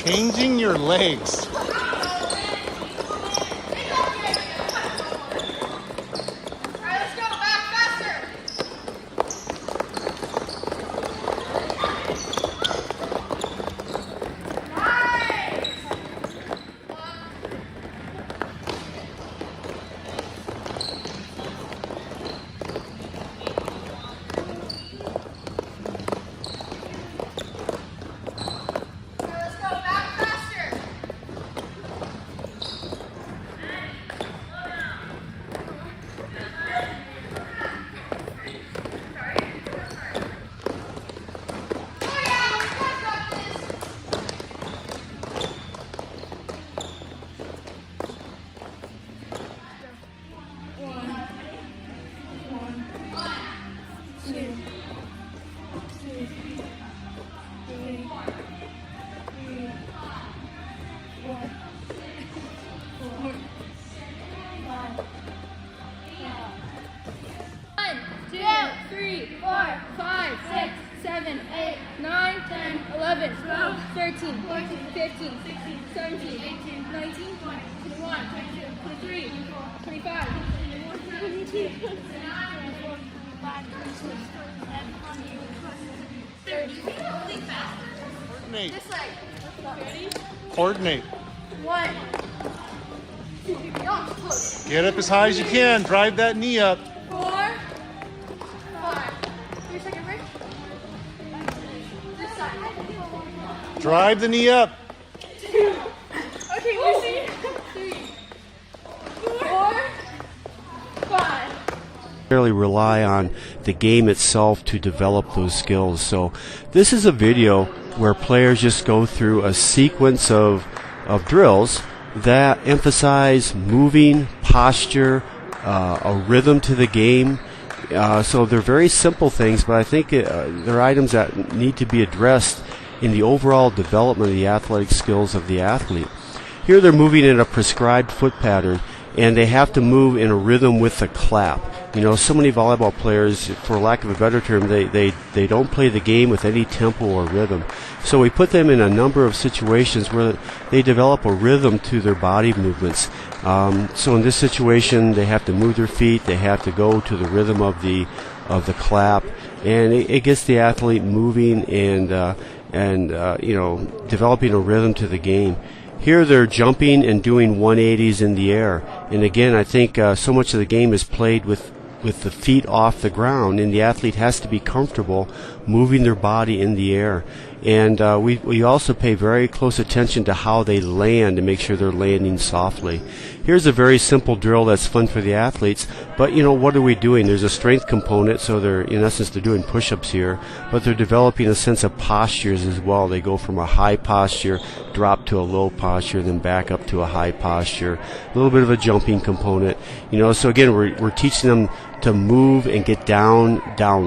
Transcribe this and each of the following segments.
Changing your legs. Coordinate. One. Get up as high as you can. Drive that knee up. 4, 5. 3-second break. This side. Drive the knee up. 2. Okay, Lucy. 3, 4, 5. Really rely on the game itself to develop those skills. So this is a video where players just go through a sequence of drills that emphasize moving, posture, a rhythm to the game. So they're very simple things, but I think they're items that need to be addressed in the overall development of the athletic skills of the athlete. Here they're moving in a prescribed foot pattern, and they have to move in a rhythm with the clap. You know, so many volleyball players, for lack of a better term, they don't play the game with any tempo or rhythm. So we put them in a number of situations where they develop a rhythm to their body movements. So in this situation, they have to move their feet, they have to go to the rhythm of the clap, and it gets the athlete moving and you know, developing a rhythm to the game. Here they're jumping and doing 180s in the air. And again, I think so much of the game is played with the feet off the ground, and the athlete has to be comfortable moving their body in the air. And we also pay very close attention to how they land to make sure they're landing softly. Here's a very simple drill that's fun for the athletes, but you know, what are we doing? There's a strength component, so they're, in essence, they're doing push-ups here, but they're developing a sense of postures as well. They go from a high posture, drop to a low posture, then back up to a high posture. A little bit of a jumping component, you know. So again, we're teaching them to move and get down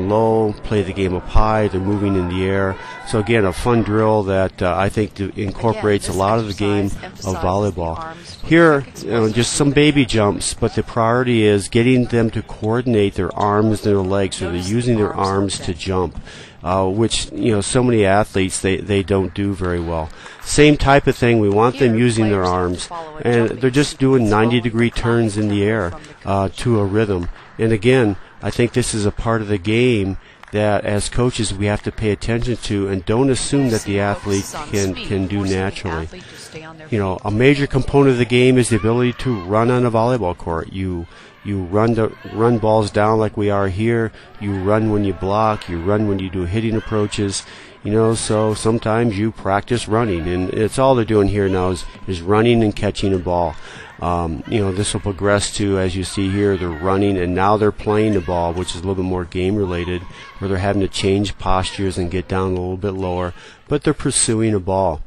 low, play the game up high. They're moving in the air. So again, a fun drill that I think incorporates a lot of the game of volleyball. Here, you know, just some baby jumps, but the priority is getting them to coordinate their arms and their legs, so they're using their arms to jump, which, you know, so many athletes, they don't do very well. Same type of thing, we want them using their arms, and they're just doing 90-degree turns in the air to a rhythm. And again, I think this is a part of the game that as coaches we have to pay attention to, and don't assume that the athlete can do naturally. You know, a major component of the game is the ability to run on a volleyball court. You run balls down like we are here. You run when you block. You run when you do hitting approaches. You know, so sometimes you practice running, and it's all they're doing here now is running and catching a ball. You know, this will progress to, as you see here, they're running and now they're playing the ball, which is a little bit more game related, where they're having to change postures and get down a little bit lower, but they're pursuing a ball.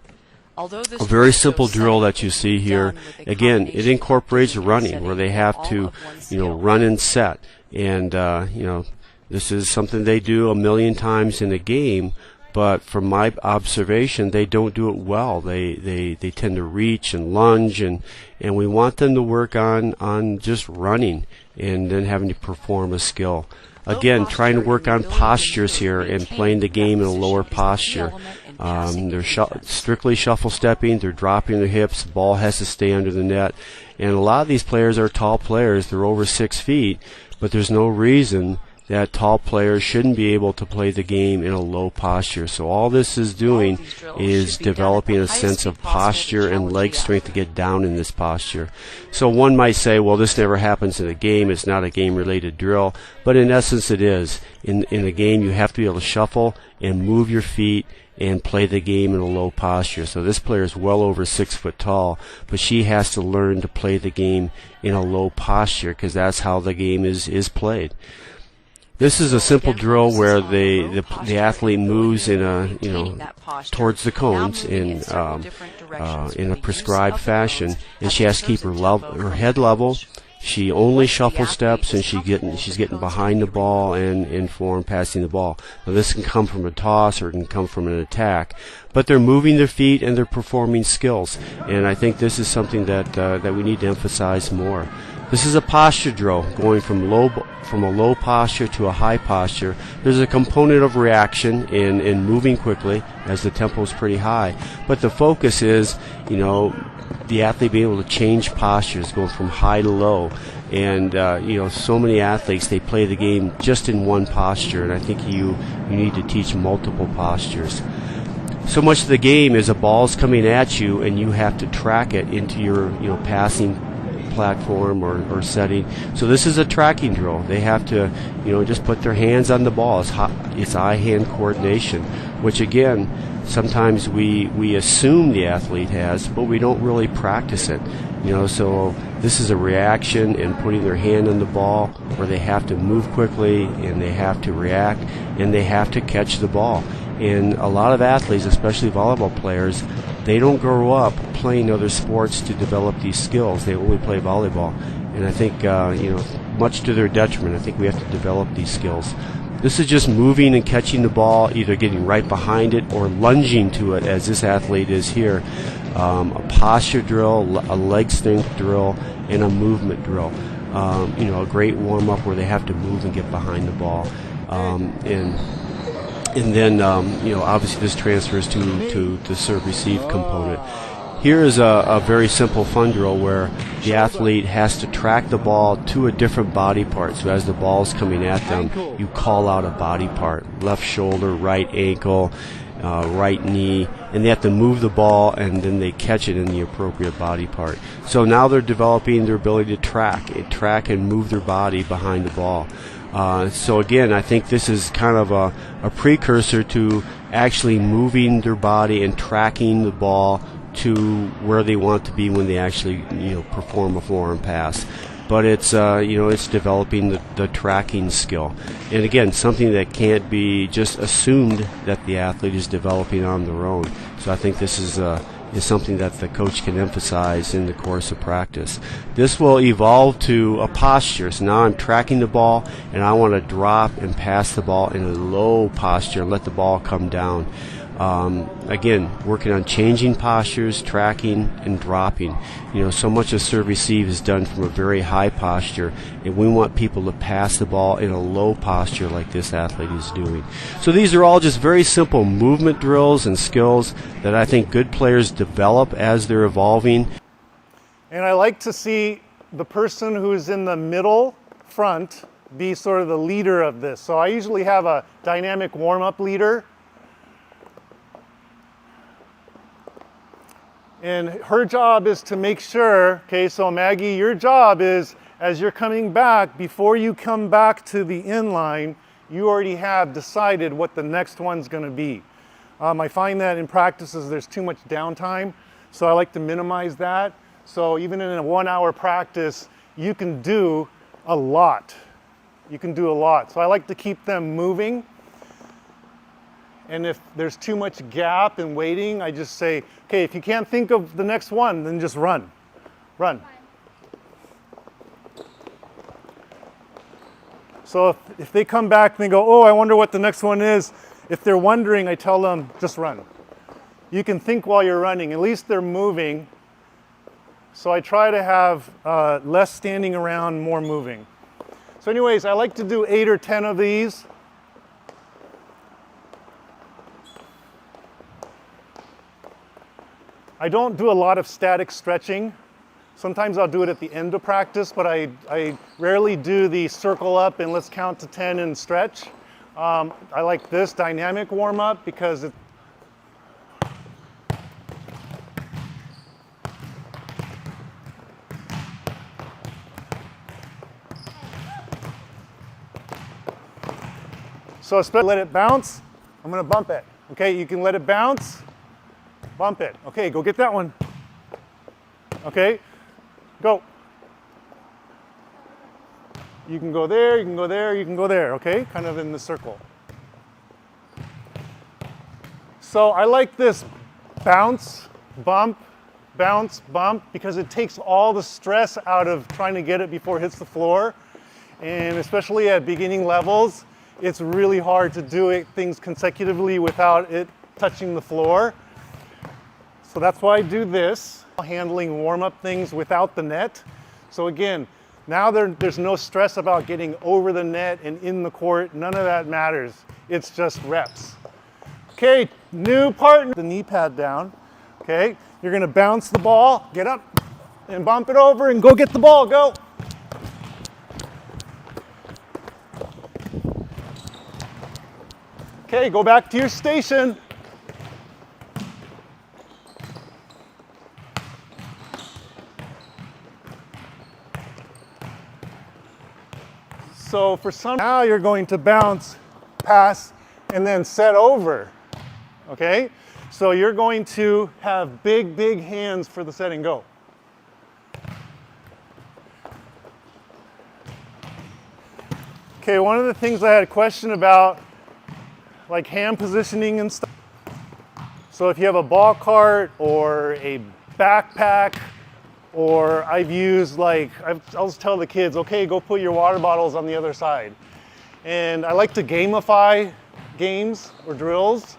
A very simple drill that you see here, again, it incorporates running, where they have to, you know, run and set. And, you know, this is something they do a million times in a game, but from my observation, they don't do it well. They tend to reach and lunge, and we want them to work on just running and then having to perform a skill. Again, trying to work on postures here and playing the game in a lower posture. They're strictly shuffle stepping. They're dropping their hips. The ball has to stay under the net. And a lot of these players are tall players. They're over 6 feet, but there's no reason that tall players shouldn't be able to play the game in a low posture. So all this is doing is developing a sense of posture and leg strength to get down in this posture. So one might say, well, this never happens in a game. It's not a game-related drill. But in essence, it is. In a game, you have to be able to shuffle and move your feet and play the game in a low posture. So this player is well over 6 foot tall, but she has to learn to play the game in a low posture because that's how the game is played. This is a simple drill where the athlete moves in towards the cones in a prescribed fashion, and she has to keep her head level. She only shuffle steps, and she's getting behind the ball and in form passing the ball. Now this can come from a toss or it can come from an attack, but they're moving their feet and they're performing skills. And I think this is something that we need to emphasize more. This is a posture drill, going from a low posture to a high posture. There's a component of reaction in moving quickly as the tempo is pretty high, but the focus is, the athlete being able to change postures, going from high to low. And so many athletes, they play the game just in one posture, and I think you need to teach multiple postures. So much of the game is a ball's coming at you, and you have to track it into your passing platform or setting. So this is a tracking drill. They have to just put their hands on the ball. It's eye-hand coordination, which again, sometimes we assume the athlete has, but we don't really practice it. So this is a reaction and putting their hand on the ball, where they have to move quickly and they have to react and they have to catch the ball. And a lot of athletes, especially volleyball players, they don't grow up playing other sports to develop these skills. They only play volleyball. And I think, much to their detriment, I think we have to develop these skills. This is just moving and catching the ball, either getting right behind it or lunging to it, as this athlete is here. A posture drill, a leg strength drill, and a movement drill. A great warm-up where they have to move and get behind the ball. And then, obviously this transfers to the serve-receive component. Here is a very simple fun drill where the athlete has to track the ball to a different body part. So as the ball's coming at them, you call out a body part. Left shoulder, right ankle, right knee, and they have to move the ball, and then they catch it in the appropriate body part. So now they're developing their ability to track and move their body behind the ball. So again, I think this is kind of a precursor to actually moving their body and tracking the ball to where they want to be when they actually perform a forearm pass. But it's it's developing the tracking skill, and again, something that can't be just assumed that the athlete is developing on their own. So I think this is something that the coach can emphasize in the course of practice. This will evolve to a posture. So now I'm tracking the ball, and I want to drop and pass the ball in a low posture and let the ball come down. Again, working on changing postures, tracking, and dropping. So much of serve receive is done from a very high posture, and we want people to pass the ball in a low posture like this athlete is doing. So these are all just very simple movement drills and skills that I think good players develop as they're evolving. And I like to see the person who's in the middle front be sort of the leader of this. So I usually have a dynamic warm-up leader. And her job is to make sure, okay, so Maggie, your job is, as you're coming back, before you come back to the inline, you already have decided what the next one's going to be. I find that in practices there's too much downtime, so I like to minimize that. So even in a 1 hour practice, you can do a lot. You can do a lot. So I like to keep them moving. And if there's too much gap in waiting, I just say, okay, if you can't think of the next one, then just run. Run. So if they come back and they go, oh, I wonder what the next one is, if they're wondering, I tell them, just run. You can think while you're running. At least they're moving. So I try to have less standing around, more moving. So anyways, I like to do 8 or 10 of these. I don't do a lot of static stretching. Sometimes I'll do it at the end of practice, but I rarely do the circle up and let's count to 10 and stretch. I like this dynamic warm-up because so especially let it bounce. I'm gonna bump it. Okay, you can let it bounce, bump it. Okay, go get that one. Okay, go. You can go there, you can go there, you can go there, okay? Kind of in the circle. So I like this bounce, bump, bounce, bump, because it takes all the stress out of trying to get it before it hits the floor. And especially at beginning levels, it's really hard to do things consecutively without it touching the floor. So that's why I do this, handling warm-up things without the net. So again, now there's no stress about getting over the net and in the court. None of that matters. It's just reps. Okay, new partner. The knee pad down. Okay, you're gonna bounce the ball, get up and bump it over and go get the ball, go. Okay, go back to your station. So for some, now you're going to bounce, pass, and then set over, okay? So you're going to have big, big hands for the set and go. Okay, one of the things I had a question about, like hand positioning and stuff. So if you have a ball cart or a backpack, or I've used I'll just tell the kids, okay, go put your water bottles on the other side. And I like to gamify games or drills.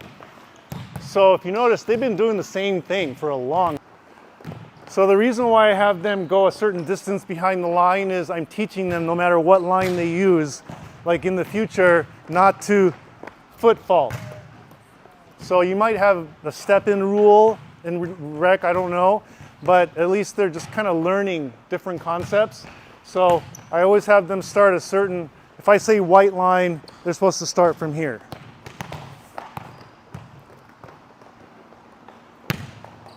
So if you notice, they've been doing the same thing for a long time. So the reason why I have them go a certain distance behind the line is I'm teaching them no matter what line they use, like in the future, not to foot fault. So you might have the step-in rule in rec, I don't know. But at least they're just kind of learning different concepts. So I always have them start a certain, if I say white line, they're supposed to start from here.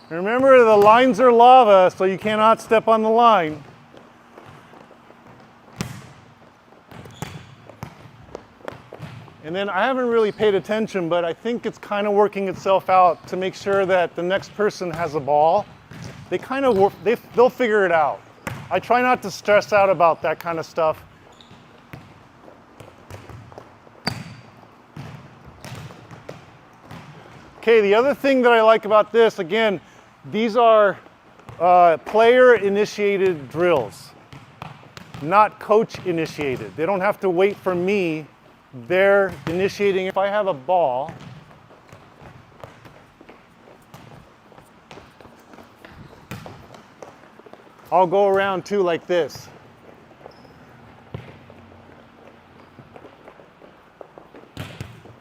Remember, the lines are lava, so you cannot step on the line. And then I haven't really paid attention, but I think it's kind of working itself out to make sure that the next person has a ball. They kind of work, they'll figure it out. I try not to stress out about that kind of stuff. Okay, the other thing that I like about this, again, these are player-initiated drills, not coach-initiated. They don't have to wait for me. They're initiating. If I have a ball, I'll go around too like this.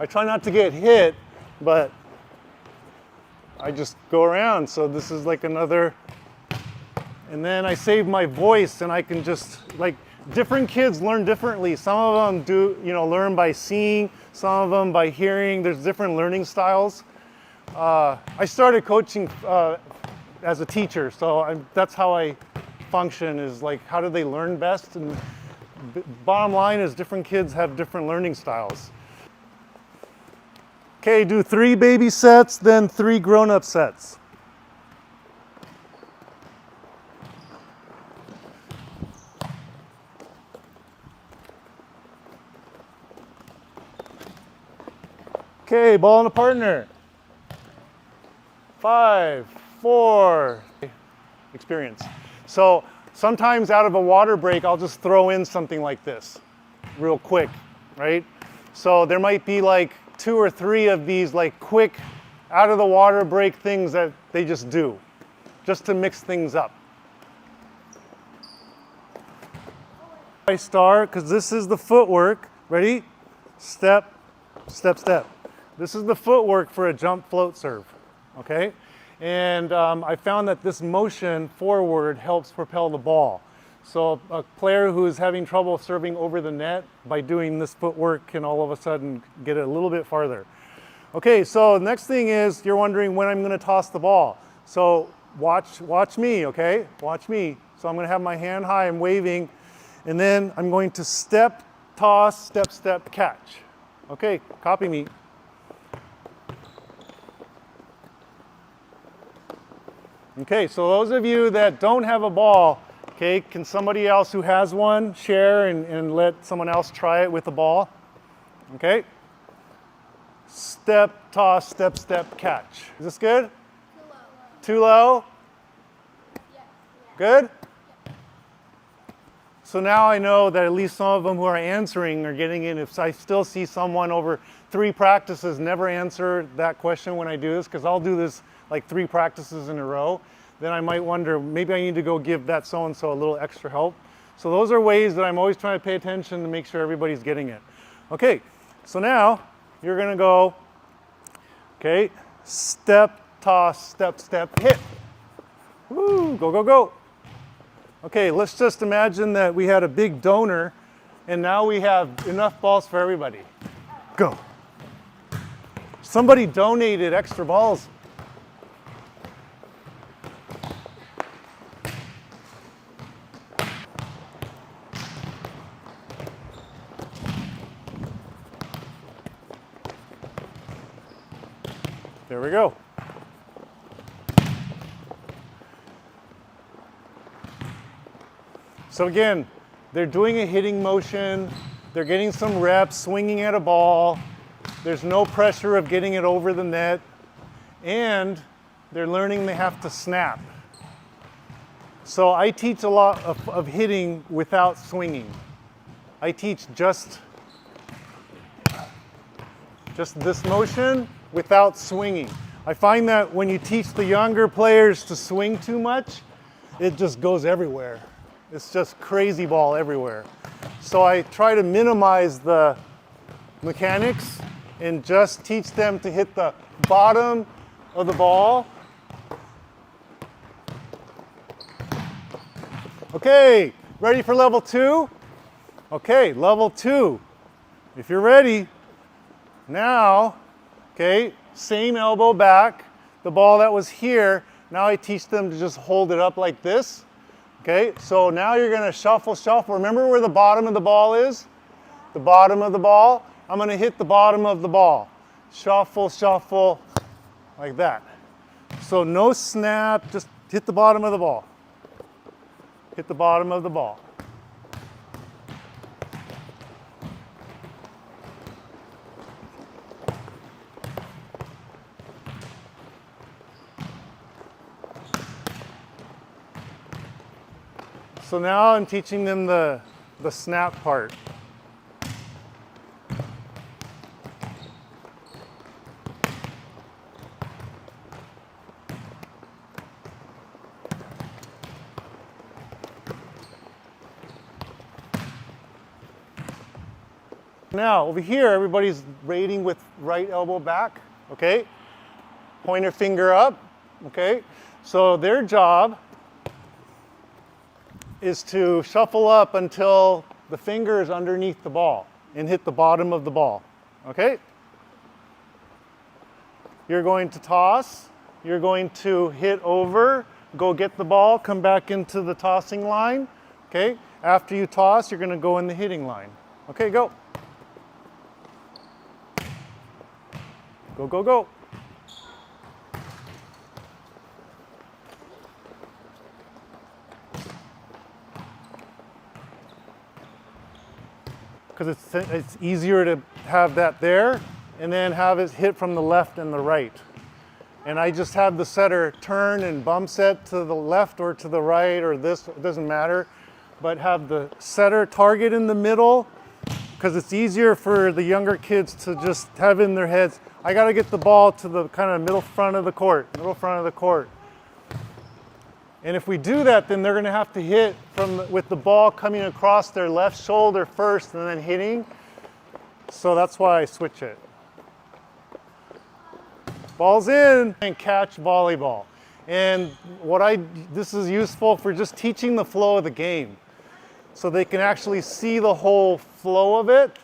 I try not to get hit, but I just go around. So this is like another, and then I save my voice and I can just, like, different kids learn differently. Some of them do, learn by seeing, some of them by hearing. There's different learning styles. I started coaching as a teacher, so that's how I function, is like, how do they learn best? And bottom line is different kids have different learning styles. Okay, do 3 baby sets, then 3 grown-up sets. Okay, ball and a partner. 5, 4, experience. So sometimes out of a water break, I'll just throw in something like this real quick, right? So there might be like 2 or 3 of these like quick out of the water break things that they just do, just to mix things up. I start, because this is the footwork. Ready? Step, step, step. This is the footwork for a jump float serve, okay? And I found that this motion forward helps propel the ball. So a player who is having trouble serving over the net, by doing this footwork, can all of a sudden get it a little bit farther. Okay, so next thing is, you're wondering when I'm going to toss the ball. So watch me, okay? Watch me. So I'm going to have my hand high, I'm waving, and then I'm going to step, toss, step, step, catch. Okay, copy me. Okay, so those of you that don't have a ball, okay, can somebody else who has one share and let someone else try it with a ball? Okay? Step, toss, step, step, catch. Is this good? Too low? Good? So now I know that at least some of them who are answering are getting in. If I still see someone over 3 practices never answer that question when I do this, because I'll do this like 3 practices in a row, then I might wonder, maybe I need to go give that so-and-so a little extra help. So those are ways that I'm always trying to pay attention to make sure everybody's getting it. Okay, so now you're gonna go, okay, step, toss, step, step, hit. Woo, go, go, go. Okay, let's just imagine that we had a big donor and now we have enough balls for everybody. Go. Somebody donated extra balls. There we go. So again, they're doing a hitting motion, they're getting some reps, swinging at a ball, there's no pressure of getting it over the net, and they're learning they have to snap. So I teach a lot of hitting without swinging. I teach just this motion without swinging. I find that when you teach the younger players to swing too much, it just goes everywhere. It's just crazy ball everywhere. So I try to minimize the mechanics and just teach them to hit the bottom of the ball. Okay, ready for level 2? Okay, level 2. If you're ready, now, okay, same elbow back, the ball that was here, now I teach them to just hold it up like this. Okay, so now you're gonna shuffle, shuffle. Remember where the bottom of the ball is? The bottom of the ball. I'm gonna hit the bottom of the ball. Shuffle, shuffle, like that. So no snap, just hit the bottom of the ball. Hit the bottom of the ball. So now I'm teaching them the snap part. Now over here, everybody's rating with right elbow back, okay? Pointer finger up, okay? So their job is to shuffle up until the finger is underneath the ball and hit the bottom of the ball, okay? You're going to toss, you're going to hit over, go get the ball, come back into the tossing line, okay? After you toss, you're gonna go in the hitting line. Okay, go. Go, go, go. Because it's easier to have that there and then have it hit from the left and the right. And I just have the setter turn and bump set to the left or to the right or this, it doesn't matter, but have the setter target in the middle because it's easier for the younger kids to just have in their heads, I got to get the ball to the kind of middle front of the court, And if we do that, then they're going to have to hit with the ball coming across their left shoulder first and then hitting. So that's why I switch it. Ball's in, and catch volleyball. And this is useful for just teaching the flow of the game. So they can actually see the whole flow of it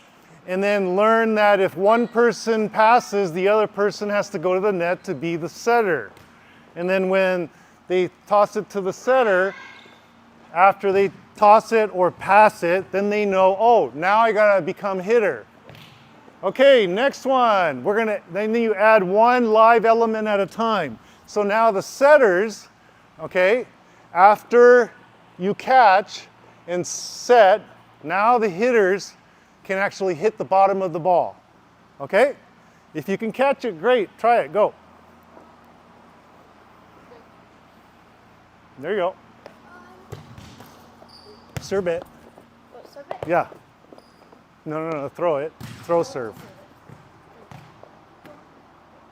and then learn that if one person passes, the other person has to go to the net to be the setter. And then when they toss it to the setter, after they toss it or pass it, then they know, oh, now I gotta become hitter. Okay, next one. Then you add one live element at a time. So now the setters, okay, after you catch and set, now the hitters can actually hit the bottom of the ball. Okay? If you can catch it, great. Try it. Go. There you go. Serve it. What, serve it? Yeah. No, throw it. Throw serve.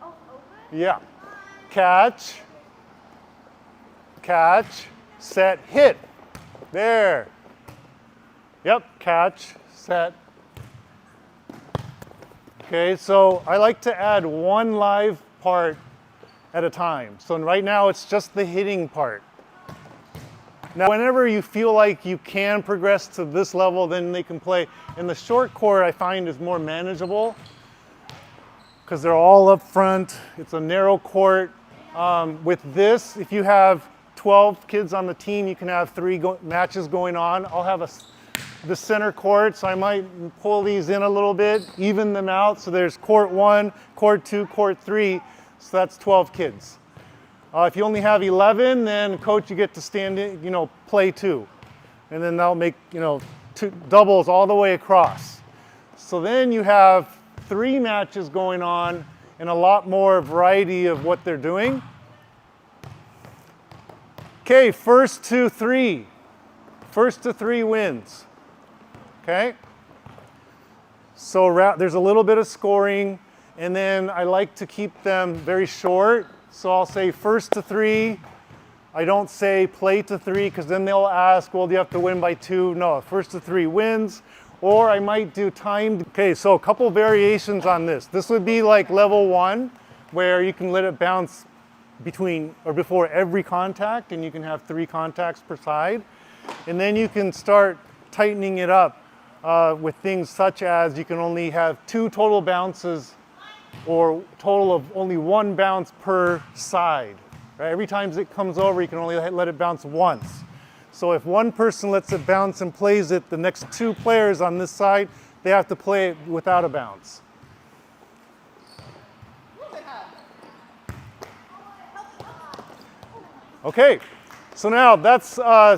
Oh, open? Yeah. Catch. Catch. Set. Hit. There. Yep. Catch. Set. Okay, so I like to add one live part at a time. So right now it's just the hitting part. Now, whenever you feel like you can progress to this level, then they can play. And the short court I find is more manageable because they're all up front. It's a narrow court. With this, if you have 12 kids on the team, you can have 3 matches going on. I'll have the center court, so I might pull these in a little bit, even them out. So there's court 1, court 2, court 3. So that's 12 kids. If you only have 11, then coach, you get to stand in, play 2. And then that'll make, 2 doubles all the way across. So then you have 3 matches going on and a lot more variety of what they're doing. Okay, first to 3. First to 3 wins. Okay? So there's a little bit of scoring, and then I like to keep them very short. So I'll say first to 3. I don't say play to 3 because then they'll ask, well, do you have to win by 2? No, first to 3 wins. Or I might do timed. Okay, so a couple variations on this. This would be like level 1, where you can let it bounce between or before every contact, and you can have 3 contacts per side. And then you can start tightening it up with things such as you can only have 2 total bounces or total of only 1 bounce per side. Right? Every time it comes over, you can only let it bounce once. So if one person lets it bounce and plays it, the next 2 players on this side, they have to play it without a bounce. Okay, so now that's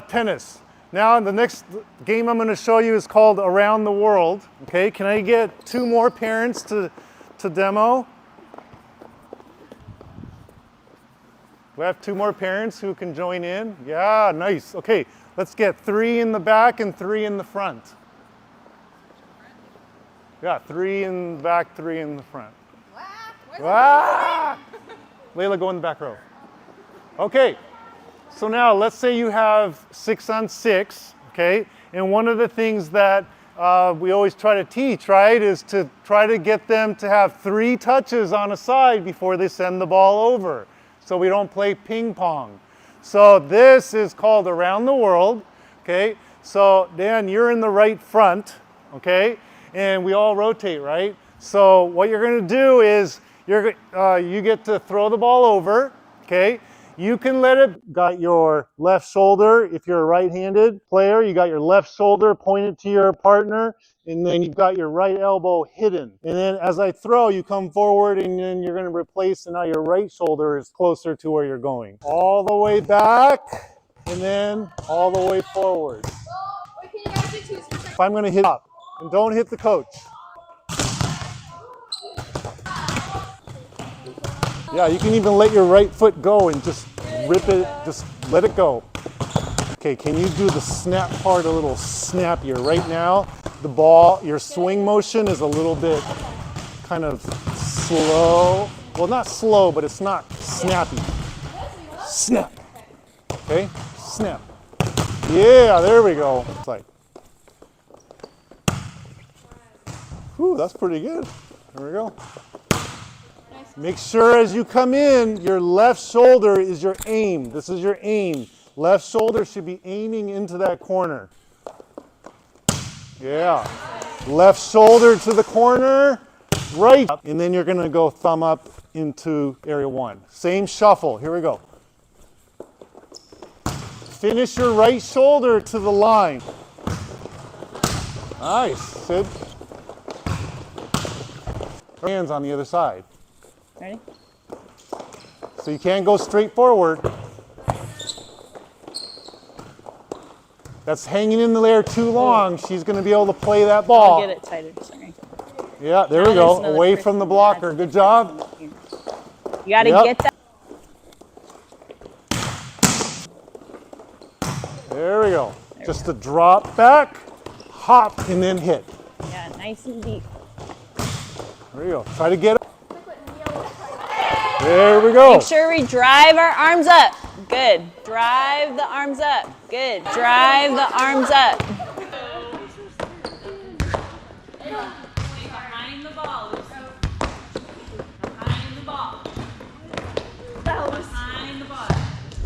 tennis. Now the next game I'm going to show you is called Around the World. Okay, can I get 2 more parents to demo? We have 2 more parents who can join in. Yeah, nice. Okay, let's get 3 in the back and 3 in the front. Yeah, 3 in the back, 3 in the front. Layla, go in the back row. Okay, so now let's say you have 6 on 6, okay? And one of the things that we always try to teach, right, is to try to get them to have 3 touches on a side before they send the ball over, so we don't play ping pong. So this is called Around the World, okay? So Dan, you're in the right front, okay? And we all rotate, right? So what you're gonna do is you get to throw the ball over, okay? You can let it, got your left shoulder, if you're a right-handed player, you got your left shoulder pointed to your partner, and then you've got your right elbow hidden. And then as I throw, you come forward and then you're gonna replace, and now your right shoulder is closer to where you're going. All the way back, and then all the way forward. Wait, can you guys do 2 seconds? If I'm gonna hit up, and don't hit the coach. Yeah, you can even let your right foot go and just rip it, just let it go. Okay, can you do the snap part a little snappier? Right now, the ball, your swing motion is a little bit kind of slow. Well, not slow, but it's not snappy. Snap. Okay, snap. Yeah, there we go. It's like, whew, that's pretty good. There we go. Nice. Make sure as you come in, your left shoulder is your aim. This is your aim. Left shoulder should be aiming into that corner. Yeah. Left shoulder to the corner, right. And then you're gonna go thumb up into area 1. Same shuffle, here we go. Finish your right shoulder to the line. Nice, Sid. Hands on the other side. Ready? So you can't go straight forward. That's hanging in the air too long. She's going to be able to play that ball. I'll get it tighter, sorry. Yeah, there we Now there's go. another Away trick. from the blocker. Good job. You gotta Yep. get that. There we go. Just a drop back, hop, and then hit. Yeah, nice and deep. There you go. Try to get it. There we go. Make sure we drive our arms up. Good. Drive the arms up. Good. Drive the arms up. Behind the ball. Behind the ball. Behind the ball.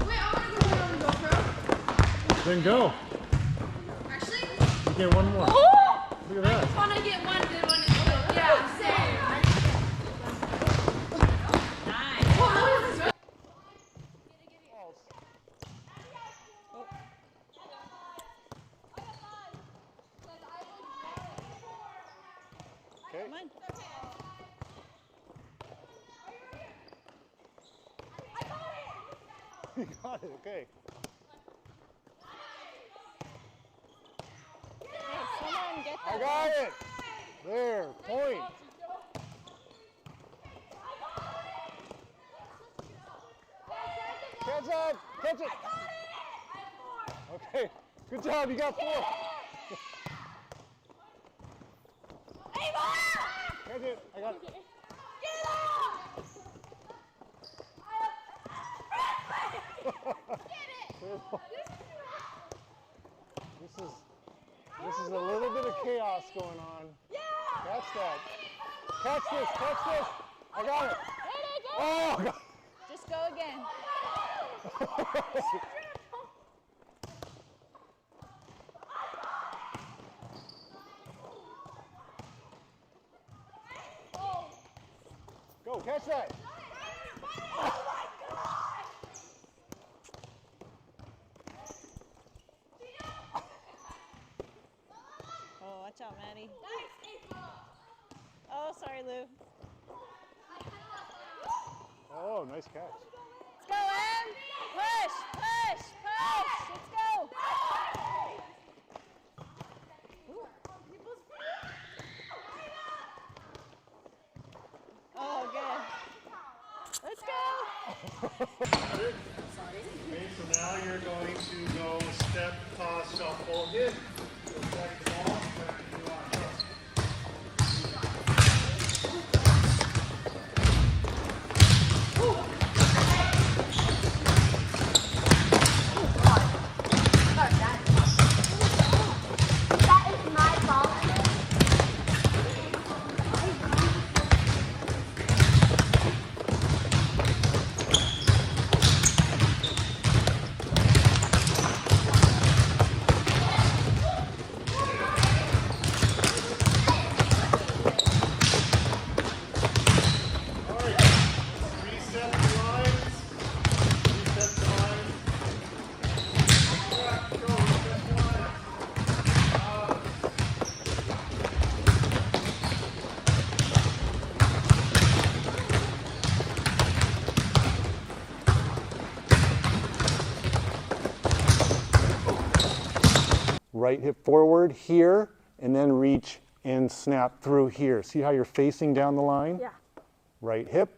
Wait, I want to go GoPro. Then go. Actually, Get one more. Look at I that. just want to get one good one. Yeah, same. Okay. Come on. You got it. Okay. Someone get I that. got it. There. Point. Catch it. Catch it. Okay. Good job. You got 4. Catch it. I got it. This is a little bit of chaos going on. Catch that. Catch this. Catch this. I got it. Oh, I got it. Just go again. Go. Catch that. Oh, watch out, Maddie. Oh, sorry, Lou. Oh, nice catch. Let's go, Em. Push, push, push. Let's go. Oh, good. Let's go. Okay, so now you're going to go step, toss, shuffle, hit. Go back the ball, back to the line. That is my ball. Reset the lines. Reset the lines. Go, reset the lines. Right hip forward here, and then reach and snap through here. See how you're facing down the line? Yeah. Right hip.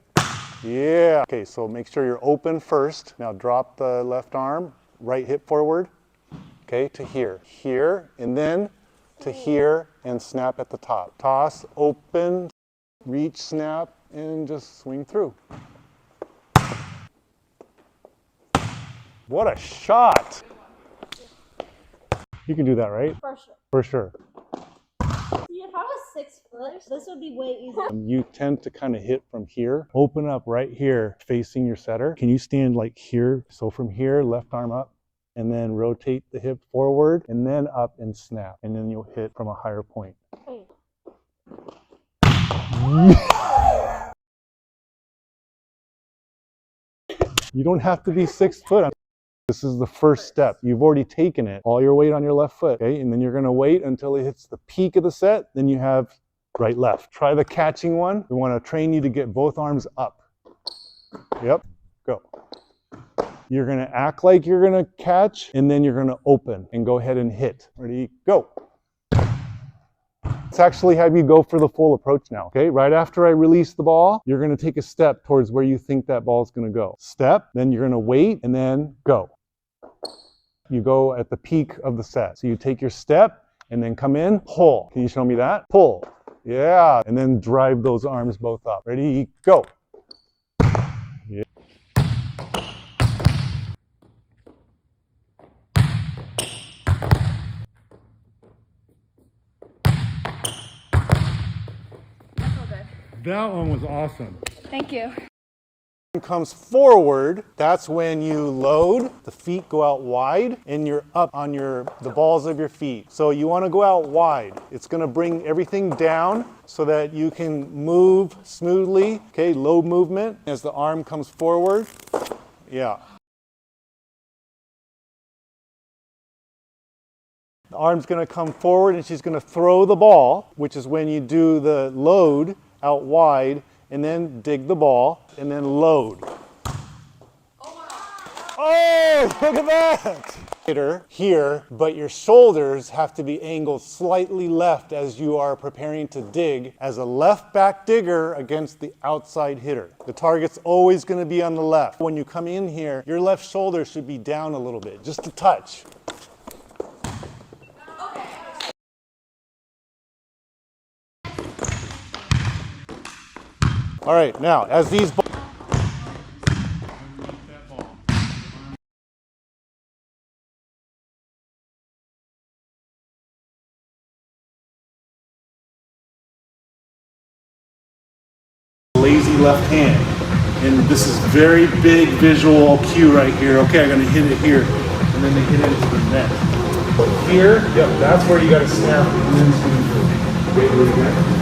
Yeah. Okay, so make sure you're open first. Now drop the left arm, right hip forward. Okay, to here. Here, and then to here, and snap at the top. Toss, open, reach, snap, and just swing through. What a shot! You can do that, right? For sure. For sure. See, if I was 6 foot, This would be way easier. You tend to kind of hit from here. Open up right here facing your setter. Can you stand like here? So from here, left arm up, and then rotate the hip forward, and then up and snap. And then you'll hit from a higher point. You don't have to be 6 foot. This is the first step. You've already taken it, all your weight on your left foot, okay? And then you're gonna wait until it hits the peak of the set, then you have right, left. Try the catching one. We wanna train you to get both arms up. Yep, go. You're gonna act like you're gonna catch, and then you're gonna open and go ahead and hit. Ready, go. Let's actually have you go for the full approach now, okay? Right after I release the ball, you're gonna take a step towards where you think that ball is gonna go. Step, then you're gonna wait, and then go. You go at the peak of the set. So you take your step, and then come in, pull. Can you show me that? Pull. Yeah, and then drive those arms both up. Ready, go. Yeah. That one was awesome. Thank you. Comes forward, that's when you load, the feet go out wide, and you're up on the balls of your feet. So you want to go out wide. It's going to bring everything down so that you can move smoothly. Okay, low movement as the arm comes forward. Yeah. The arm's going to come forward and she's going to throw the ball, which is when you do the load out wide, and then dig the ball, and then load. Oh, look at that! Here, but your shoulders have to be angled slightly left as you are preparing to dig as a left back digger against the outside hitter. The target's always going to be on the left. When you come in here, your left shoulder should be down a little bit, just a touch. All right, now, as these balls... Lazy left hand. And this is very big visual cue right here. Okay, I'm gonna hit it here. And then they hit it into the net. But here, yep, that's where you gotta snap and then swing through. Okay, do it again.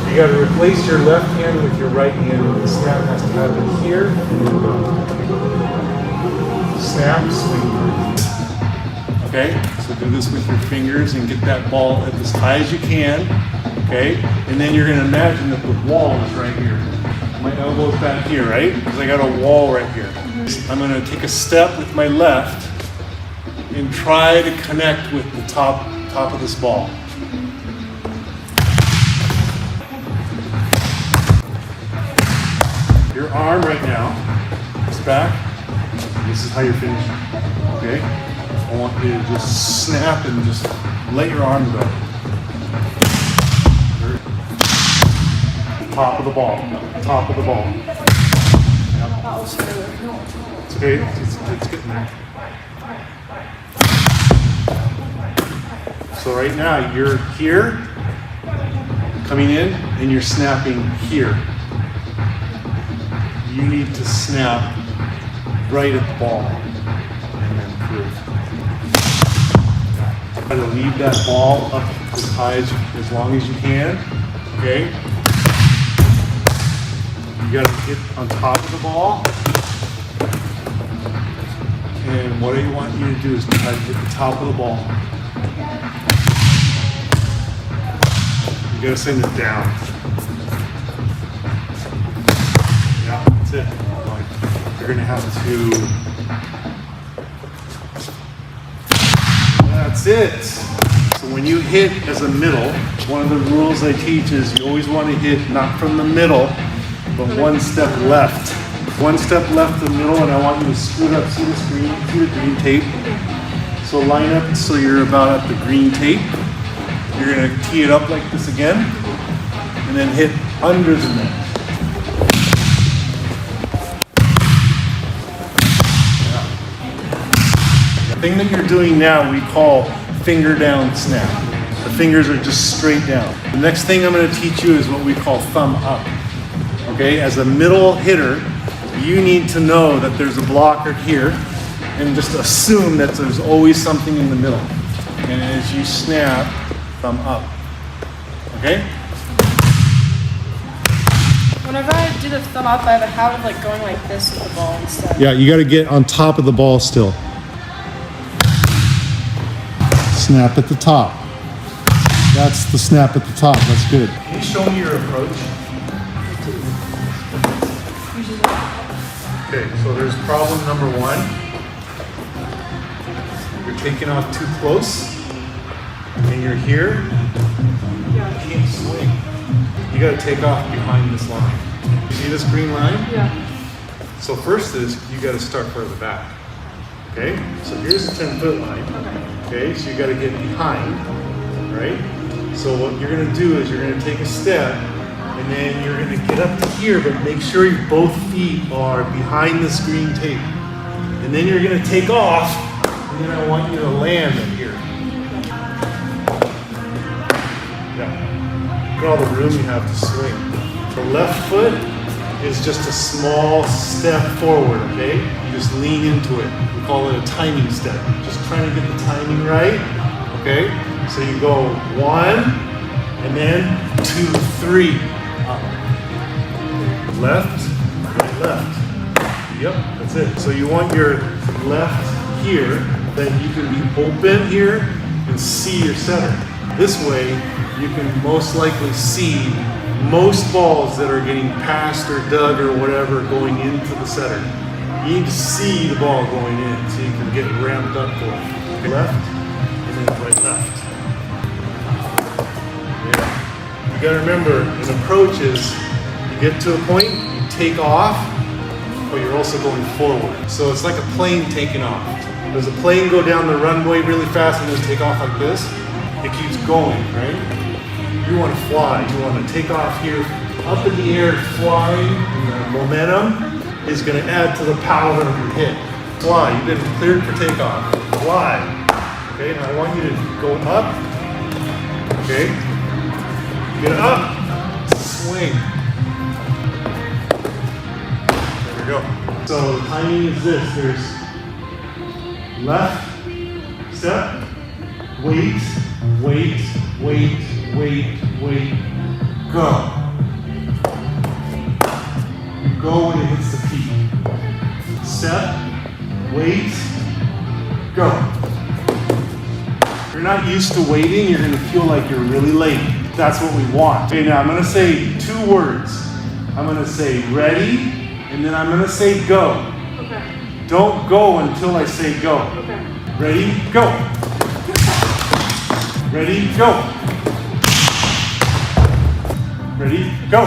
You got to replace your left hand with your right hand. The snap has to happen here. Snap, swing. Okay, so do this with your fingers and get that ball up as high as you can. Okay, and then you're going to imagine that the wall is right here. My elbow's back here, right? Because I got a wall right here. I'm going to take a step with my left and try to connect with the top of this ball. Your arm right now is back. This is how you're finishing. Okay? I want you to just snap and just let your arm go. Top of the ball. Top of the ball. Yep. It's okay. It's getting there. So right now you're here, coming in, and you're snapping here. You need to snap right at the ball and then through. Try to leave that ball up as high as long as you can. Okay? You got to get on top of the ball. And what I want you to do is try to hit the top of the ball. You got to send it down. That's it. You're going to have to... That's it. So when you hit as a middle, one of the rules I teach is you always want to hit not from the middle, but one step left. One step left the middle, and I want you to scoot up. See this green? See the green tape? So line up so you're about at the green tape. You're going to tee it up like this again, and then hit under the net. The thing that you're doing now we call finger down snap. The fingers are just straight down. The next thing I'm going to teach you is what we call thumb up. Okay, as a middle hitter, you need to know that there's a blocker here and just assume that there's always something in the middle. And as you snap, thumb up. Okay? Whenever I do the thumb up, I have a habit of like going like this with the ball instead. Yeah, you got to get on top of the ball still. Snap at the top. That's the snap at the top. That's good. Can you show me your approach? Okay, so there's problem number one. You're taking off too close, and you're here. You can't swing. You got to take off behind this line. You see this green line? Yeah. So first is you got to start further back. Okay, so here's the 10-foot line. Okay, so you got to get behind, right? So what you're going to do is you're going to take a step, and then you're going to get up to here, but make sure your both feet are behind this green tape. And then you're going to take off, and then I want you to land up here. Yeah. Look at all the room you have to swing. The left foot is just a small step forward, okay? You just lean into it. We call it a timing step. Just trying to get the timing right, okay? So you go 1, and then 2, 3, up. Left, right, left. Yep, that's it. So you want your left here, then you can be open here and see your setter. This way, you can most likely see most balls that are getting passed or dug or whatever going into the setter. You need to see the ball going in so you can get ramped up for it. Left, and then right, left. Yeah. You gotta remember, an approach is you get to a point, you take off, but you're also going forward. So it's like a plane taking off. Does a plane go down the runway really fast and just take off like this? It keeps going, right? You want to fly. You want to take off here, up in the air, flying, and the momentum is going to add to the power of your hit. Fly. You've been cleared for takeoff. Fly. Okay, now I want you to go up. Okay. Get up. Swing. There we go. So the timing is this. There's left step, wait, wait, wait, wait, wait, go. You go when it hits the peak. Step, wait, go. If you're not used to waiting, you're gonna feel like you're really late. That's what we want. Okay, now I'm gonna say 2 words. I'm gonna say ready, and then I'm gonna say go. Okay. Don't go until I say go. Okay. Ready, go. Ready, go. Ready, go.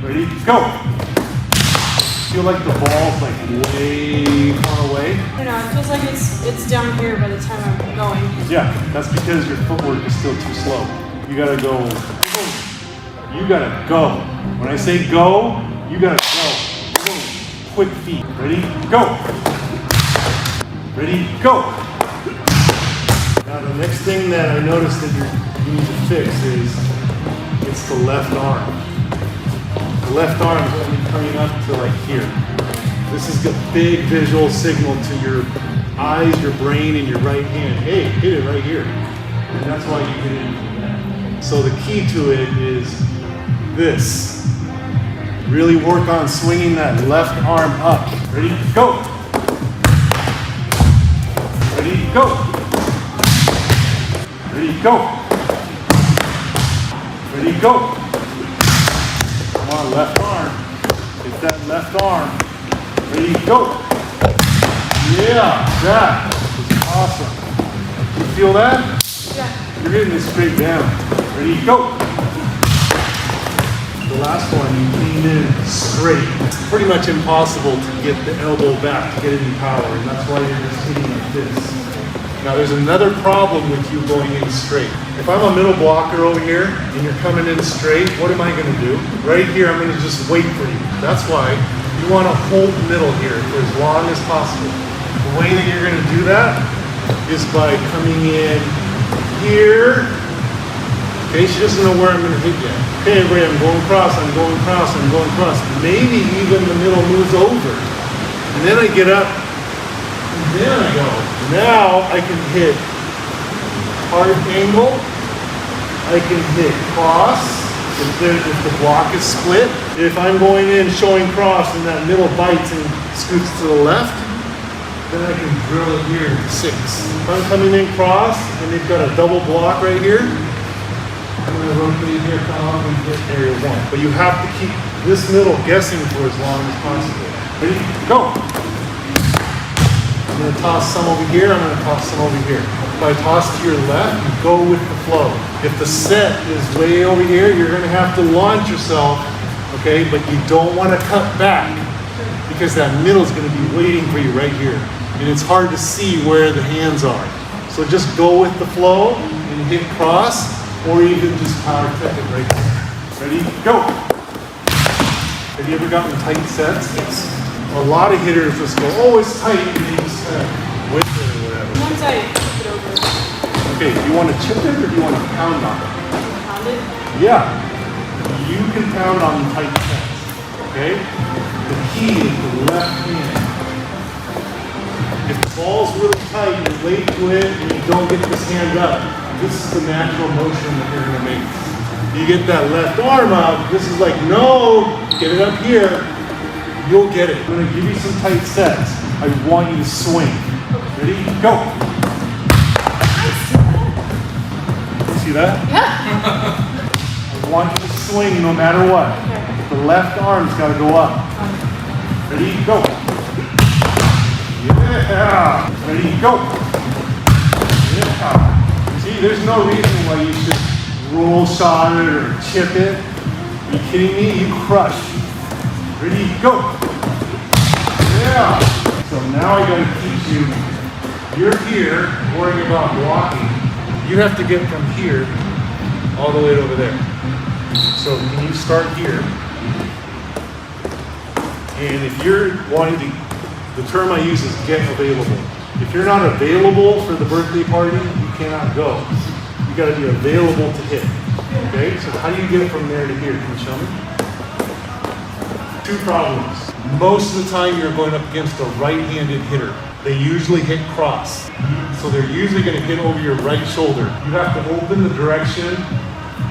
Ready, go. Feel like the ball's like way far away? I don't know, it feels like it's down here by the time I'm going. Yeah, that's because your footwork is still too slow. You gotta go. You gotta go. When I say go, you gotta go. Quick feet. Ready, go. Ready, go. Now the next thing that I noticed that you need to fix is it's the left arm. The left arm is only coming up to like here. This is a big visual signal to your eyes, your brain, and your right hand. Hey, hit it right here. And that's why you get into that. So the key to it is this. Really work on swinging that left arm up. Ready, go. Ready, go. Ready, go. Ready, go. Come on, left arm. Hit that left arm. Ready, go. Yeah, that is awesome. You feel that? Yeah. You're hitting this straight down. Ready, go. The last one, you lean in straight. It's pretty much impossible to get the elbow back, to get any power, and that's why you're just hitting like this. Now there's another problem with you going in straight. If I'm a middle blocker over here and you're coming in straight, what am I going to do? Right here, I'm going to just wait for you. That's why you want to hold middle here for as long as possible. The way that you're going to do that is by coming in here. Okay, she doesn't know where I'm going to hit yet. Okay, everybody, I'm going across, I'm going across, I'm going across. Maybe even the middle moves over. And then I get up, and then I go. Now I can hit hard angle. I can hit cross if the block is split. If I'm going in showing cross and that middle bites and scoots to the left, then I can drill it here to 6. If I'm coming in cross and they've got a double block right here, I'm going to rotate here, come up and hit area 1. But you have to keep this middle guessing for as long as possible. Ready? Go! I'm going to toss some over here, I'm going to toss some over here. If I toss to your left, you go with the flow. If the set is way over here, you're going to have to launch yourself, okay? But you don't want to cut back because that middle is going to be waiting for you right here. And it's hard to see where the hands are. So just go with the flow and hit cross, or even just power tech it right there. Ready? Go! Have you ever gotten tight sets? Yes. A lot of hitters just go, oh, it's tight, and they just kind of whip it or whatever. Once I flip it over, Okay, do you want to chip it or do you want to pound on it? pound it. Yeah. You can pound on tight sets. Okay? The key is the left hand. If the ball's really tight, you're late to it, and you don't get this hand up, this is the natural motion that you're going to make. You get that left arm up, this is like, no, get it up here, you'll get it. I'm going to give you some tight sets. I want you to swing. Ready? Go. See that? Yeah. I want you to swing no matter what. Okay. The left arm's got to go up. Ready? Go. Yeah. Ready? Go. Yeah. See, there's no reason why you should roll shot it or chip it. Are you kidding me? You crush. Ready? Go. Yeah. So now I got to teach you. You're here worrying about blocking. You have to get from here all the way over there. So can you start here? And if you're wanting to, the term I use is get available. If you're not available for the birthday party, you cannot go. You got to be available to hit. Okay, so how do you get from there to here? Can you show me? 2 problems. Most of the time you're going up against a right-handed hitter. They usually hit cross. So they're usually going to hit over your right shoulder. You have to open the direction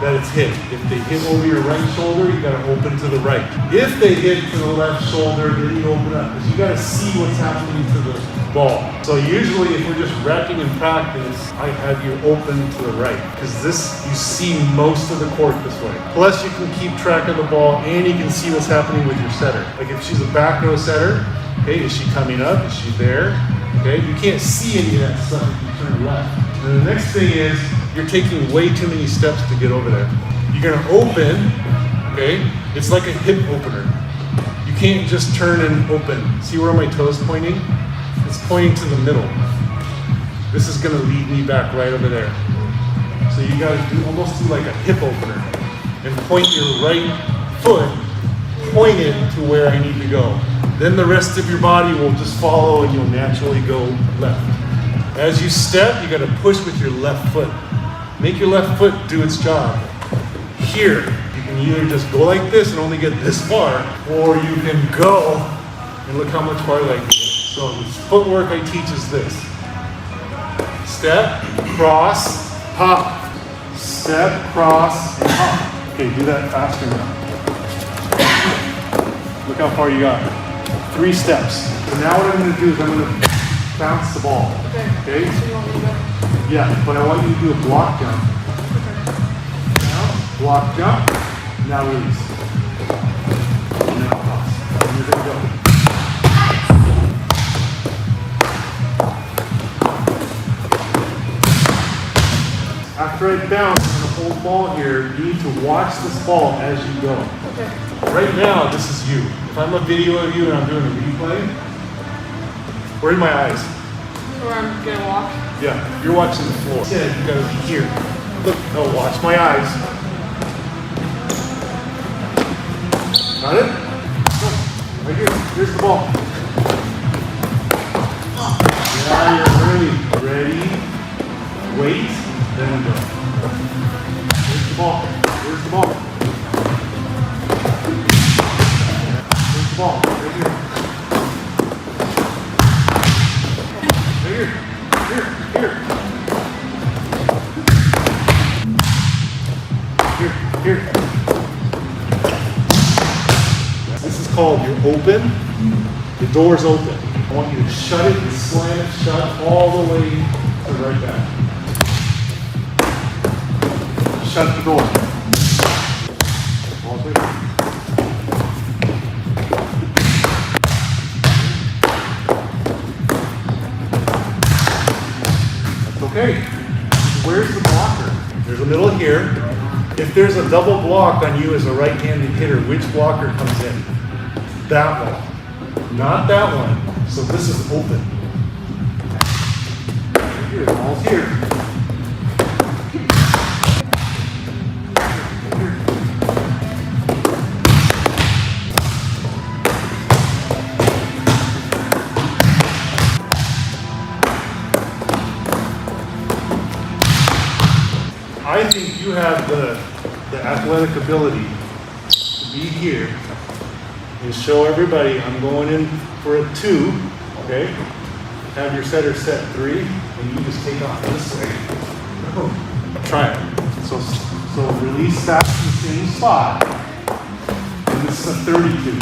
that it's hit. If they hit over your right shoulder, you got to open to the right. If they hit to the left shoulder, then you open up because you got to see what's happening to the ball. So usually if we're just repping in practice, I have you open to the right because this, you see most of the court this way. Plus you can keep track of the ball and you can see what's happening with your setter. Like if she's a back row setter, okay, is she coming up? Is she there? Okay, you can't see any of that stuff if you turn left. And the next thing is, you're taking way too many steps to get over there. You're gonna open, okay? It's like a hip opener. You can't just turn and open. See where my toe's pointing? It's pointing to the middle. This is gonna lead me back right over there. So you gotta almost do like a hip opener and point your right foot, point it to where I need to go. Then the rest of your body will just follow and you'll naturally go left. As you step, you gotta push with your left foot. Make your left foot do its job. Here, you can either just go like this and only get this far, or you can go and look how much farther I can get. So the footwork I teach is this. Step, cross, hop. Step, cross, and hop. Okay, do that faster now. Look how far you got. 3 steps. So now what I'm going to do is I'm going to bounce the ball. Okay? So you want me to go? Yeah, but I want you to do a block jump. Now, block jump. Now release. Now toss. And you're going to go. After I bounce, I'm going to hold the ball here. You need to watch this ball as you go. Okay. Right now, this is you. If I'm a video of you and I'm doing a replay, where are my eyes? Where I'm gonna walk. Yeah, you're watching the floor. Instead, you gotta be here. Look, oh, watch my eyes. Got it? Go. Right here. Here's the ball. Yeah, you're ready. Ready. Wait. Then go. Where's the ball? Where's the ball? Where's the ball? Right here. Right here. Here. Here. Here. Here. This is called you're open. The door's open. I want you to shut it and slam it shut all the way to the right back. Shut the door. All clear. That's okay. Where's the blocker? There's a middle here. If there's a double block on you as a right-handed hitter, which blocker comes in? That one. Not that one. So this is open. Here, the ball's here. I think you have the athletic ability to be here and show everybody I'm going in for a 2, okay? Have your setter set 3, and you just take off this way. Try it. So release that in the same spot. And this is a 32.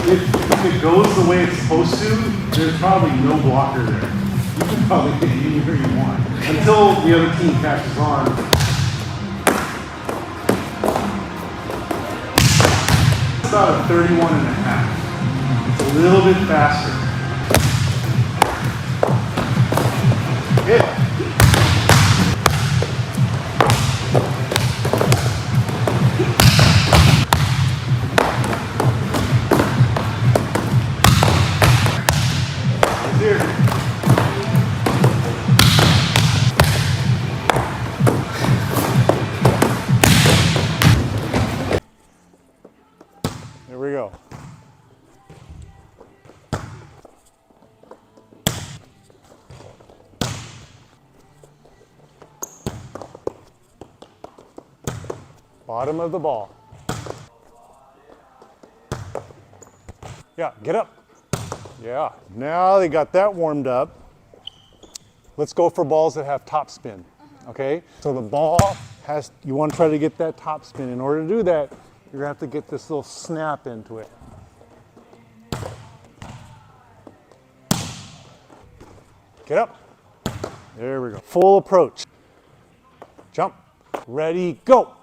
If it goes the way it's supposed to, there's probably no blocker there. You can probably hit anywhere you want until the other team catches on. It's about a 31 and a half. It's a little bit faster. Hit. Here. There we go. Bottom of the ball. Yeah, get up. Yeah, now they got that warmed up. Let's go for balls that have top spin, okay? So the ball has, you want to try to get that top spin. In order to do that, you're gonna have to get this little snap into it. Get up. There we go. Full approach. Jump. Ready, go.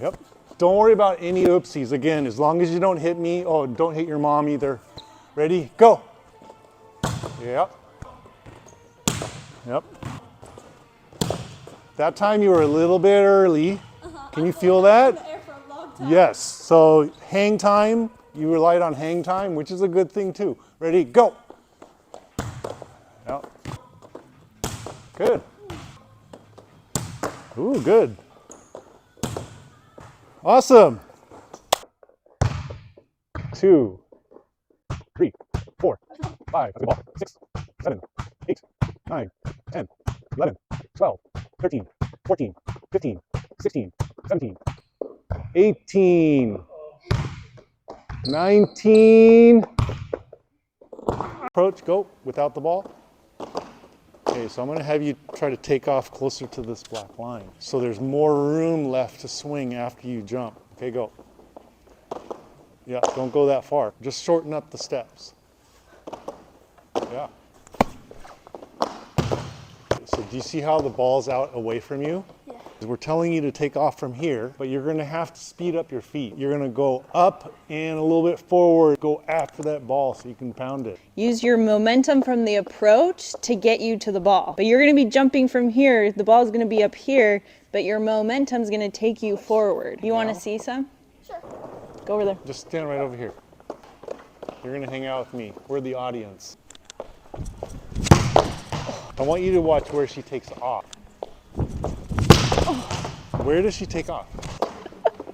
Yep. Don't worry about any oopsies. Again, as long as you don't hit me. Oh, don't hit your mom either. Ready, go. Yep. Yep. That time you were a little bit early. Can you feel that? Yes. So hang time, you relied on hang time, which is a good thing too. Ready, go. Yep. Good. Ooh, good. Awesome. 2, 3, 4, 5, 6, 7, 8, 9, 10, 11, 12, 13, 14, 15, 16, 17, 18, 19. Approach, go without the ball. Okay, so I'm going to have you try to take off closer to this black line. So there's more room left to swing after you jump. Okay, go. Yeah, don't go that far. Just shorten up the steps. Yeah. So do you see how the ball's out away from you? Yeah. We're telling you to take off from here, but you're going to have to speed up your feet. You're going to go up and a little bit forward, go after that ball so you can pound it. Use your momentum from the approach to get you to the ball. But you're going to be jumping from here. The ball's going to be up here, but your momentum's going to take you forward. You want to see some? Sure. Go over there. Just stand right over here. You're going to hang out with me. We're the audience. I want you to watch where she takes off. Where does she take off?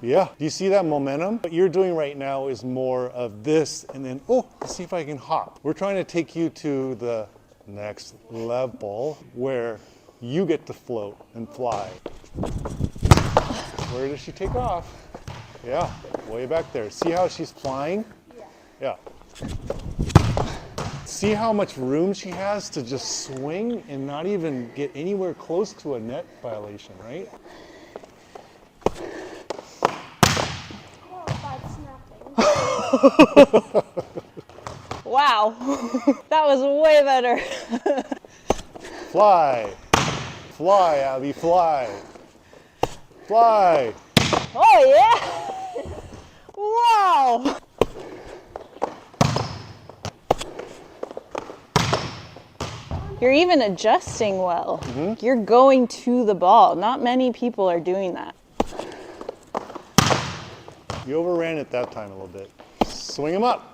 Yeah, do you see that momentum? What you're doing right now is more of this, and then, oh, let's see if I can hop. We're trying to take you to the next level where you get to float and fly. Where does she take off? Yeah, way back there. See how she's flying? Yeah. See how much room she has to just swing and not even get anywhere close to a net violation, right? Wow, that was way better. Fly. Fly, Abby, fly. Fly. Oh yeah! Wow! You're even adjusting well. You're going to the ball. Not many people are doing that. You overran it that time a little bit. Swing him up.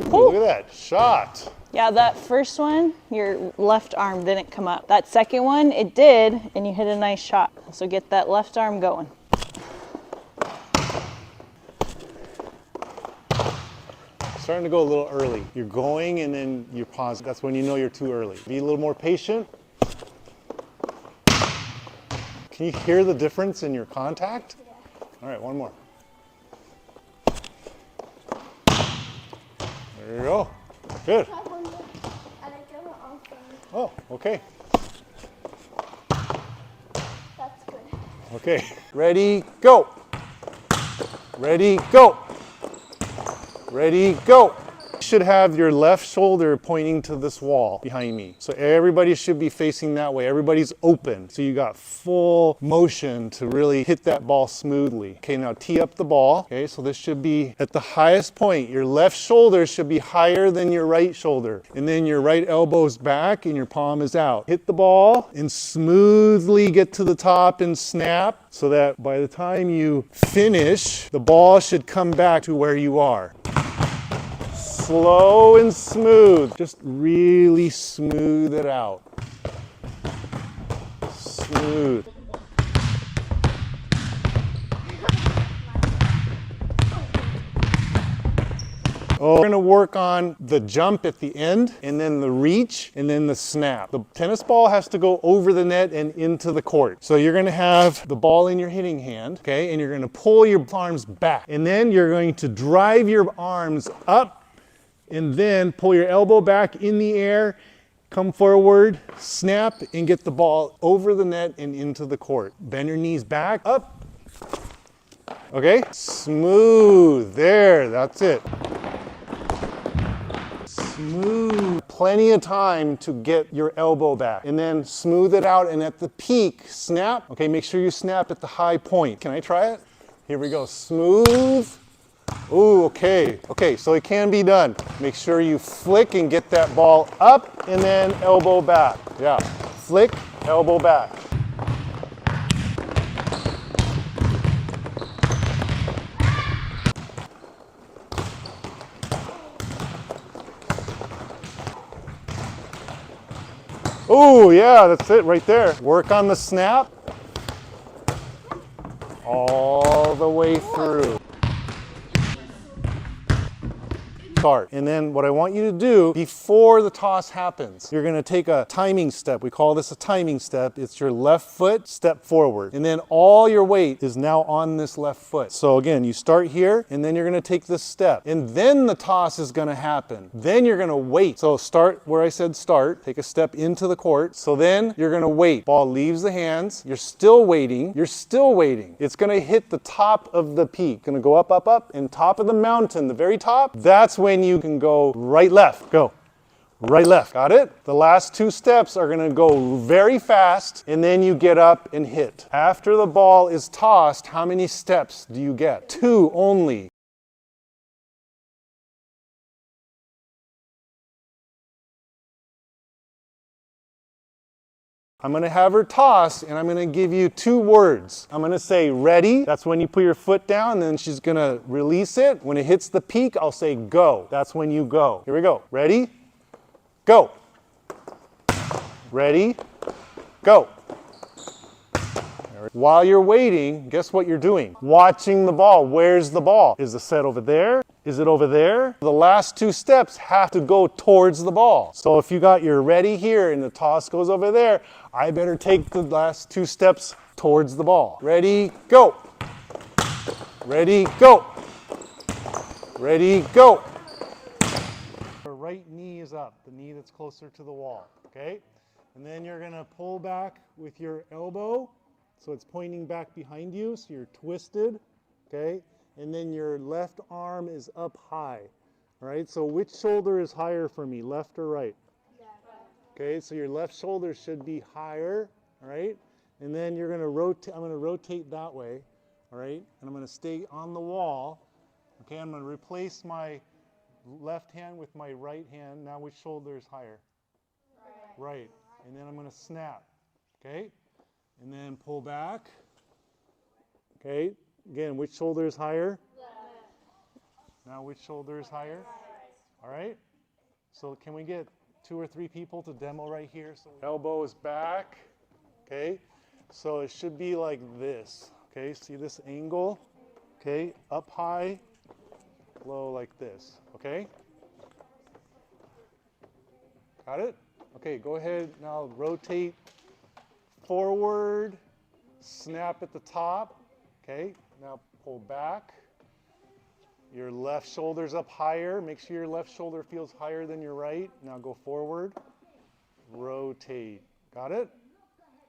Ooh, look at that shot. Yeah, that first one, your left arm didn't come up. That second one, it did, and you hit a nice shot. So get that left arm going. Starting to go a little early. You're going and then you pause. That's when you know you're too early. Be a little more patient. Can you hear the difference in your contact? All right, one more. There you go. Good. Oh, okay. That's good. Okay. Ready, go. Ready, go. Ready, go. You should have your left shoulder pointing to this wall behind me. So everybody should be facing that way. Everybody's open. So you got full motion to really hit that ball smoothly. Okay, now tee up the ball. Okay, so this should be at the highest point. Your left shoulder should be higher than your right shoulder. And then your right elbow's back and your palm is out. Hit the ball and smoothly get to the top and snap so that by the time you finish, the ball should come back to where you are. Slow and smooth. Just really smooth it out. Smooth. Oh, we're gonna work on the jump at the end, and then the reach, and then the snap. The tennis ball has to go over the net and into the court. So you're gonna have the ball in your hitting hand, okay, and you're gonna pull your arms back. And then you're going to drive your arms up, and then pull your elbow back in the air, come forward, snap, and get the ball over the net and into the court. Bend your knees back, up. Okay, smooth, there, that's it. Smooth. Plenty of time to get your elbow back. And then smooth it out, and at the peak, snap. Okay, make sure you snap at the high point. Can I try it? Here we go, smooth. Ooh, okay. Okay, so it can be done. Make sure you flick and get that ball up, and then elbow back. Yeah, flick, elbow back. Oh, yeah, that's it right there. Work on the snap all the way through. Start. And then what I want you to do before the toss happens, you're going to take a timing step. We call this a timing step. It's your left foot, step forward. And then all your weight is now on this left foot. So again, you start here, and then you're going to take this step. And then the toss is going to happen. Then you're going to wait. So start where I said start. Take a step into the court. So then you're going to wait. Ball leaves the hands. You're still waiting. You're still waiting. It's going to hit the top of the peak. Going to go up, up, up, and top of the mountain, the very top. That's when you can go right, left. Go. Right, left. Got it? The last two steps are going to go very fast, and then you get up and hit. After the ball is tossed, how many steps do you get? 2 only. I'm going to have her toss, and I'm going to give you 2 words. I'm going to say ready. That's when you put your foot down, and then she's going to release it. When it hits the peak, I'll say go. That's when you go. Here we go. Ready? Go. Ready? Go. While you're waiting, guess what you're doing? Watching the ball. Where's the ball? Is the set over there? Is it over there? The last two steps have to go towards the ball. So if you got your ready here and the toss goes over there, I better take the last two steps towards the ball. Ready, go. Ready, go. Ready, go. Your right knee is up, the knee that's closer to the wall, okay? And then you're gonna pull back with your elbow, so it's pointing back behind you, so you're twisted, okay? And then your left arm is up high, all right? So which shoulder is higher for me, left or right? Okay, so your left shoulder should be higher, all right? And then you're gonna rotate, I'm gonna rotate that way, all right? And I'm gonna stay on the wall. Okay, I'm gonna replace my left hand with my right hand. Now which shoulder is higher? Right. And then I'm gonna snap, okay? And then pull back. Okay, again, which shoulder is higher? Now which shoulder is higher? All right, so can we get 2 or 3 people to demo right here? So elbow is back, okay? So it should be like this, okay? See this angle? Okay, up high, low like this, okay? Got it? Okay, go ahead now, rotate forward, snap at the top, okay? Now pull back. Your left shoulder's up higher. Make sure your left shoulder feels higher than your right. Now go forward, rotate. Got it?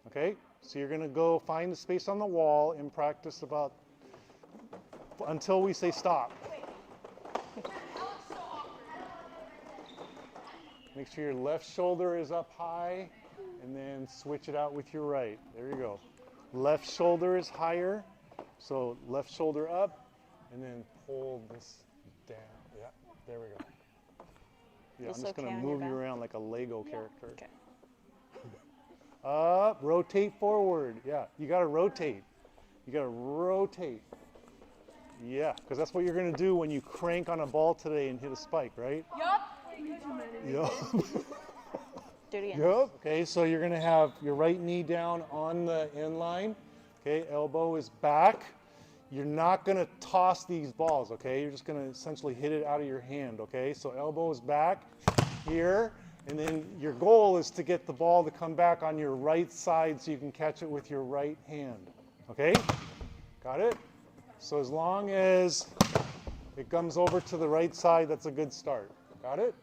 Okay, so you're gonna go find the space on the wall and practice about until we say stop. Make sure your left shoulder is up high and then switch it out with your right. There you go. Left shoulder is higher, so left shoulder up and then pull this down. Yeah, there we go. Yeah, I'm just gonna move you around like a Lego character. Okay. Up, rotate forward. Yeah, you gotta rotate. You gotta rotate. Yeah, because that's what you're gonna do when you crank on a ball today and hit a spike, right? Yup. Yup. Do it again. Yep. Okay, so you're gonna have your right knee down on the end line. Okay, elbow is back. You're not gonna toss these balls, okay? You're just gonna essentially hit it out of your hand, okay? So elbow is back here, and then your goal is to get the ball to come back on your right side so you can catch it with your right hand, okay? Got it? So as long as it comes over to the right side, that's a good start. Got it?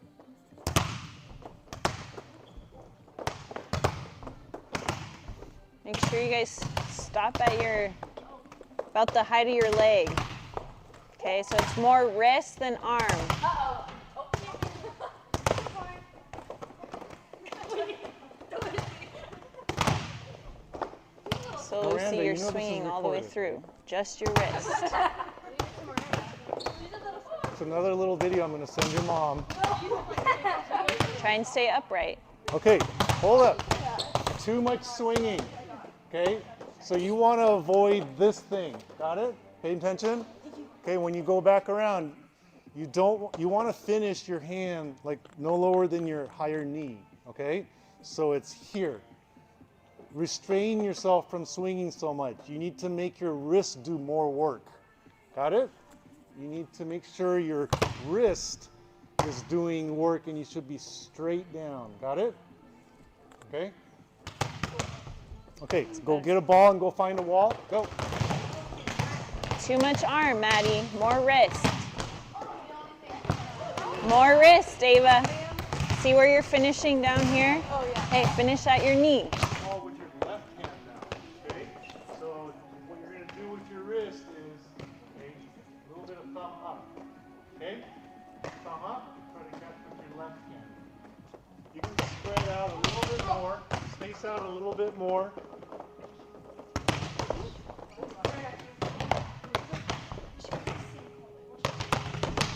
Make sure you guys stop at about the height of your leg. Okay, so it's more wrist than arm. So Miranda, see, you're you know swinging all the way through. Just your wrist. It's another little video I'm gonna send your mom. Try and stay upright. Okay, hold up. Too much swinging, okay? So you want to avoid this thing, got it? Pay attention. Okay, when you go back around, you want to finish your hand like no lower than your higher knee, okay? So it's here. Restrain yourself from swinging so much. You need to make your wrist do more work. Got it? You need to make sure your wrist is doing work and you should be straight down. Got it? Okay? Okay, so go get a ball and go find a wall. Go. Too much arm, Maddie. More wrist. More wrist, Ava. See where you're finishing down here? Oh, yeah. Hey, finish at your knee. Ball with your left hand now, okay? So what you're going to do with your wrist is a little bit of thumb up, okay? Thumb up, try to catch with your left hand. You can spread out a little bit more, space out a little bit more.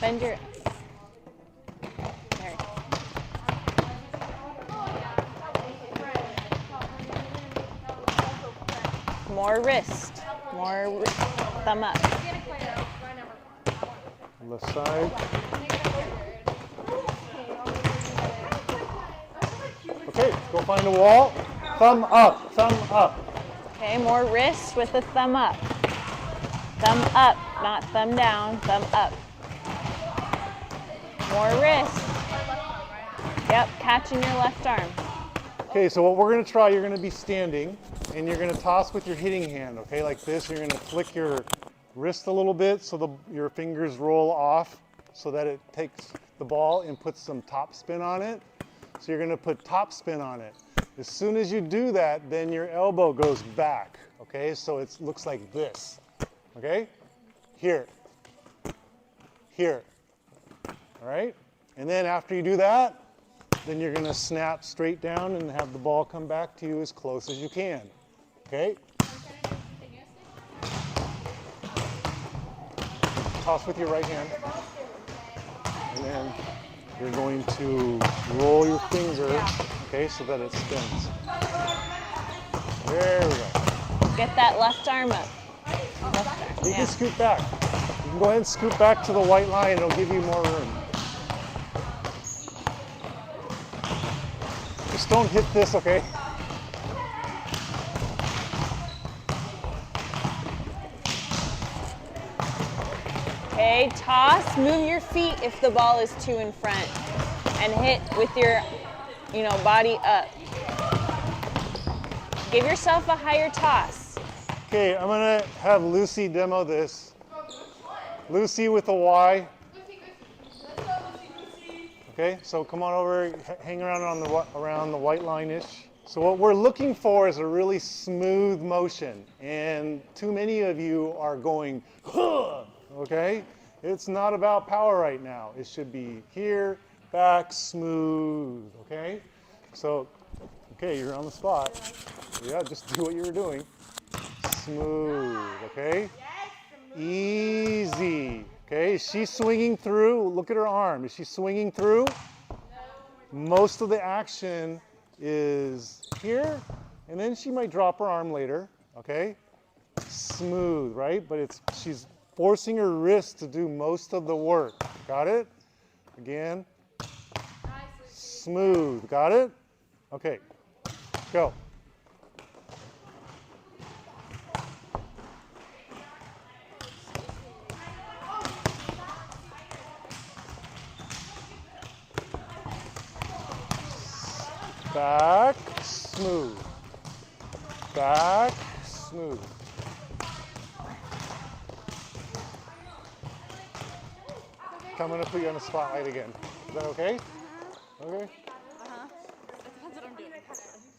Bend your... There. More wrist. More thumb up. Left side. Okay, go find a wall. Thumb up, thumb up. Okay, more wrist with the thumb up. Thumb up, not thumb down, thumb up. More wrist. Yep, catching your left arm. Okay, so what we're gonna try, you're gonna be standing and you're gonna toss with your hitting hand, okay, like this. You're gonna flick your wrist a little bit so your fingers roll off so that it takes the ball and puts some top spin on it. So you're gonna put top spin on it. As soon as you do that, then your elbow goes back, okay? So it looks like this, okay? Here, here, all right? And then after you do that, then you're gonna snap straight down and have the ball come back to you as close as you can, okay? Toss with your right hand. And then you're going to roll your finger, okay, so that it spins. There we go. Get that left arm up. Left arm, You can scoot back. You can go ahead and scoot back to the white line. It'll give you more room. Just don't hit this, okay? Okay, toss, move your feet if the ball is too in front, and hit with your, body up. Give yourself a higher toss. Okay, I'm gonna have Lucy demo this. Lucy with a Y. Okay, so come on over, hang around around the white line-ish. So what we're looking for is a really smooth motion, and too many of you are going, huh, okay? It's not about power right now. It should be here, back, smooth, okay? So, okay, you're on the spot. Yeah, just do what you were doing. Smooth, okay? Easy, okay? Is she swinging through? Look at her arm. Is she swinging through? Most of the action is here, and then she might drop her arm later, okay? Smooth, right? But she's forcing her wrist to do most of the work. Got it? Again. Smooth. Got it? Okay. Go. Back, smooth. Back, smooth. I'm going to put you on the spotlight again. Is that okay? Okay.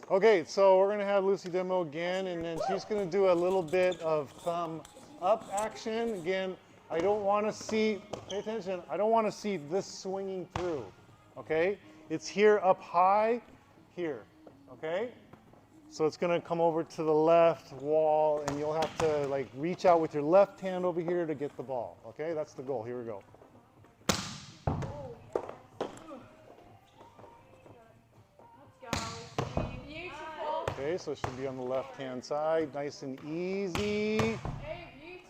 Okay, so we're going to have Lucy demo again, and then she's going to do a little bit of thumb up action. Again, I don't want to see, pay attention, I don't want to see this swinging through, okay? It's here up high, here, okay? So it's going to come over to the left wall, and you'll have to like reach out with your left hand over here to get the ball, okay? That's the goal. Here we go. Okay, so it should be on the left-hand side, nice and easy.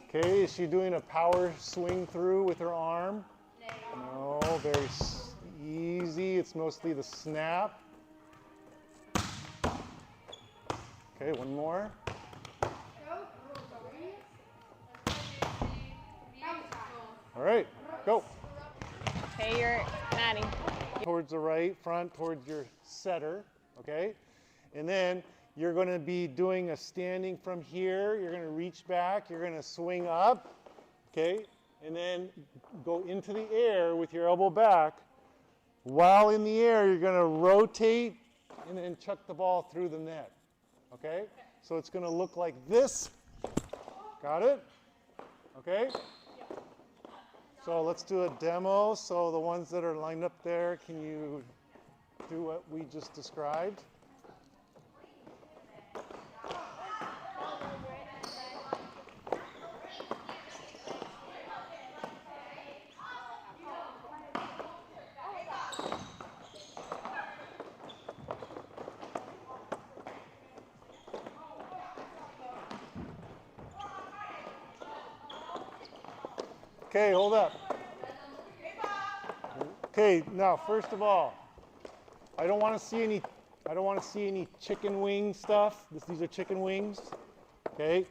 Okay, is she doing a power swing through with her arm? No, very easy. It's mostly the snap. Okay, one more. All right, go. Okay, you're Maddie. Towards the right, front towards your setter, okay? And then you're going to be doing a standing from here. You're going to reach back. You're going to swing up, okay? And then go into the air with your elbow back. While in the air, you're going to rotate and then chuck the ball through the net, okay? So it's going to look like this. Got it? Okay? So let's do a demo. So the ones that are lined up there, can you do what we just described? Okay, hold up. Okay, now first of all, I don't want to see any chicken wing stuff. These are chicken wings. Okay,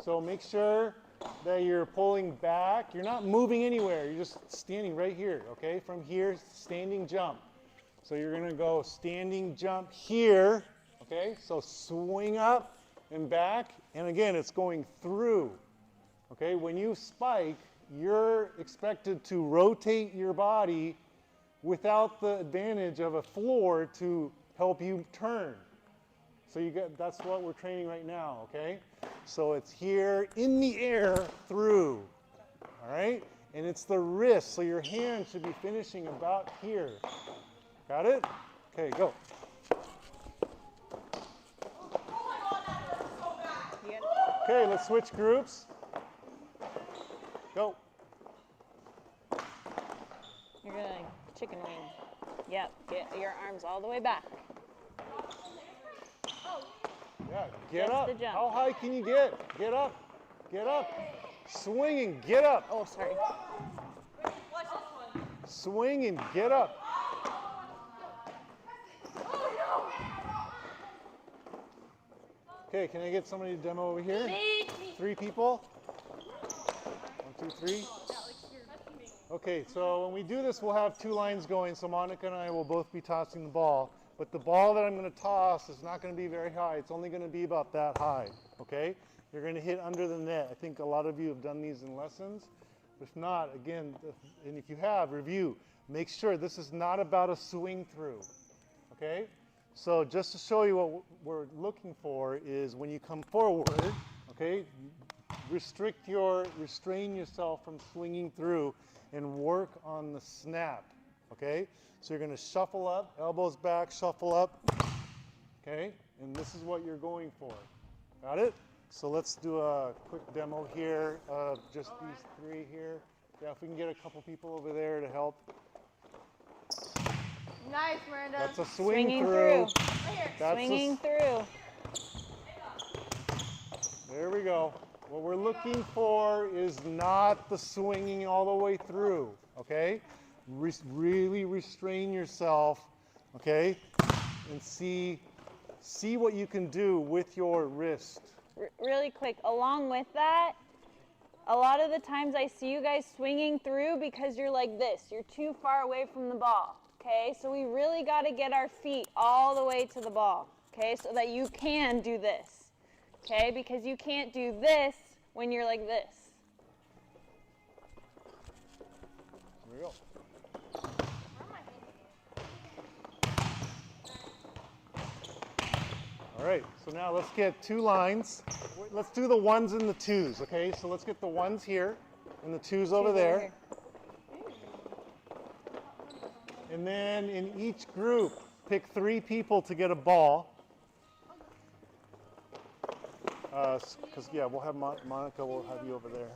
so make sure that you're pulling back. You're not moving anywhere. You're just standing right here, okay? From here, standing jump. So you're gonna go standing jump here, okay? So swing up and back, and again, it's going through, okay? When you spike, you're expected to rotate your body without the advantage of a floor to help you turn. So that's what we're training right now, okay? So it's here in the air through, all right? And it's the wrist, so your hand should be finishing about here. Got it? Okay, go. Okay, let's switch groups. Go. You're gonna chicken wing. Yep, get your arms all the way back. Yeah, get Just up. the jump. How high can you get? Get up. Get up. Swinging, get up. Oh, sorry. Swing and get up. Okay, can I get somebody to demo over here? 3 people? 1, 2, 3. Okay, so when we do this, we'll have 2 lines going. So Monica and I will both be tossing the ball. But the ball that I'm going to toss is not going to be very high. It's only going to be about that high, okay? You're going to hit under the net. I think a lot of you have done these in lessons. If not, again, and if you have, review. Make sure this is not about a swing through, okay? So just to show you what we're looking for is when you come forward, okay, restrain yourself from swinging through and work on the snap. Okay, so you're going to shuffle up, elbows back, shuffle up, okay, and this is what you're going for. Got it? So let's do a quick demo here of just these 3 here. Yeah, if we can get a couple people over there to help. Nice, Miranda. That's a swing Swinging through. That's swinging through. There we go. What we're looking for is not the swinging all the way through, okay? Really restrain yourself, okay? And see what you can do with your wrist. Really quick, along with that, a lot of the times I see you guys swinging through because you're like this. You're too far away from the ball, okay? So we really got to get our feet all the way to the ball, okay? So that you can do this, okay? Because you can't do this when you're like this. There we go. All right, so now let's get 2 lines. Let's do the 1s and the 2s, okay? So let's get the 1s here and the 2s over there. And then in each group, pick 3 people to get a ball. Because, yeah, we'll have Monica, we'll have you over there.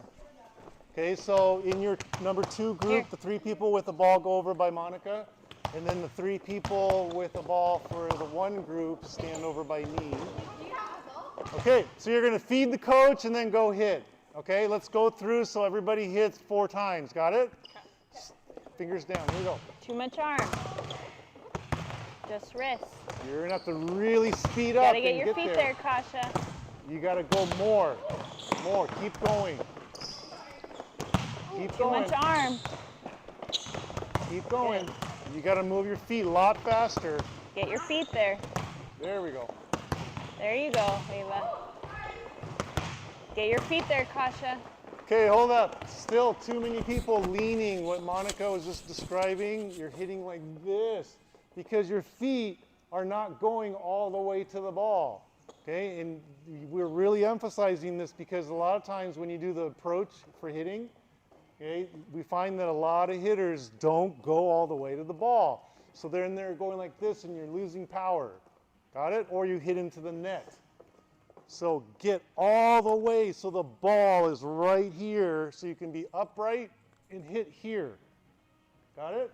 Okay, so in your number 2 group, the 3 people with the ball go over by Monica. And then the 3 people with the ball for the 1 group stand over by me. Okay, so you're going to feed the coach and then go hit. Okay, let's go through so everybody hits 4 times. Got it? Fingers down. Here we go. Too much arm. Just wrist. You're going to have to really speed You up. gotta get your feet there, Kasha. You got to go more. More. Keep going. Keep going. Too much arm. Keep going. Good. You got to move your feet a lot faster. Get your feet there. There we go. There you go, Ava. Get your feet there, Kasha. Okay, hold up. Still too many people leaning what Monica was just describing. You're hitting like this because your feet are not going all the way to the ball. Okay, and we're really emphasizing this because a lot of times when you do the approach for hitting, okay, we find that a lot of hitters don't go all the way to the ball. So they're in there going like this and you're losing power. Got it? Or you hit into the net. So get all the way so the ball is right here so you can be upright and hit here. Got it?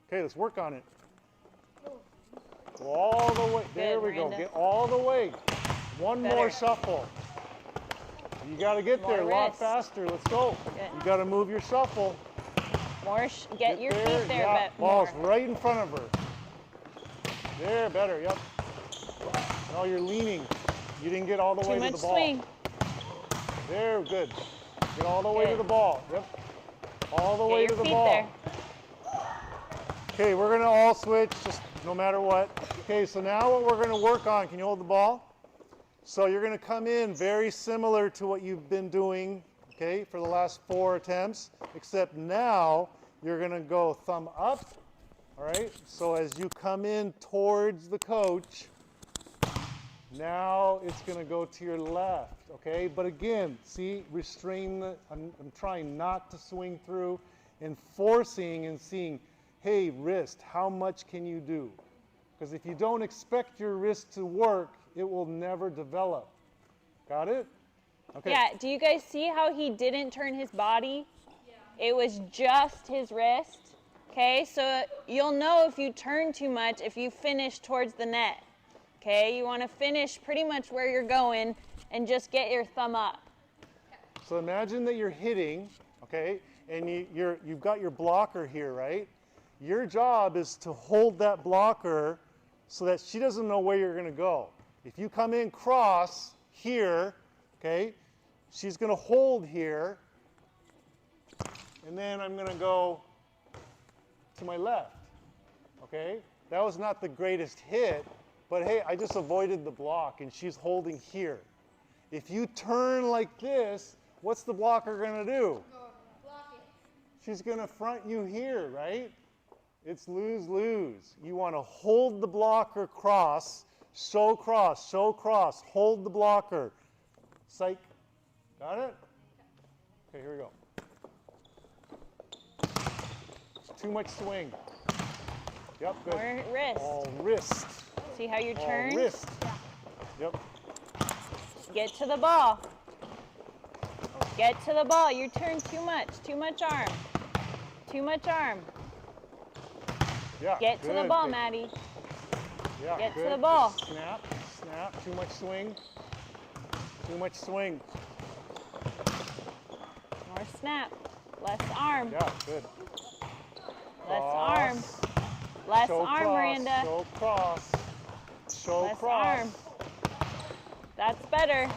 Okay, let's work on it. Go all the way. There we go. Get all the way. One more shuffle. You got to get there a lot faster. Let's go. Good. You got to move your shuffle. More. Get your feet there. Yeah, but ball's right in front of her. There, better. Yep. No, you're leaning. You didn't get all the way to the ball. Too much swing. There, good. Get all the way to the ball. Yep. All the Get way your to the feet ball. there. Okay, we're gonna all switch, just no matter what. Okay, so now what we're gonna work on, can you hold the ball? So you're gonna come in very similar to what you've been doing, okay, for the last 4 attempts, except now you're gonna go thumb up, all right? So as you come in towards the coach, now it's gonna go to your left, okay? But again, see, restrain I'm trying not to swing through and forcing and seeing, hey, wrist, how much can you do? Because if you don't expect your wrist to work, it will never develop. Got it? Okay. Yeah, do you guys see how he didn't turn his body? Yeah. It was just his wrist. Okay, so you'll know if you turn too much if you finish towards the net. Okay, you want to finish pretty much where you're going and just get your thumb up. So imagine that you're hitting, okay, and you've got your blocker here, right? Your job is to hold that blocker so that she doesn't know where you're going to go. If you come in cross here, okay, she's going to hold here, and then I'm going to go to my left, okay? That was not the greatest hit, but hey, I just avoided the block, and she's holding here. If you turn like this, what's the blocker going to do? Block it. She's going to front you here, right? It's lose-lose. You want to hold the blocker cross, show cross, hold the blocker. Psych. Got it? Okay, here we go. Too much swing. Yep, good. Or wrist. All wrist. See how you All turn? wrist. Yep. Get to the ball. Get to the ball. You turn too much arm. Too much arm. Yeah, Get to the good. ball, Okay. Maddie. Yeah, Get to good. the ball. Just snap, snap. Too much swing. Too much swing. More snap. Less arm. Yeah, good. Less Cross. arm. Less Show arm, cross, Miranda. Show cross. Show Less cross. arm. That's better.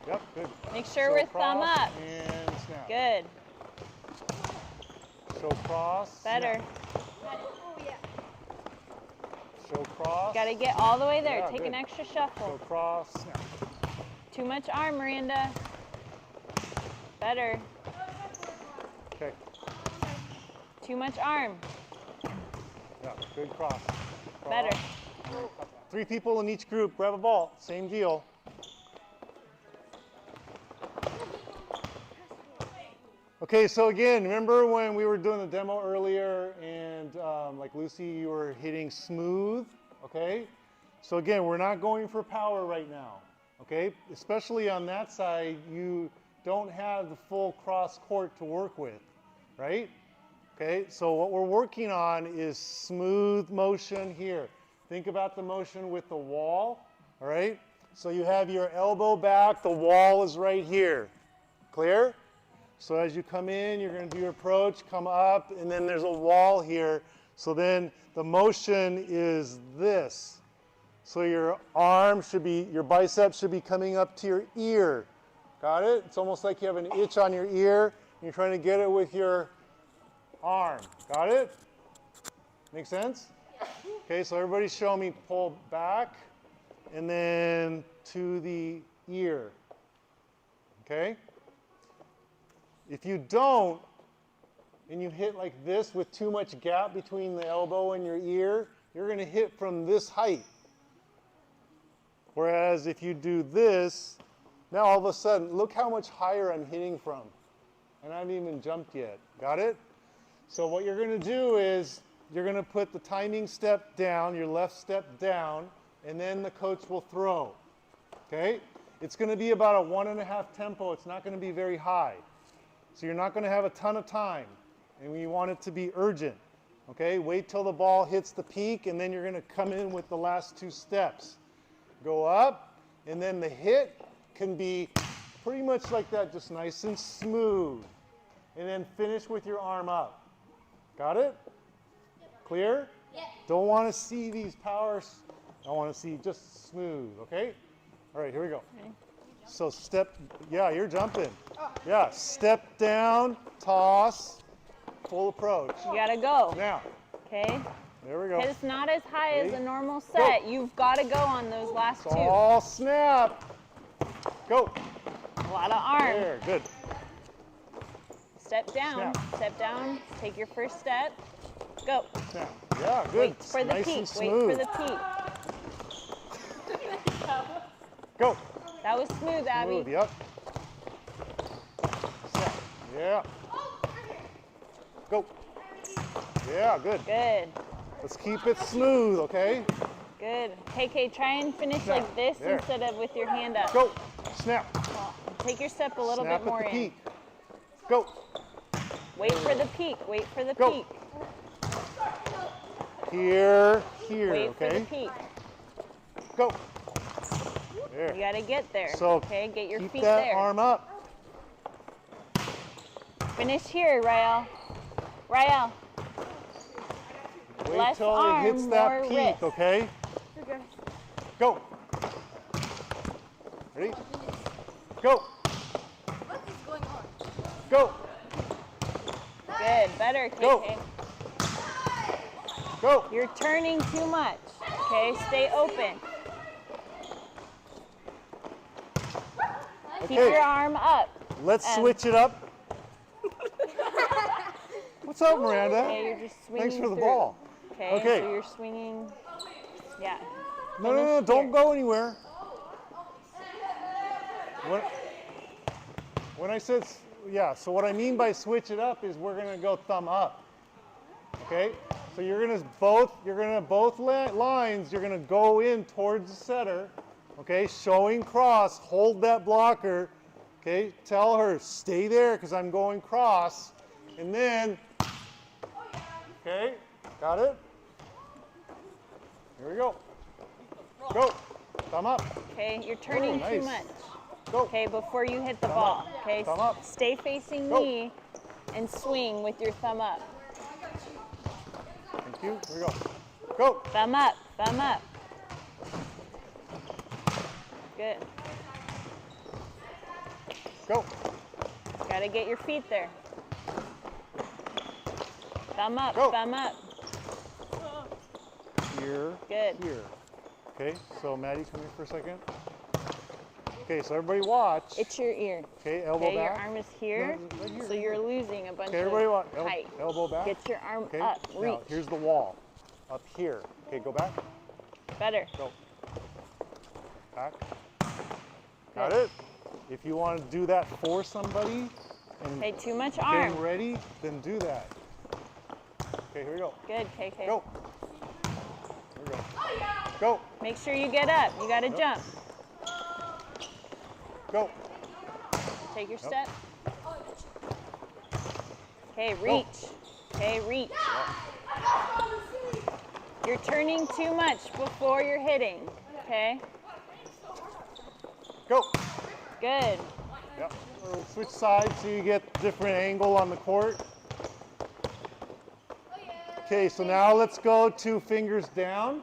Yep, good. Make sure Show we're thumb cross up. And snap. Good. Show cross. Better. Snap. Show cross. Got to get all the way there. Yeah, Take good. an extra Show shuffle. cross. Snap. Too much arm, Miranda. Better. Okay. Too much arm. Yeah, good cross. Better. 3 people in each group. Grab a ball. Same deal. Okay, so again, remember when we were doing the demo earlier and like Lucy, you were hitting smooth, okay? So again, we're not going for power right now, okay? Especially on that side, you don't have the full cross court to work with, right? Okay, so what we're working on is smooth motion here. Think about the motion with the wall, all right? So you have your elbow back, the wall is right here. Clear? So as you come in, you're going to do your approach, come up, and then there's a wall here. So then the motion is this. So your arm should be, your bicep should be coming up to your ear. Got it? It's almost like you have an itch on your ear, and you're trying to get it with your arm. Got it? Make sense? Okay, so everybody show me pull back, and then to the ear. Okay? If you don't, and you hit like this with too much gap between the elbow and your ear, you're going to hit from this height. Whereas if you do this, now all of a sudden, look how much higher I'm hitting from. And I haven't even jumped yet. Got it? So what you're going to do is, you're going to put the timing step down, your left step down, and then the coach will throw. Okay? It's going to be about a 1.5 tempo. It's not going to be very high. So you're not going to have a ton of time, and we want it to be urgent. Okay, wait till the ball hits the peak, and then you're going to come in with the last 2 steps. Go up, and then the hit can be pretty much like that, just nice and smooth. And then finish with your arm up. Got it? Clear? Yeah. Don't want to see these powers. I want to see just smooth, okay? All right, here we go. Okay. So step, yeah, you're jumping. Yeah, step down, toss, full approach. You gotta go. Now, Okay? there we go. It's not as high as Ready? a normal set. You've gotta go on those last two. All snap. Go. A lot of arm. There, good. Step down. Snap. Step down. Take your first step. Go. Snap. Yeah, good. Wait for the Nice peak. and Wait smooth. for the peak. Go. That was smooth, Abby. Smooth, yep. Snap. Yeah. Go. Yeah, good. Good. Let's keep it smooth, okay? Good. KK, try and finish Snap. like this There. instead of with your hand up. Go. Snap. Take your step a little Snap bit more at the in. peak. Go. Wait for the peak. Wait for the Go. peak. Here, Wait for the okay? peak. Go. There. You gotta get there. So okay, get your keep feet that there. arm up. Finish here, Rael. Rael. Wait Left till arm, it hits that more peak, wrist. okay? Okay. Go. Ready? Go. What is going on? Go. Good. Better, KK. Go. Go. You're turning too much. Okay, stay open. Keep Okay. your arm up. Let's And- switch it up. What's up, Miranda? Okay, you're just swinging Thanks for the through. ball. Okay, Okay. so you're swinging. Yeah. No, no, no, Finish don't here. go anywhere. When I said, yeah, so what I mean by switch it up is we're gonna go thumb up. Okay? So you're gonna both lines, you're gonna go in towards the setter. Okay, showing cross, hold that blocker. Okay, tell her, stay there because I'm going cross. And then, okay, got it? Here we go. Go, thumb up. Okay, you're turning Oh, nice. too much. Go. Okay, before you hit the Thumb ball. up. Okay, Thumb up. stay facing Go. me and swing with your thumb up. Thank you. Here we go. Go. Thumb up, thumb up. Good. Go. Gotta get your feet there. Thumb up, Go. thumb up. Here. Good. Here. Okay, so Maddie, come here for a second. Okay, so everybody watch. It's your ear. Okay, elbow Okay, your back. arm is here, No, right here. so you're losing a bunch Okay, everybody watch. of height. Elbow back. Get your arm Okay, up, reach. now here's the wall. Up here. Okay, go back. Better. Go. Back. Got it? If you want to do that for somebody and Okay, too much getting arm. ready, then do that. Okay, here we go. Good, KK. Go. Here we go. Go. Make sure you get up. You gotta jump. Go. Take your step. Okay, reach. Okay, reach. You're turning too much before you're hitting. Okay? Go. Good. Yep. We'll switch sides so you get different angle on the court. Okay, so now let's go to fingers down.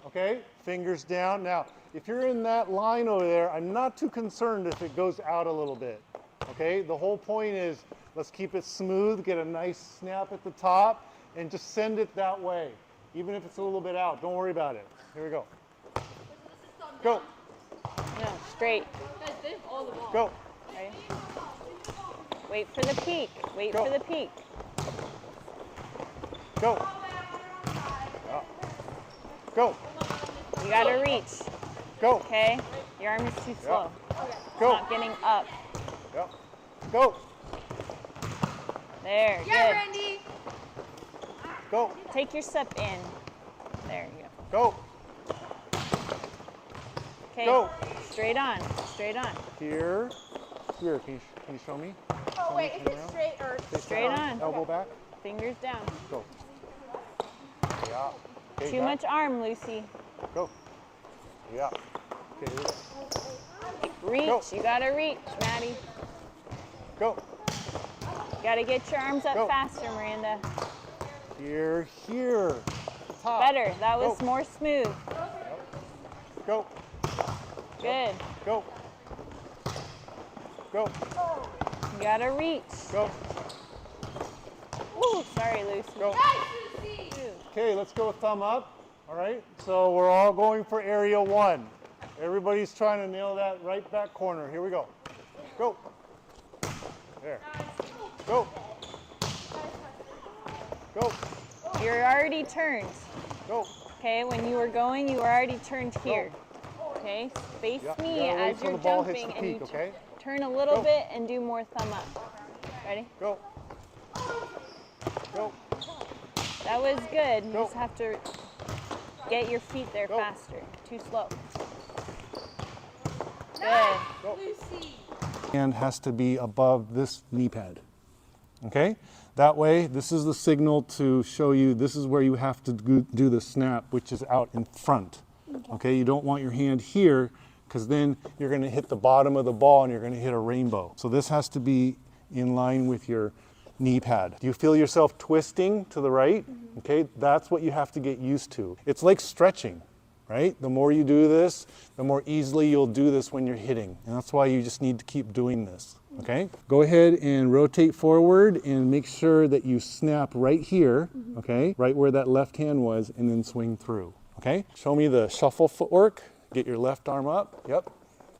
Okay, fingers down. Now, if you're in that line over there, I'm not too concerned if it goes out a little bit. Okay, the whole point is let's keep it smooth, get a nice snap at the top, and just send it that way. Even if it's a little bit out, don't worry about it. Here we go. Go. No, straight. Go. Okay. Wait for the peak. Wait Go. for the peak. Go. Yeah. Go. You gotta reach. Go. Okay? Your arm is too slow. Go. Not getting up. Yep. Go. There, Yeah, good. Randy. Go. Take your step in. There you Go. go. Okay. Go. Straight on. Straight on. Here. Here. Can you show me? Oh wait, Turn is it around. straight or? Straight on. Elbow back. Fingers down. Go. Yeah. Okay, Too back. much arm, Lucy. Go. Yeah. Okay. Here we go. Reach. Go. You gotta reach, Maddie. Go. You gotta get your arms up Go. faster, Miranda. Here. Here. Top. Better. That was Go. more smooth. Go. Good. Go. Go. You gotta reach. Go. Ooh, sorry, Lucy. Go. Okay, let's go thumb up. All right, so we're all going for area 1. Everybody's trying to nail that right back corner. Here we go. Go. There. Go. Go. You're already turned. Go. Okay, when you were going, you were already turned here. Okay, face Yeah, you me gotta wait as till you're the ball hits jumping the and peak, you okay? turn a little Go. bit and do more thumb up. Ready? Go. Go. That was good. You Go. just have to get your feet there Go. faster. Too slow. Good. Go. Hand has to be above this knee pad. Okay? That way, this is the signal to show you this is where you have to do the snap, which is out in front. Okay? You don't want your hand here because then you're going to hit the bottom of the ball and you're going to hit a rainbow. So this has to be in line with your knee pad. Do you feel yourself twisting to the right? Okay? That's what you have to get used to. It's like stretching. Right? The more you do this, the more easily you'll do this when you're hitting. And that's why you just need to keep doing this. Okay? Go ahead and rotate forward and make sure that you snap right here, okay? Right where that left hand was, and then swing through. Okay? Show me the shuffle footwork. Get your left arm up. Yep.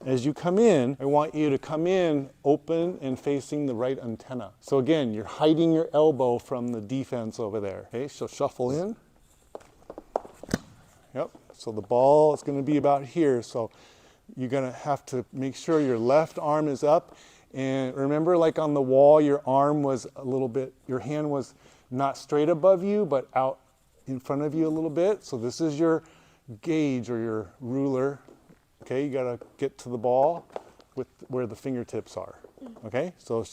As you come in, I want you to come in open and facing the right antenna. So again, you're hiding your elbow from the defense over there. Okay? So shuffle in. Yep. So the ball is going to be about here. So you're going to have to make sure your left arm is up. And remember, like on the wall, your arm was a little bit, your hand was not straight above you, but out in front of you a little bit. So this is your gauge or your ruler. Okay, you got to get to the ball with where the fingertips are. Okay, so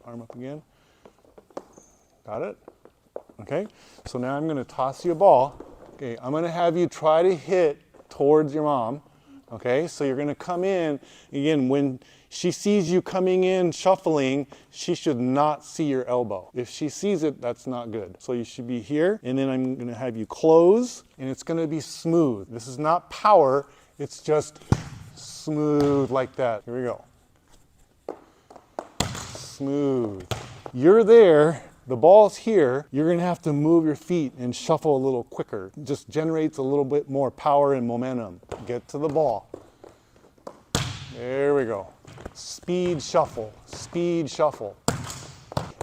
arm up again. Got it? Okay, so now I'm going to toss you a ball. Okay, I'm going to have you try to hit towards your mom. Okay, so you're going to come in. Again, when she sees you coming in shuffling, she should not see your elbow. If she sees it, that's not good. So you should be here, and then I'm going to have you close, and it's going to be smooth. This is not power, it's just smooth like that. Here we go. Smooth. You're there. The ball's here, you're going to have to move your feet and shuffle a little quicker. It just generates a little bit more power and momentum. Get to the ball. There we go. Speed shuffle, speed shuffle.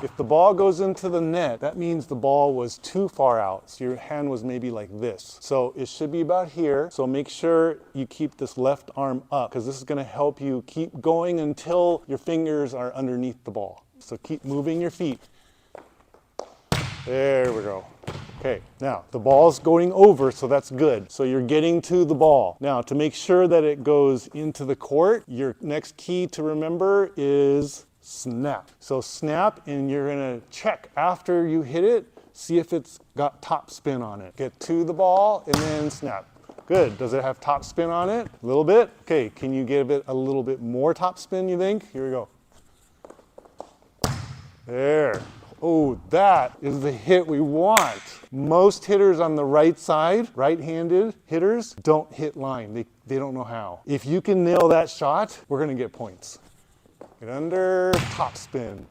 If the ball goes into the net, that means the ball was too far out. So your hand was maybe like this. So it should be about here. So make sure you keep this left arm up because this is going to help you keep going until your fingers are underneath the ball. So keep moving your feet. There we go. Okay, now the ball's going over, so that's good. So you're getting to the ball. Now to make sure that it goes into the court, your next key to remember is snap. So snap, and you're gonna check after you hit it, see if it's got top spin on it. Get to the ball and then snap. Good. Does it have top spin on it? A little bit? Okay, can you give it a little bit more top spin, you think? Here we go. There. Oh, that is the hit we want. Most hitters on the right side, right-handed hitters, don't hit line. They don't know how. If you can nail that shot, we're gonna get points. Get under, top spin.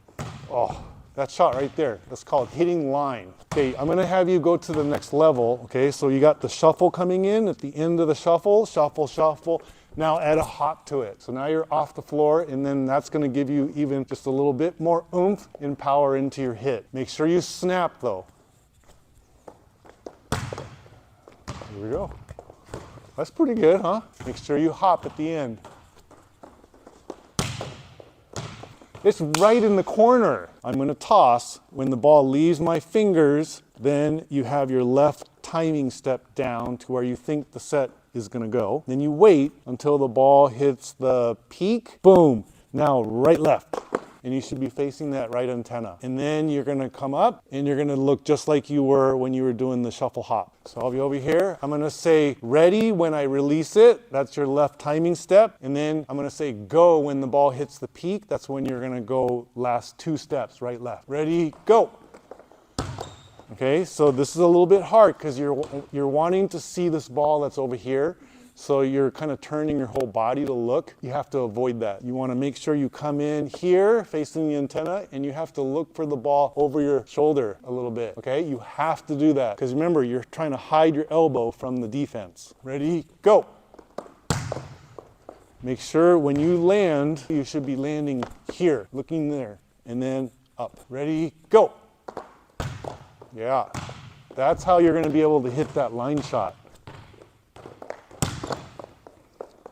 Oh, that shot right there, that's called hitting line. Okay, I'm gonna have you go to the next level. Okay, so you got the shuffle coming in at the end of the shuffle, shuffle, shuffle. Now add a hop to it. So now you're off the floor, and then that's going to give you even just a little bit more oomph and power into your hit. Make sure you snap though. Here we go. That's pretty good, huh? Make sure you hop at the end. It's right in the corner. I'm going to toss. When the ball leaves my fingers, then you have your left timing step down to where you think the set is going to go. Then you wait until the ball hits the peak. Boom. Now right, left. And you should be facing that right antenna. And then you're going to come up and you're going to look just like you were when you were doing the shuffle hop. So I'll be over here. I'm going to say ready when I release it. That's your left timing step. And then I'm going to say go when the ball hits the peak. That's when you're going to go last 2 steps, right, left. Ready, go. Okay, so this is a little bit hard because you're wanting to see this ball that's over here. so you're kind of turning your whole body to look. You have to avoid that. You want to make sure you come in here facing the antenna, and you have to look for the ball over your shoulder a little bit, okay? You have to do that because remember, you're trying to hide your elbow from the defense. Ready, go. Make sure when you land, you should be landing here, looking there, and then up. Ready, go. Yeah, that's how you're going to be able to hit that line shot.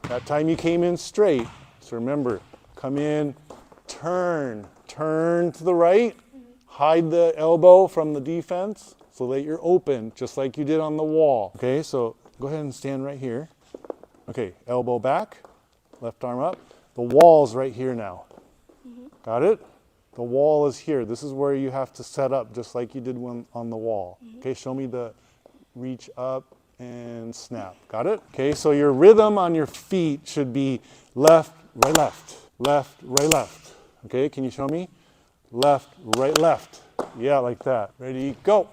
That time you came in straight, so remember, come in, turn to the right, hide the elbow from the defense so that you're open, just like you did on the wall. Okay, so go ahead and stand right here. Okay, elbow back, left arm up. The wall's right here now. Got it? The wall is here. This is where you have to set up just like you did when on the wall. Okay, show me the reach up and snap. Got it? Okay, so your rhythm on your feet should be left, right, left, left, right, left. Okay, can you show me? Left, right, left. Yeah, like that. Ready, go.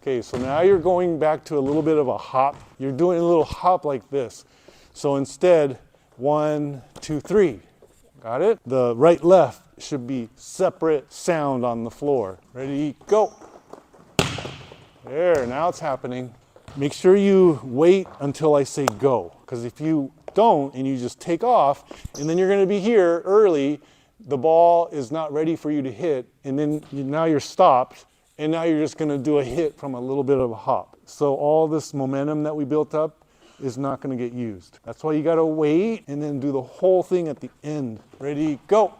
Okay, so now you're going back to a little bit of a hop. You're doing a little hop like this. So instead, 1, 2, 3. Got it? The right, left should be separate sound on the floor. Ready, go. There, now it's happening. Make sure you wait until I say go, because if you don't and you just take off, and then you're going to be here early, the ball is not ready for you to hit, and then now you're stopped, and now you're just going to do a hit from a little bit of a hop. So all this momentum that we built up is not going to get used. That's why you got to wait and then do the whole thing at the end. Ready, go.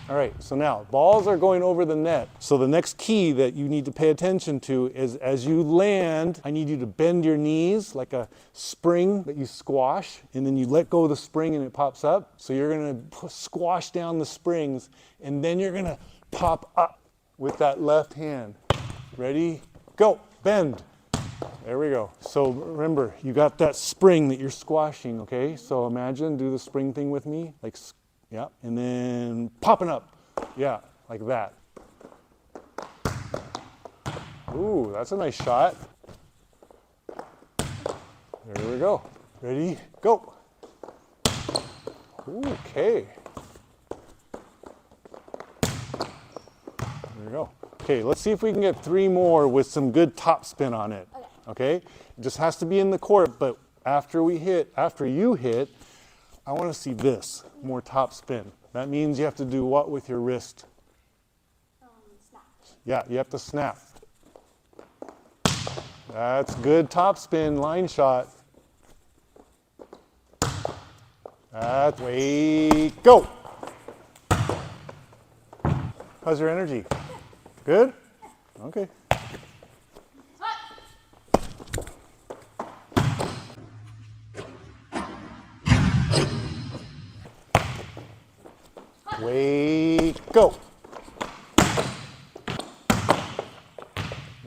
All right, so now balls are going over the net. So the next key that you need to pay attention to is as you land, I need you to bend your knees like a spring that you squash, and then you let go of the spring and it pops up. So you're going to squash down the springs, and then you're going to pop up with that left hand. Ready, go, bend. There we go. So remember, you got that spring that you're squashing, okay? So imagine, do the spring thing with me, like, yeah, and then popping up. Yeah, like that. Ooh, that's a nice shot. There we go. Ready, go. Okay. There we go. Okay, let's see if we can get 3 more with some good top spin on it. Okay? It just has to be in the court, but after you hit, I want to see this, more top spin. That means you have to do what with your wrist? Snap. Yeah, you have to snap. That's good top spin, line shot. That's way, go. How's your energy? Good? Okay. Way, go.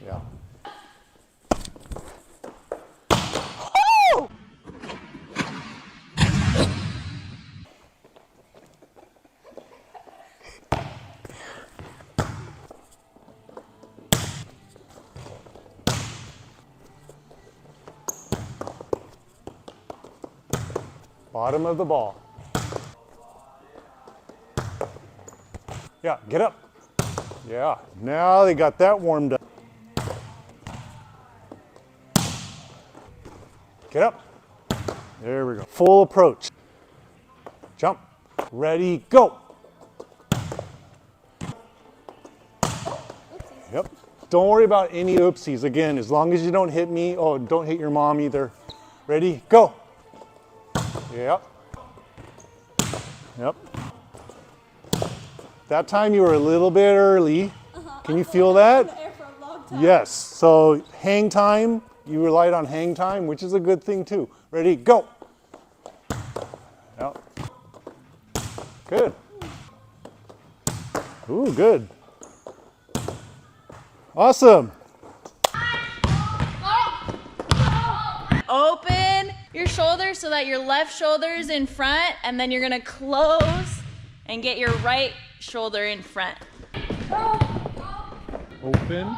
Yeah. Bottom of the ball. Yeah, get up. Yeah, now they got that warmed up. Get up. There we go. Full approach. Jump. Ready, go. Yep. Don't worry about any oopsies. Again, as long as you don't hit me. Oh, don't hit your mom either. Ready, go. Yep. Yep. That time you were a little bit early. Can you feel that? Yes. So hang time, you relied on hang time, which is a good thing too. Ready, go. Yep. Good. Ooh, good. Awesome. Open your shoulders so that your left shoulder is in front, and then you're gonna close and get your right shoulder in front. Open.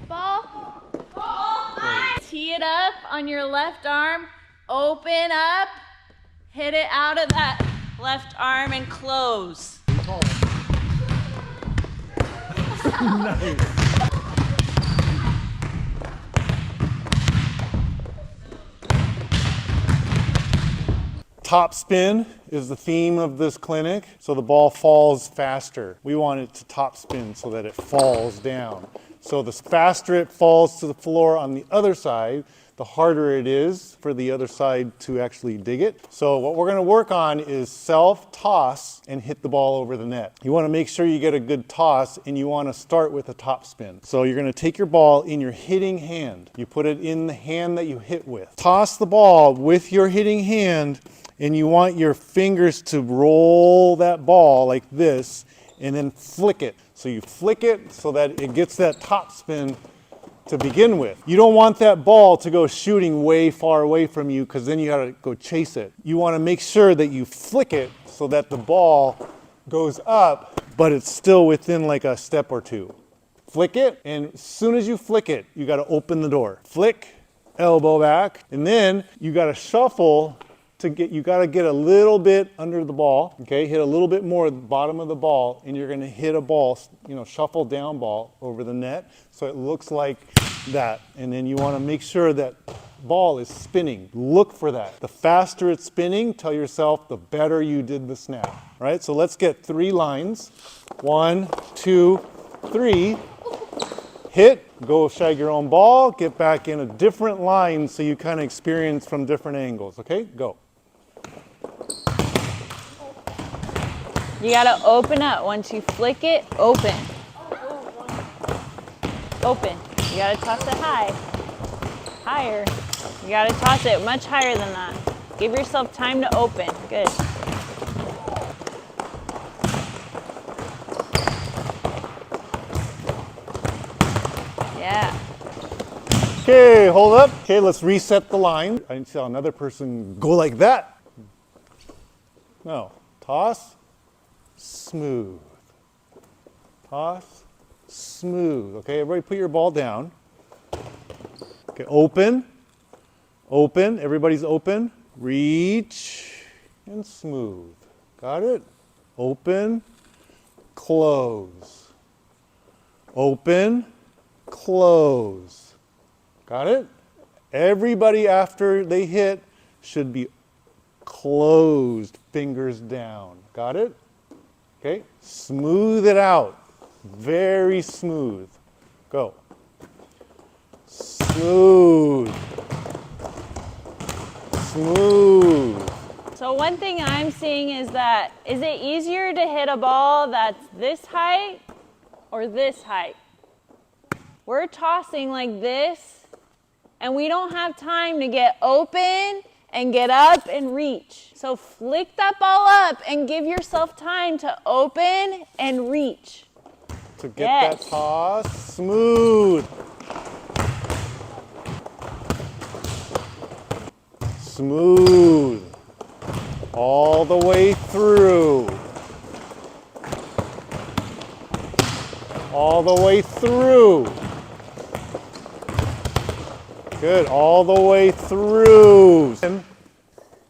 Ball. Ball. tee it up on your left arm, open up, hit it out of that left arm and close. Top spin is the theme of this clinic, so the ball falls faster. We want it to top spin so that it falls down. So the faster it falls to the floor on the other side, the harder it is for the other side to actually dig it. So what we're going to work on is self-toss and hit the ball over the net. You want to make sure you get a good toss, and you want to start with a top spin. So you're going to take your ball in your hitting hand. You put it in the hand that you hit with. Toss the ball with your hitting hand, and you want your fingers to roll that ball like this and then flick it. So you flick it so that it gets that top spin to begin with. You don't want that ball to go shooting way far away from you, because then you gotta go chase it. You wanna make sure that you flick it so that the ball goes up, but it's still within like a step or two. Flick it, and as soon as you flick it, you gotta open the door. Flick, elbow back, and then you gotta shuffle you gotta get a little bit under the ball, okay? Hit a little bit more at the bottom of the ball, and you're gonna hit a ball, shuffle down ball over the net so it looks like that. And then you wanna make sure that ball is spinning. Look for that. The faster it's spinning, tell yourself the better you did the snap. All right, so let's get 3 lines. 1, 2, 3. Hit, go shag your own ball, get back in a different line so you kind of experience from different angles, okay? Go. You gotta open up. Once you flick it, open. Open. You gotta toss it high. Higher. You gotta toss it much higher than that. Give yourself time to open. Good. Yeah. Okay, hold up. Okay, let's reset the line. I saw another person go like that. No, toss, smooth. Toss, smooth. Okay, everybody put your ball down. Okay, open, open, everybody's open. Reach and smooth. Got it? Open, close. Open, close. Got it? Everybody after they hit should be closed, fingers down. Got it? Okay, smooth it out. Very smooth. Go. Smooth. Smooth. So one thing I'm seeing is it easier to hit a ball that's this height or this height? We're tossing like this, and we don't have time to get open and get up and reach. So flick that ball up and give yourself time to open and reach. To get that toss smooth. Smooth. All the way through. All the way through. Good, all the way through.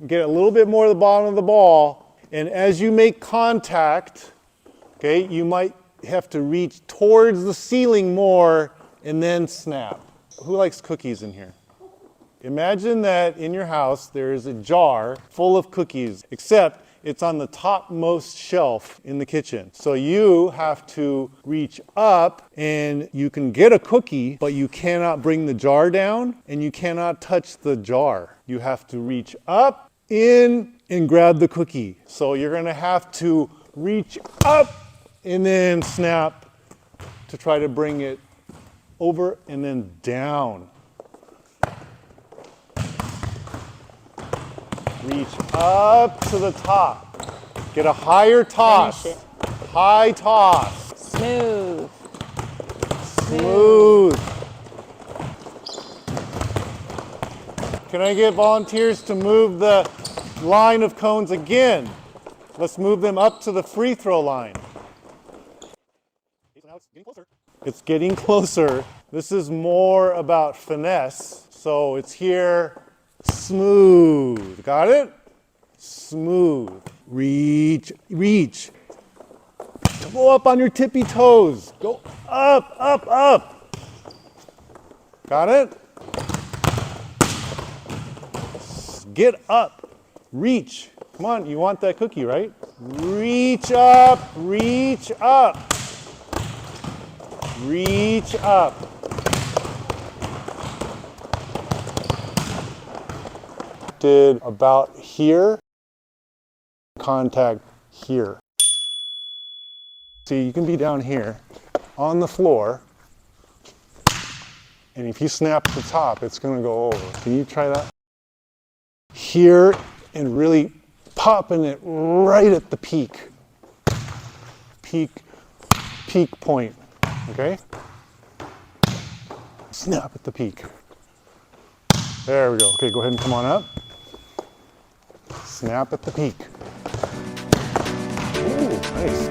Get a little bit more of the bottom of the ball, and as you make contact, okay, you might have to reach towards the ceiling more and then snap. Who likes cookies in here? Imagine that in your house there is a jar full of cookies, except it's on the topmost shelf in the kitchen. So you have to reach up, and you can get a cookie, but you cannot bring the jar down, and you cannot touch the jar. You have to reach up, in, and grab the cookie. So you're gonna have to reach up and then snap to try to bring it over and then down. Reach up to the top. Get a higher toss. Finish it. High toss. Smooth. Smooth. Can I get volunteers to move the line of cones again? Let's move them up to the free throw line. It's getting closer. This is more about finesse. So it's here, smooth. Got it? Smooth. Reach, reach. Go up on your tippy toes. Go up, up, up. Got it? Get up. Reach. Come on, you want that cookie, right? Reach up, reach up. Reach up. Did about here, contact here. See, you can be down here on the floor, and if you snap at the top, it's going to go over. Can you try that? Here, and really popping it right at the peak. Peak point, okay? Snap at the peak. There we go. Okay, go ahead and come on up. Snap at the peak. Ooh, nice.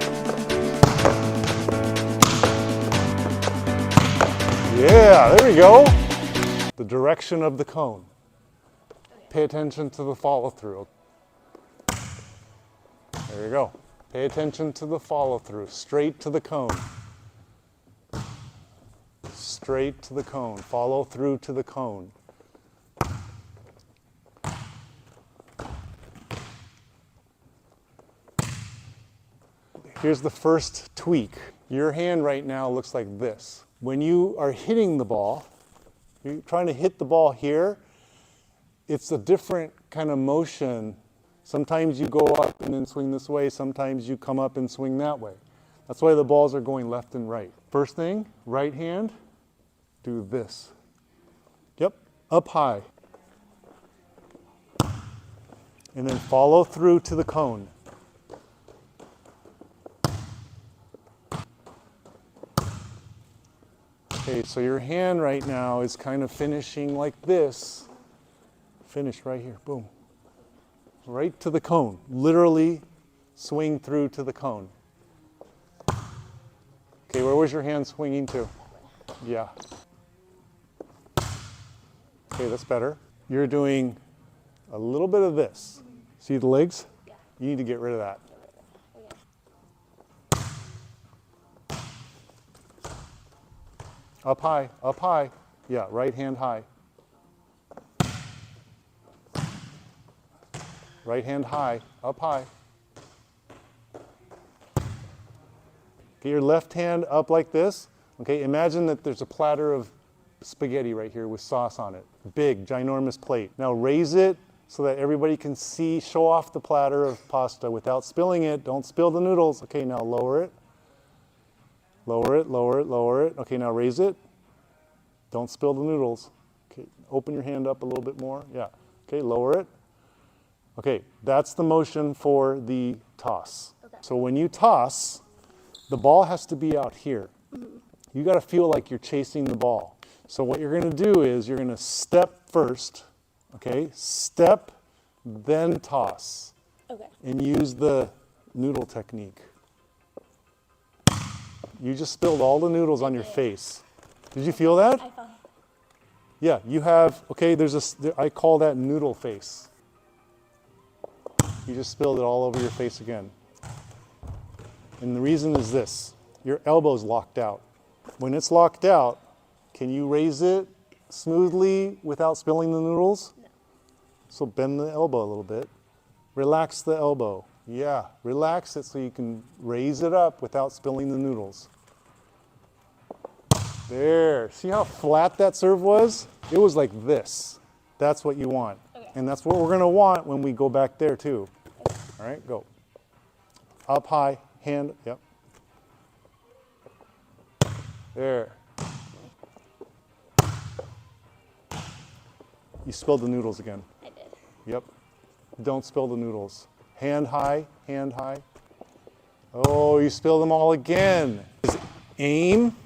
Yeah, there we go. The direction of the cone. Pay attention to the follow through. There you go. Pay attention to the follow through. Straight to the cone. Straight to the cone. Follow through to the cone. Here's the first tweak. Your hand right now looks like this. When you are hitting the ball, you're trying to hit the ball here, it's a different kind of motion. Sometimes you go up and then swing this way, sometimes you come up and swing that way. That's why the balls are going left and right. First thing, right hand, do this. Yep, up high. And then follow through to the cone. Okay, so your hand right now is kind of finishing like this. Finish right here, boom. Right to the cone. Literally swing through to the cone. Okay, where was your hand swinging to? Yeah. Okay, that's better. You're doing a little bit of this. See the legs? Yeah. You need to get rid of that. Up high, up high. Yeah, right hand high. Right hand high, up high. Get your left hand up like this. Okay, imagine that there's a platter of spaghetti right here with sauce on it. Big, ginormous plate. Now raise it so that everybody can see, show off the platter of pasta without spilling it. Don't spill the noodles. Okay, now lower it. Lower it, lower it, lower it. Okay, now raise it. Don't spill the noodles. Okay, open your hand up a little bit more. Yeah. Okay, lower it. Okay, that's the motion for the toss. Okay. So when you toss, the ball has to be out here. You got to feel like you're chasing the ball. So what you're going to do is you're going to step first. Okay, step, then toss. Okay. And use the noodle technique. You just spilled all the noodles on your face. Did you feel that? I felt it. Yeah, you have, okay, I call that noodle face. You just spilled it all over your face again. And the reason is this, your elbow's locked out. When it's locked out, can you raise it smoothly without spilling the noodles? No. So bend the elbow a little bit. Relax the elbow. Yeah, relax it so you can raise it up without spilling the noodles. There, see how flat that serve was? It was like this. That's what you want. Okay. And that's what we're gonna want when we go back there too. All right, go. Up high, hand, yep. There. You spilled the noodles again. I did. Yep. Don't spill the noodles. Hand high, hand high. Oh, you spilled them all again. Aim,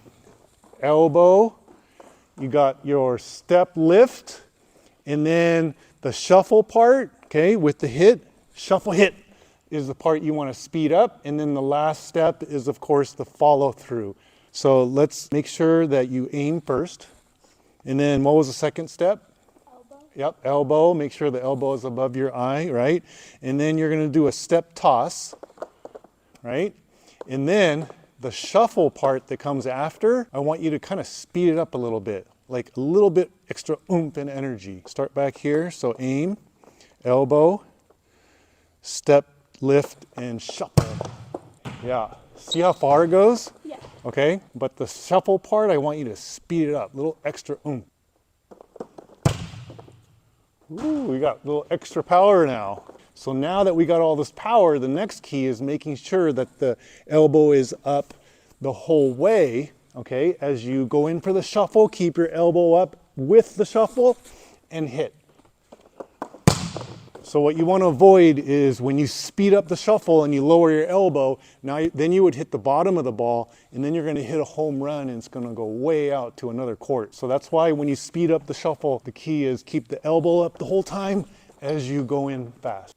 elbow. You got your step lift, and then the shuffle part, okay, with the hit. Shuffle hit is the part you want to speed up, and then the last step is, of course, the follow through. So let's make sure that you aim first. And then what was the second step? Yep, elbow, make sure the elbow is above your eye, right? And then you're gonna do a step toss, right? And then the shuffle part that comes after, I want you to kind of speed it up a little bit, like a little bit extra oomph and energy. Start back here, so aim, elbow, step, lift, and shuffle. Yeah, see how far it goes? Yeah. Okay, but the shuffle part, I want you to speed it up, a little extra oomph. Ooh, we got a little extra power now. So now that we got all this power, the next key is making sure that the elbow is up the whole way, okay? As you go in for the shuffle, keep your elbow up with the shuffle and hit. So what you want to avoid is when you speed up the shuffle and you lower your elbow, then you would hit the bottom of the ball and then you're going to hit a home run and it's going to go way out to another court. So that's why when you speed up the shuffle, the key is keep the elbow up the whole time as you go in fast.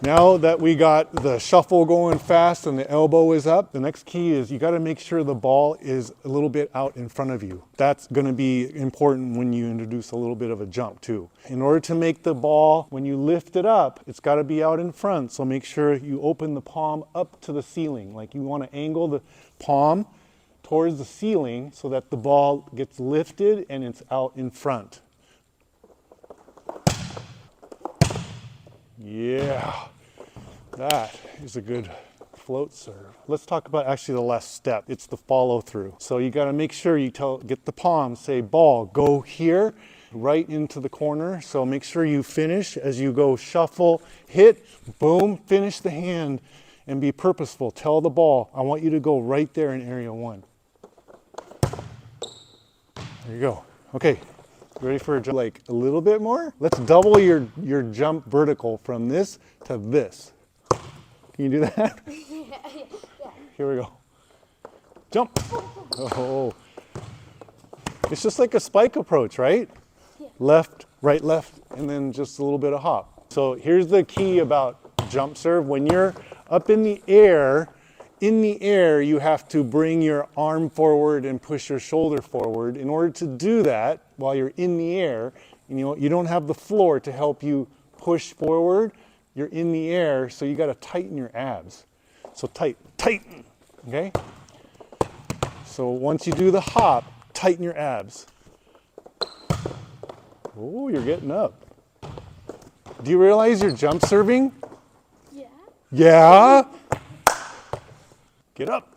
Now that we got the shuffle going fast and the elbow is up, the next key is you got to make sure the ball is a little bit out in front of you. That's going to be important when you introduce a little bit of a jump too. In order to make the ball, when you lift it up, it's got to be out in front. So make sure you open the palm up to the ceiling. Like you want to angle the palm towards the ceiling so that the ball gets lifted and it's out in front. Yeah, that is a good float serve. Let's talk about actually the last step. It's the follow through. So you got to make sure you get the palm, say ball, go here, right into the corner. So make sure you finish as you go shuffle, hit, boom, finish the hand and be purposeful. Tell the ball, I want you to go right there in area 1. There you go. Okay. Ready for a jump? Like a little bit more? Let's double your jump vertical from this to this. Can you do that? Yeah. Here we go. Jump. Oh. It's just like a spike approach, right? Yeah. Left, right, left, and then just a little bit of hop. So here's the key about jump serve. When you're up in the air, you have to bring your arm forward and push your shoulder forward. In order to do that while you're in the air, you don't have the floor to help you push forward. You're in the air, so you got to tighten your abs. So tighten, okay? So once you do the hop, tighten your abs. Oh, you're getting up. Do you realize you're jump serving? Yeah. Yeah? Get up.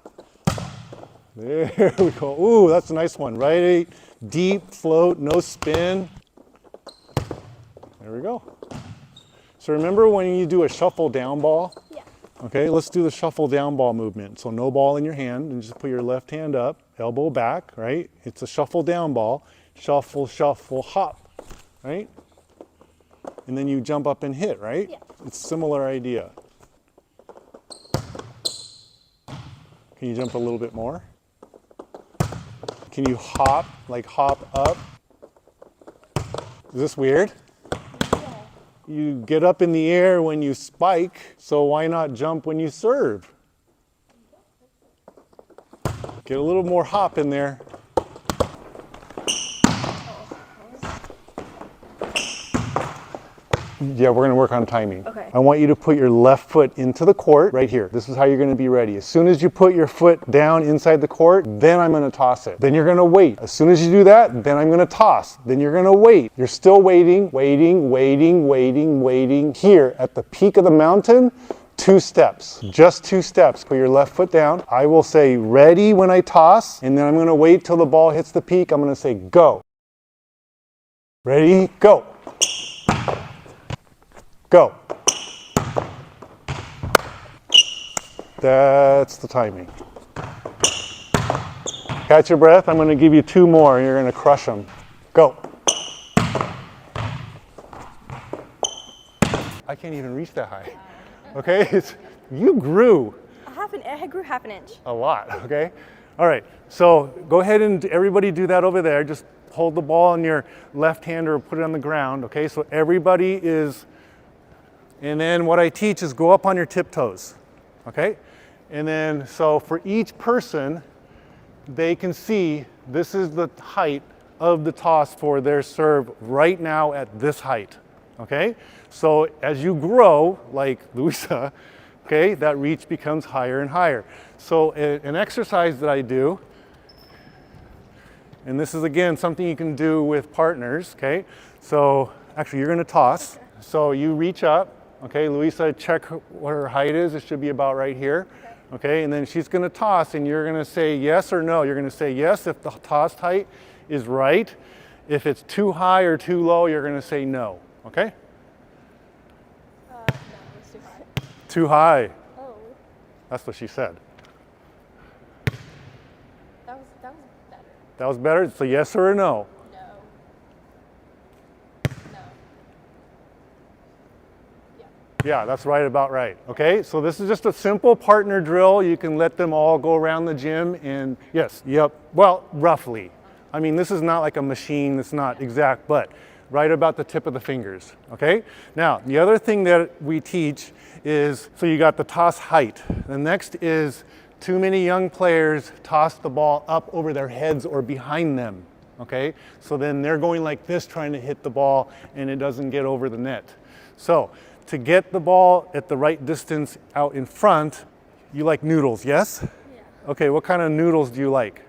There we go. Ooh, that's a nice one. Right, deep float, no spin. There we go. So remember when you do a shuffle down ball? Yeah. Okay, let's do the shuffle down ball movement. So no ball in your hand and just put your left hand up, elbow back, right? It's a shuffle down ball. Shuffle, shuffle, hop, right? And then you jump up and hit, right? Yeah. It's a similar idea. Can you jump a little bit more? Can you hop, like hop up? Is this weird? Yeah. You get up in the air when you spike, so why not jump when you serve? Get a little more hop in there. Yeah, we're gonna work on timing. Okay. I want you to put your left foot into the court right here. This is how you're gonna be ready. As soon as you put your foot down inside the court, then I'm gonna toss it. Then you're gonna wait. As soon as you do that, then I'm gonna toss. Then you're gonna wait. You're still waiting. Here at the peak of the mountain, 2 steps, just 2 steps. Put your left foot down. I will say ready when I toss, and then I'm gonna wait till the ball hits the peak. I'm gonna say go. Ready, go. Go. That's the timing. Catch your breath. I'm going to give you 2 more and you're going to crush them. Go. I can't even reach that high. Okay? You grew. I grew half an inch. A lot, okay? All right, so go ahead and everybody do that over there. Just hold the ball in your left hand or put it on the ground, okay? So everybody is, and then what I teach is go up on your tiptoes, okay? And then, so for each person, they can see this is the height of the toss for their serve right now at this height, okay? So as you grow, like Luisa, okay, that reach becomes higher and higher. So an exercise that I do, and this is again something you can do with partners, okay? So actually you're gonna toss. So you reach up, okay, Luisa, check what her height is. It should be about right here, okay? And then she's gonna toss and you're gonna say yes or no. You're gonna say yes if the toss height is right. If it's too high or too low, you're gonna say no, okay? No, it's too high. Too high, Oh, that's what she said. that was better. That was better, so yes or a no? No. No. Yeah. Yeah, that's right, about right. Okay, so this is just a simple partner drill. You can let them all go around the gym and yes, yep, well, roughly. I mean, this is not like a machine, it's not exact, but right about the tip of the fingers, okay? Now, the other thing that we teach is, so you got the toss height. The next is too many young players toss the ball up over their heads or behind them, okay? So then they're going like this trying to hit the ball and it doesn't get over the net. So to get the ball at the right distance out in front, you like noodles, yes? Yeah. Okay, what kind of noodles do you like?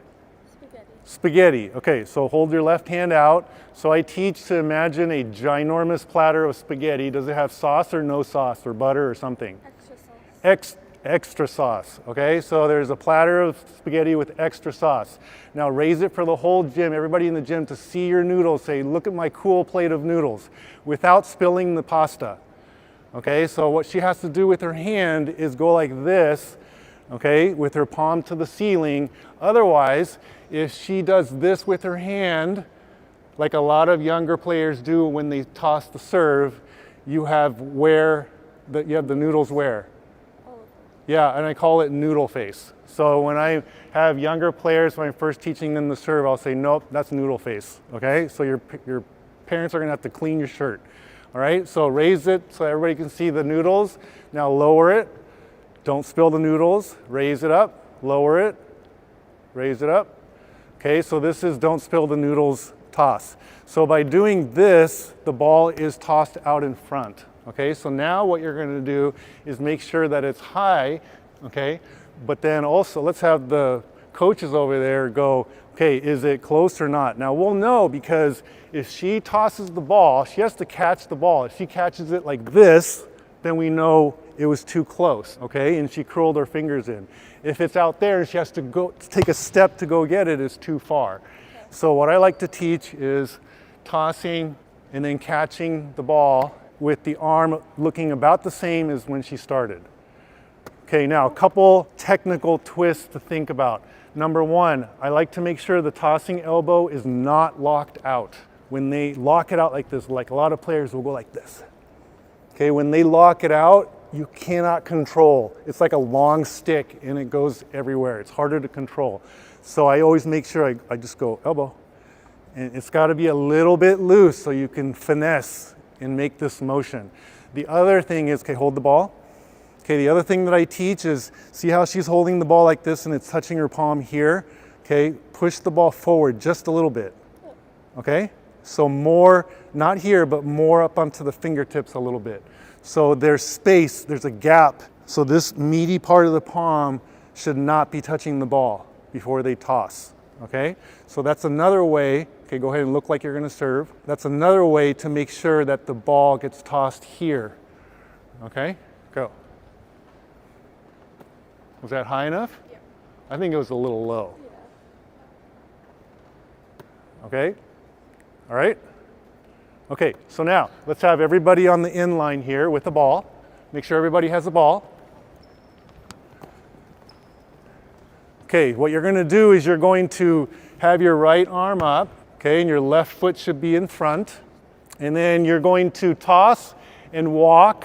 Spaghetti. Spaghetti. Okay, so hold your left hand out. So I teach to imagine a ginormous platter of spaghetti. Does it have sauce or no sauce or butter or something? Extra sauce. Extra sauce, okay? So there's a platter of spaghetti with extra sauce. Now raise it for the whole gym, everybody in the gym to see your noodles. Say, look at my cool plate of noodles without spilling the pasta. Okay, so what she has to do with her hand is go like this, okay, with her palm to the ceiling. Otherwise, if she does this with her hand, like a lot of younger players do when they toss the serve, you have the noodles where? Yeah, and I call it noodle face. So when I have younger players, when I'm first teaching them the serve, I'll say, nope, that's noodle face, okay? So your parents are gonna have to clean your shirt, all right? So raise it so everybody can see the noodles. Now lower it, don't spill the noodles, raise it up, lower it, raise it up. Okay, so this is don't spill the noodles toss. So by doing this, the ball is tossed out in front. Okay, so now what you're gonna do is make sure that it's high, okay? But then also, let's have the coaches over there go, okay, is it close or not? Now we'll know because if she tosses the ball, she has to catch the ball. If she catches it like this, then we know it was too close, okay? And she curled her fingers in. If it's out there and she has to go take a step to go get it, it's too far. So what I like to teach is tossing and then catching the ball with the arm looking about the same as when she started. Okay, now a couple technical twists to think about. Number one, I like to make sure the tossing elbow is not locked out. When they lock it out like this, like a lot of players will go like this. Okay, when they lock it out, you cannot control. It's like a long stick and it goes everywhere. It's harder to control. So I always make sure I just go elbow. And it's gotta be a little bit loose so you can finesse and make this motion. The other thing is, okay, hold the ball. Okay, the other thing that I teach is, see how she's holding the ball like this and it's touching her palm here? Okay, push the ball forward just a little bit. Okay, so more, not here, but more up onto the fingertips a little bit. So there's space, there's a gap. So this meaty part of the palm should not be touching the ball before they toss, okay? So that's another way, okay, go ahead and look like you're gonna serve. That's another way to make sure that the ball gets tossed here, okay? Go. Was that high enough? Yeah. I think it was a little low. Yeah. Okay, all right? Okay, so now let's have everybody on the in line here with the ball. Make sure everybody has a ball. Okay, what you're gonna do is you're going to have your right arm up, okay, and your left foot should be in front. And then you're going to toss and walk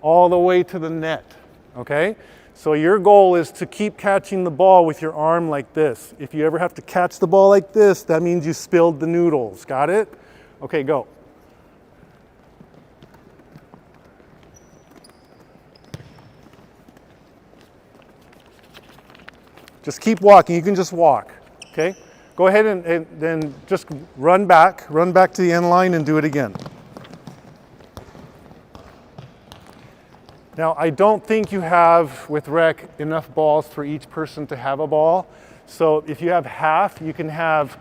all the way to the net, okay? So your goal is to keep catching the ball with your arm like this. If you ever have to catch the ball like this, that means you spilled the noodles, got it? Okay, go. Just keep walking. You can just walk, okay? Go ahead and then just run back to the end line and do it again. Now, I don't think you have, with rec, enough balls for each person to have a ball. So if you have half, you can have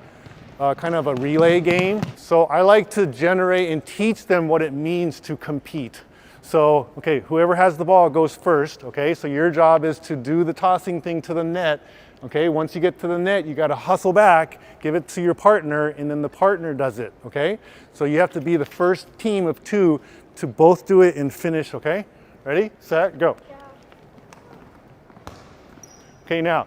kind of a relay game. So I like to generate and teach them what it means to compete. So, okay, whoever has the ball goes first, okay? So your job is to do the tossing thing to the net, okay? Once you get to the net, you gotta hustle back, give it to your partner, and then the partner does it, okay? So you have to be the first team of two to both do it and finish, okay? Ready, set, go. Okay, now,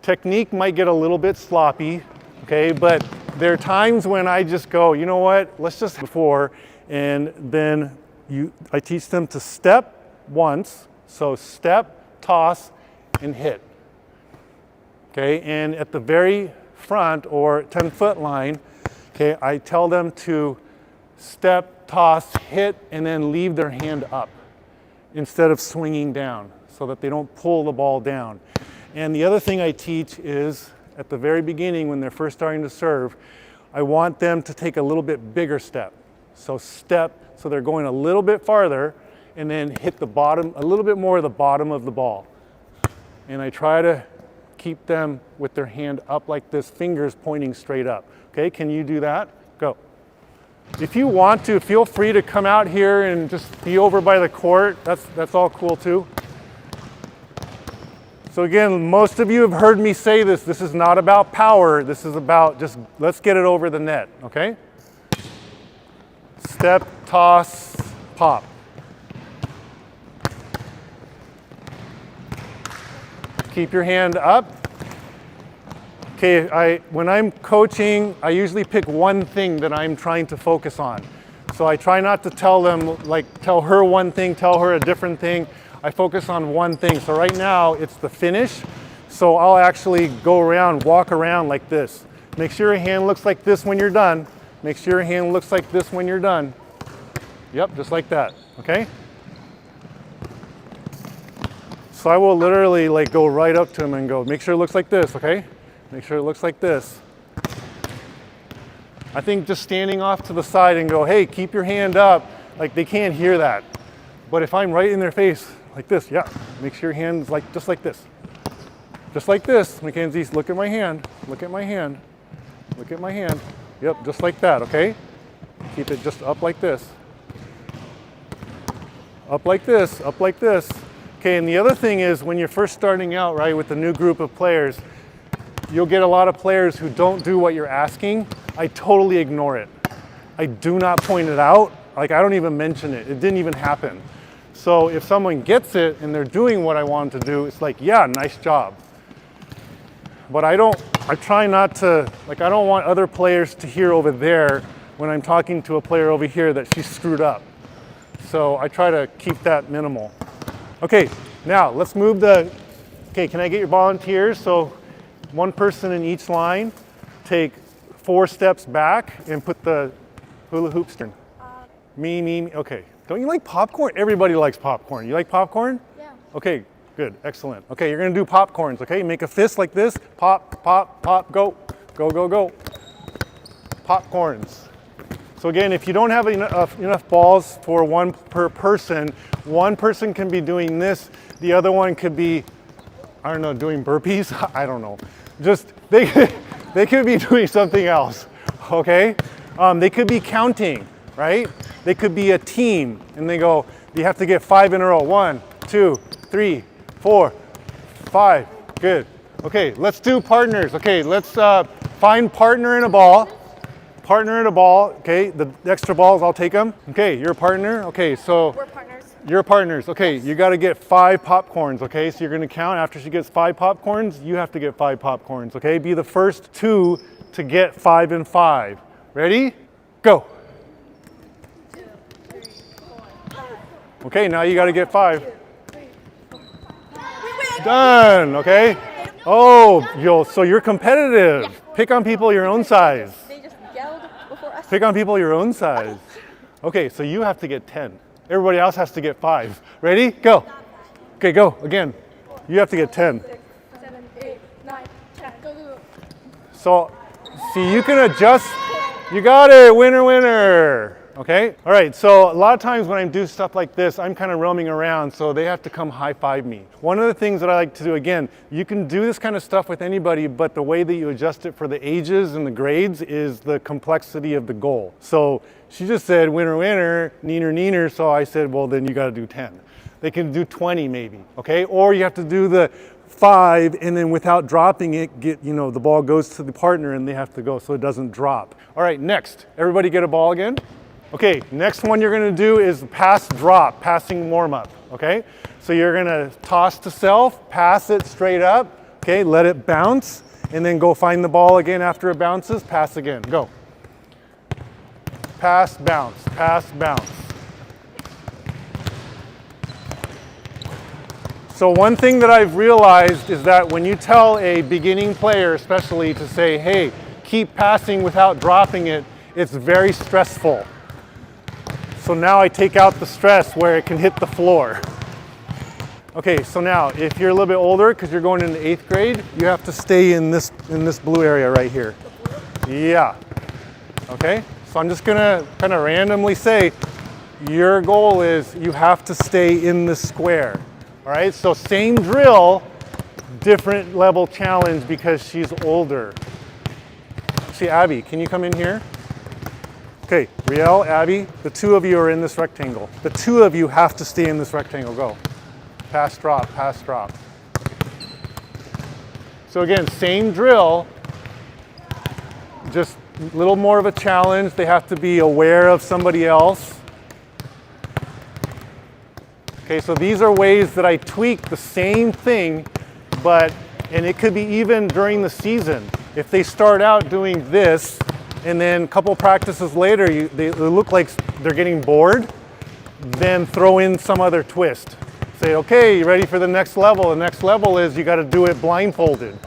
technique might get a little bit sloppy, okay? But there are times when I just go, you know what, let's just before, and then I teach them to step once, so step, toss, and hit. Okay, and at the very front or 10-foot line, okay, I tell them to step, toss, hit, and then leave their hand up instead of swinging down so that they don't pull the ball down. And the other thing I teach is at the very beginning when they're first starting to serve, I want them to take a little bit bigger step. So step, so they're going a little bit farther and then hit the bottom, a little bit more of the bottom of the ball. And I try to keep them with their hand up like this, fingers pointing straight up. Okay, can you do that? Go. If you want to, feel free to come out here and just be over by the court. That's all cool too. So again, most of you have heard me say this. This is not about power. This is about just, let's get it over the net, okay? Step, toss, pop. Keep your hand up. Okay, when I'm coaching, I usually pick one thing that I'm trying to focus on. So I try not to tell them, like tell her one thing, tell her a different thing. I focus on one thing. So right now it's the finish. So I'll actually go around, walk around like this. Make sure your hand looks like this when you're done. Make sure your hand looks like this when you're done. Yep, just like that, okay? So I will literally like go right up to him and go, make sure it looks like this, okay? Make sure it looks like this. I think just standing off to the side and go, hey, keep your hand up, like they can't hear that. But if I'm right in their face, like this, yeah, make sure your hand's like, just like this. Just like this, Mackenzie, look at my hand, look at my hand, look at my hand. Yep, just like that, okay? Keep it just up like this. Up like this, up like this. Okay, and the other thing is when you're first starting out, right, with a new group of players, you'll get a lot of players who don't do what you're asking. I totally ignore it. I do not point it out. Like I don't even mention it. It didn't even happen. So if someone gets it and they're doing what I want them to do, it's like, yeah, nice job. But I try not to, like I don't want other players to hear over there when I'm talking to a player over here that she's screwed up. So I try to keep that minimal. Okay, now let's move okay, can I get your volunteers? So one person in each line, take 4 steps back and put the hula hoops in. Me, okay. Don't you like popcorn? Everybody likes popcorn. You like popcorn? Yeah. Okay, good, excellent. Okay, you're gonna do popcorns, okay? Make a fist like this, pop, pop, pop, go, go, go, go. Popcorns. So again, if you don't have enough balls for one per person, one person can be doing this, the other one could be, I don't know, doing burpees? I don't know. Just, they could be doing something else, okay? They could be counting, right? They could be a team, and they go, you have to get 5 in a row. 1, 2, 3, 4, 5, good. Okay, let's do partners. Okay, let's find partner in a ball. Partner in a ball, okay, the extra balls, I'll take them. Okay, you're a partner, okay, so. We're partners. You're partners, okay, you gotta get 5 popcorns, okay, so you're gonna count after she gets 5 popcorns, you have to get 5 popcorns, okay? Be the first 2 to get 5 and 5. Ready? Go. 2, 3, 4. Okay, now you gotta get 5. Done, okay? Oh, so you're competitive. Pick on people your own size. They just yelled before us. Pick on people your own size. Okay, so you have to get 10. Everybody else has to get 5. Ready? Go. Okay, go again. You have to get 10. 6, 7, 8, 9, 10. Go, go, go. So, see, you can adjust. You got it, winner, winner. Okay? All right, so a lot of times when I do stuff like this, I'm kind of roaming around, so they have to come high-five me. One of the things that I like to do, again, you can do this kind of stuff with anybody, but the way that you adjust it for the ages and the grades is the complexity of the goal. So she just said, winner, winner, neener, neener, so I said, well, then you got to do 10. They can do 20 maybe, okay? Or you have to do the 5 and then without dropping it, the ball goes to the partner and they have to go so it doesn't drop. All right, next, everybody get a ball again? Okay, next one you're gonna do is pass drop, passing warm up, okay? So you're gonna toss to self, pass it straight up, okay, let it bounce, and then go find the ball again after it bounces, pass again, go. Pass, bounce, pass, bounce. So one thing that I've realized is that when you tell a beginning player especially to say, hey, keep passing without dropping it, it's very stressful. So now I take out the stress where it can hit the floor. Okay, so now if you're a little bit older, because you're going into 8th grade, you have to stay in this blue area right here. Yeah. Okay, so I'm just gonna kind of randomly say, your goal is you have to stay in the square. All right, so same drill, different level challenge because she's older. See, Abby, can you come in here? Okay, Riel, Abby, the two of you are in this rectangle. The two of you have to stay in this rectangle. Go. Pass, drop, pass, drop. So again, same drill, just a little more of a challenge. They have to be aware of somebody else. Okay, so these are ways that I tweak the same thing, and it could be even during the season. If they start out doing this, and then a couple practices later, they look like they're getting bored, then throw in some other twist. Say, okay, you ready for the next level? The next level is you got to do it blindfolded.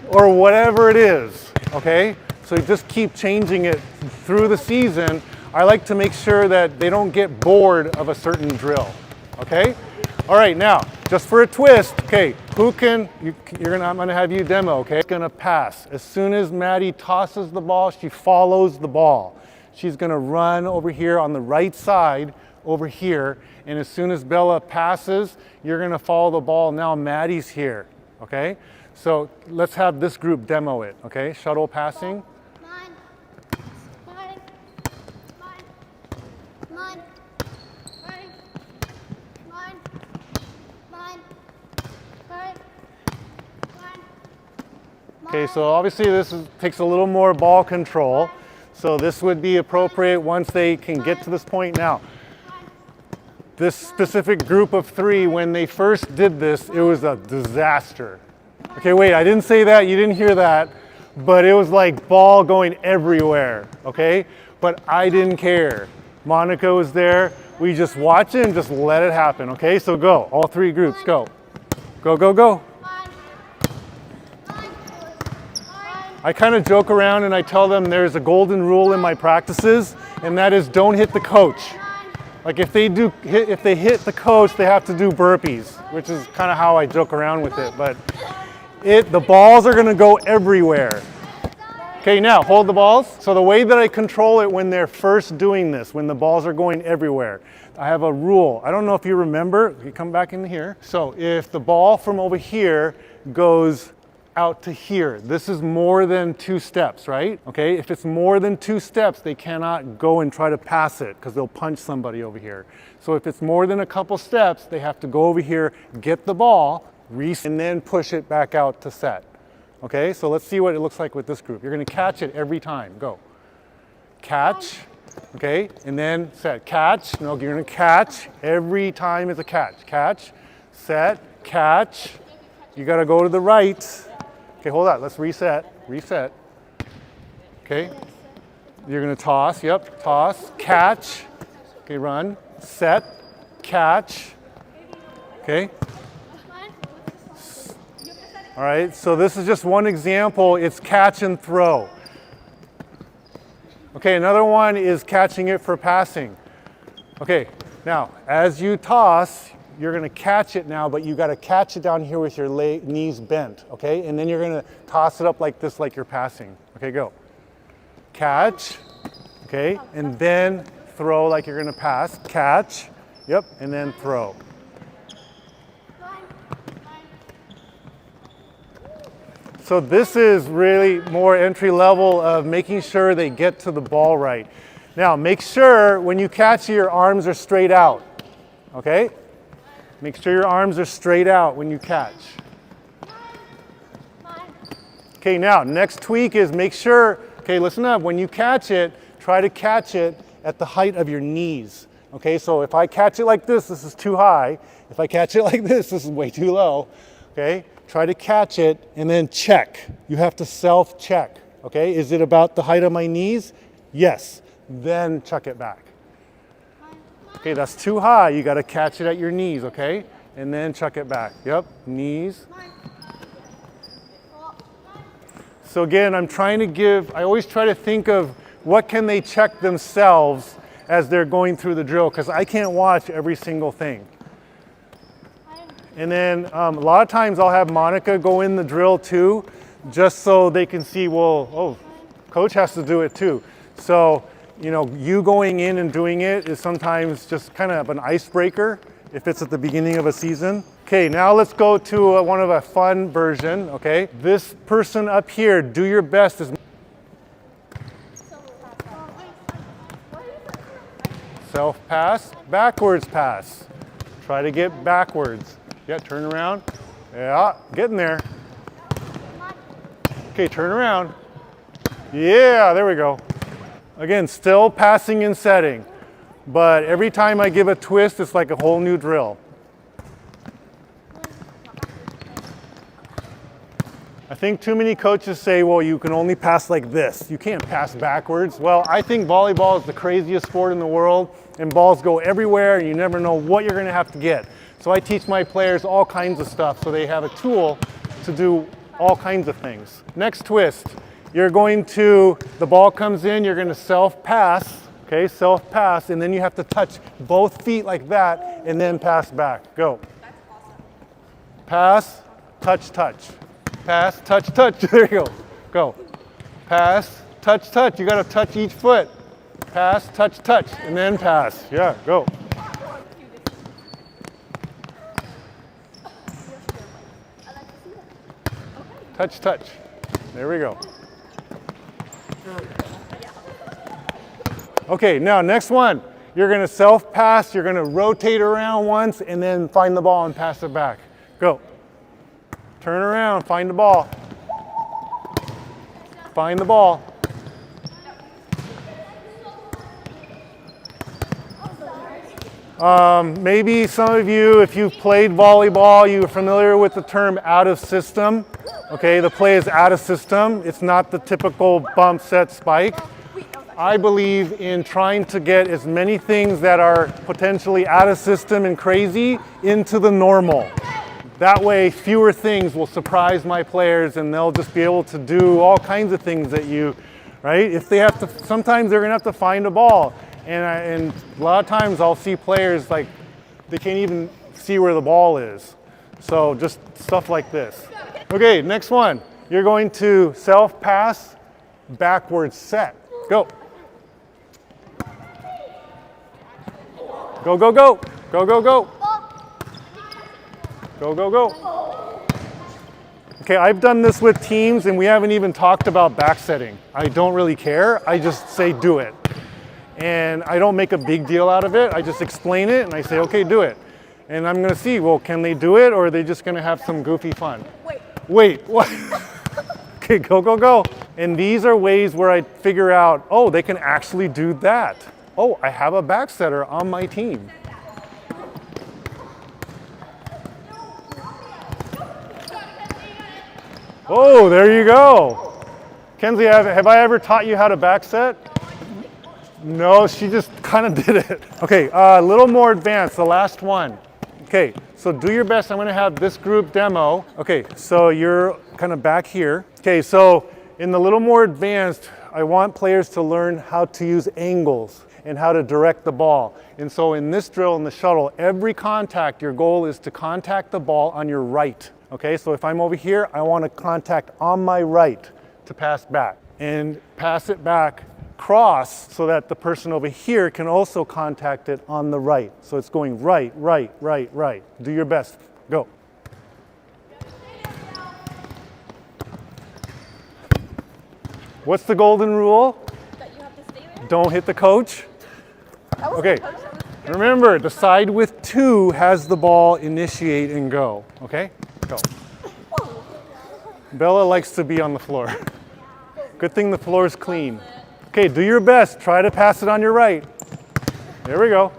Or whatever it is, okay? So just keep changing it through the season. I like to make sure that they don't get bored of a certain drill, okay? All right, now, just for a twist, okay, I'm gonna have you demo, okay? It's gonna pass. As soon as Maddie tosses the ball, she follows the ball. She's gonna run over here on the right side, over here, and as soon as Bella passes, you're gonna follow the ball. Now Maddie's here, okay? So let's have this group demo it, okay? Shuttle passing. Okay, so obviously this takes a little more ball control. So this would be appropriate once they can get to this point. Now, this specific group of 3, when they first did this, it was a disaster. Okay, wait, I didn't say that, you didn't hear that, but it was like ball going everywhere, okay? But I didn't care. Monica was there. We just watch it and just let it happen, okay? So go, all 3 groups, go. Go, go, go. I kind of joke around and I tell them there's a golden rule in my practices, and that is don't hit the coach. Like if they hit the coach, they have to do burpees, which is kind of how I joke around with it. But the balls are going to go everywhere. Okay, now hold the balls. So the way that I control it when they're first doing this, when the balls are going everywhere, I have a rule. I don't know if you remember. You come back in here. So if the ball from over here goes out to here, this is more than 2 steps, right? Okay, if it's more than 2 steps, they cannot go and try to pass it because they'll punch somebody over here. So if it's more than a couple steps, they have to go over here, get the ball, and then push it back out to set. Okay, so let's see what it looks like with this group. You're gonna catch it every time, go. Catch, okay, and then set, catch, no, you're gonna catch, every time is a catch. Catch, set, catch, you gotta go to the right. Okay, hold on, let's reset. Okay, you're gonna toss, yep, toss, catch. Okay, run, set, catch. Okay. All right, so this is just one example. It's catch and throw. Okay, another one is catching it for passing. Okay, now, as you toss, you're gonna catch it now, but you gotta catch it down here with your knees bent, okay? And then you're gonna toss it up like this, like you're passing. Okay, go. Catch, okay? And then throw like you're gonna pass. Catch, yep, and then throw. So this is really more entry level of making sure they get to the ball right. Now make sure when you catch your arms are straight out, okay? Make sure your arms are straight out when you catch. Okay, now next tweak is make sure, okay, listen up, when you catch it, try to catch it at the height of your knees. Okay, so if I catch it like this is too high. If I catch it like this is way too low, okay? Try to catch it and then check. You have to self-check, okay? Is it about the height of my knees? Yes, then chuck it back. Okay, that's too high. You gotta catch it at your knees, okay? And then chuck it back. Yep, knees. So again, I always try to think of what can they check themselves as they're going through the drill, because I can't watch every single thing. And then a lot of times I'll have Monica go in the drill too, just so they can see, well, oh, coach has to do it too. So, you know, you going in and doing it is sometimes just kind of an icebreaker if it's at the beginning of a season. Okay, now let's go to one of a fun version, okay? This person up here, do your best as self-pass, backwards pass. Try to get backwards. Yeah, turn around. Yeah, getting there. Okay, turn around. Yeah, there we go. Again, still passing and setting, but every time I give a twist, it's like a whole new drill. I think too many coaches say, well, you can only pass like this. You can't pass backwards. Well, I think volleyball is the craziest sport in the world, and balls go everywhere, and you never know what you're gonna have to get. So I teach my players all kinds of stuff so they have a tool to do all kinds of things. Next twist, you're going to, the ball comes in, you're gonna self-pass, okay, self-pass, and then you have to touch both feet like that and then pass back. Go. Pass, touch, touch. Pass, touch, touch. There you go. Go. Pass, touch, touch. You gotta touch each foot. Pass, touch, touch, and then pass. Yeah, go. Touch, touch. There we go. Okay, now next one. You're gonna self-pass, you're gonna rotate around once, and then find the ball and pass it back. Go. Turn around, find the ball. Find the ball. Maybe some of you, if you've played volleyball, you're familiar with the term out of system. Okay, the play is out of system. It's not the typical bump, set, spike. I believe in trying to get as many things that are potentially out of system and crazy into the normal. That way, fewer things will surprise my players and they'll just be able to do all kinds of things that you, right? If they have to, sometimes they're gonna have to find a ball. And a lot of times I'll see players like, they can't even see where the ball is. So just stuff like this. Okay, next one. You're going to self-pass, backwards set. Go. Go, go, go. Go, go, go. Go, go, go. Okay, I've done this with teams and we haven't even talked about back setting. I don't really care. I just say do it. And I don't make a big deal out of it. I just explain it and I say, okay, do it. And I'm gonna see, well, can they do it or are they just gonna have some goofy fun? Wait, what? Okay, go, go, go. And these are ways where I figure out, oh, they can actually do that. Oh, I have a back setter on my team. Oh, there you go. Kenzie, have I ever taught you how to back set? No, she just kind of did it. Okay, a little more advanced, the last one. Okay, so do your best. I'm gonna have this group demo. Okay, so you're kind of back here. Okay, so in the little more advanced, I want players to learn how to use angles. and how to direct the ball. And so in this drill in the shuttle, every contact, your goal is to contact the ball on your right. Okay, so if I'm over here, I want to contact on my right to pass back and pass it back cross so that the person over here can also contact it on the right. So it's going right, right, right, right. Do your best. Go. What's the golden rule? That you have to stay there? Don't hit the coach. That was Okay. the coach that was- Remember, the side with 2 has the ball initiate and go. Okay? Go. Bella likes to be on the floor. Good thing the floor is clean. Okay, do your best. Try to pass it on your right. There we go.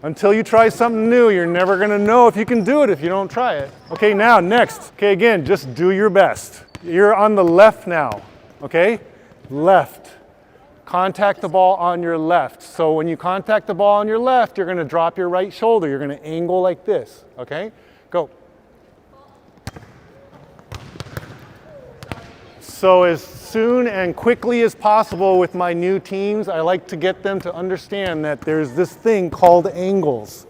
Until you try something new, you're never gonna know if you can do it if you don't try it. Okay, now, next. Okay, again, just do your best. You're on the left now, okay? Left. Contact the ball on your left. So when you contact the ball on your left, you're gonna drop your right shoulder. You're gonna angle like this, okay? Go. So as soon and quickly as possible with my new teams, I like to get them to understand that there's this thing called angles.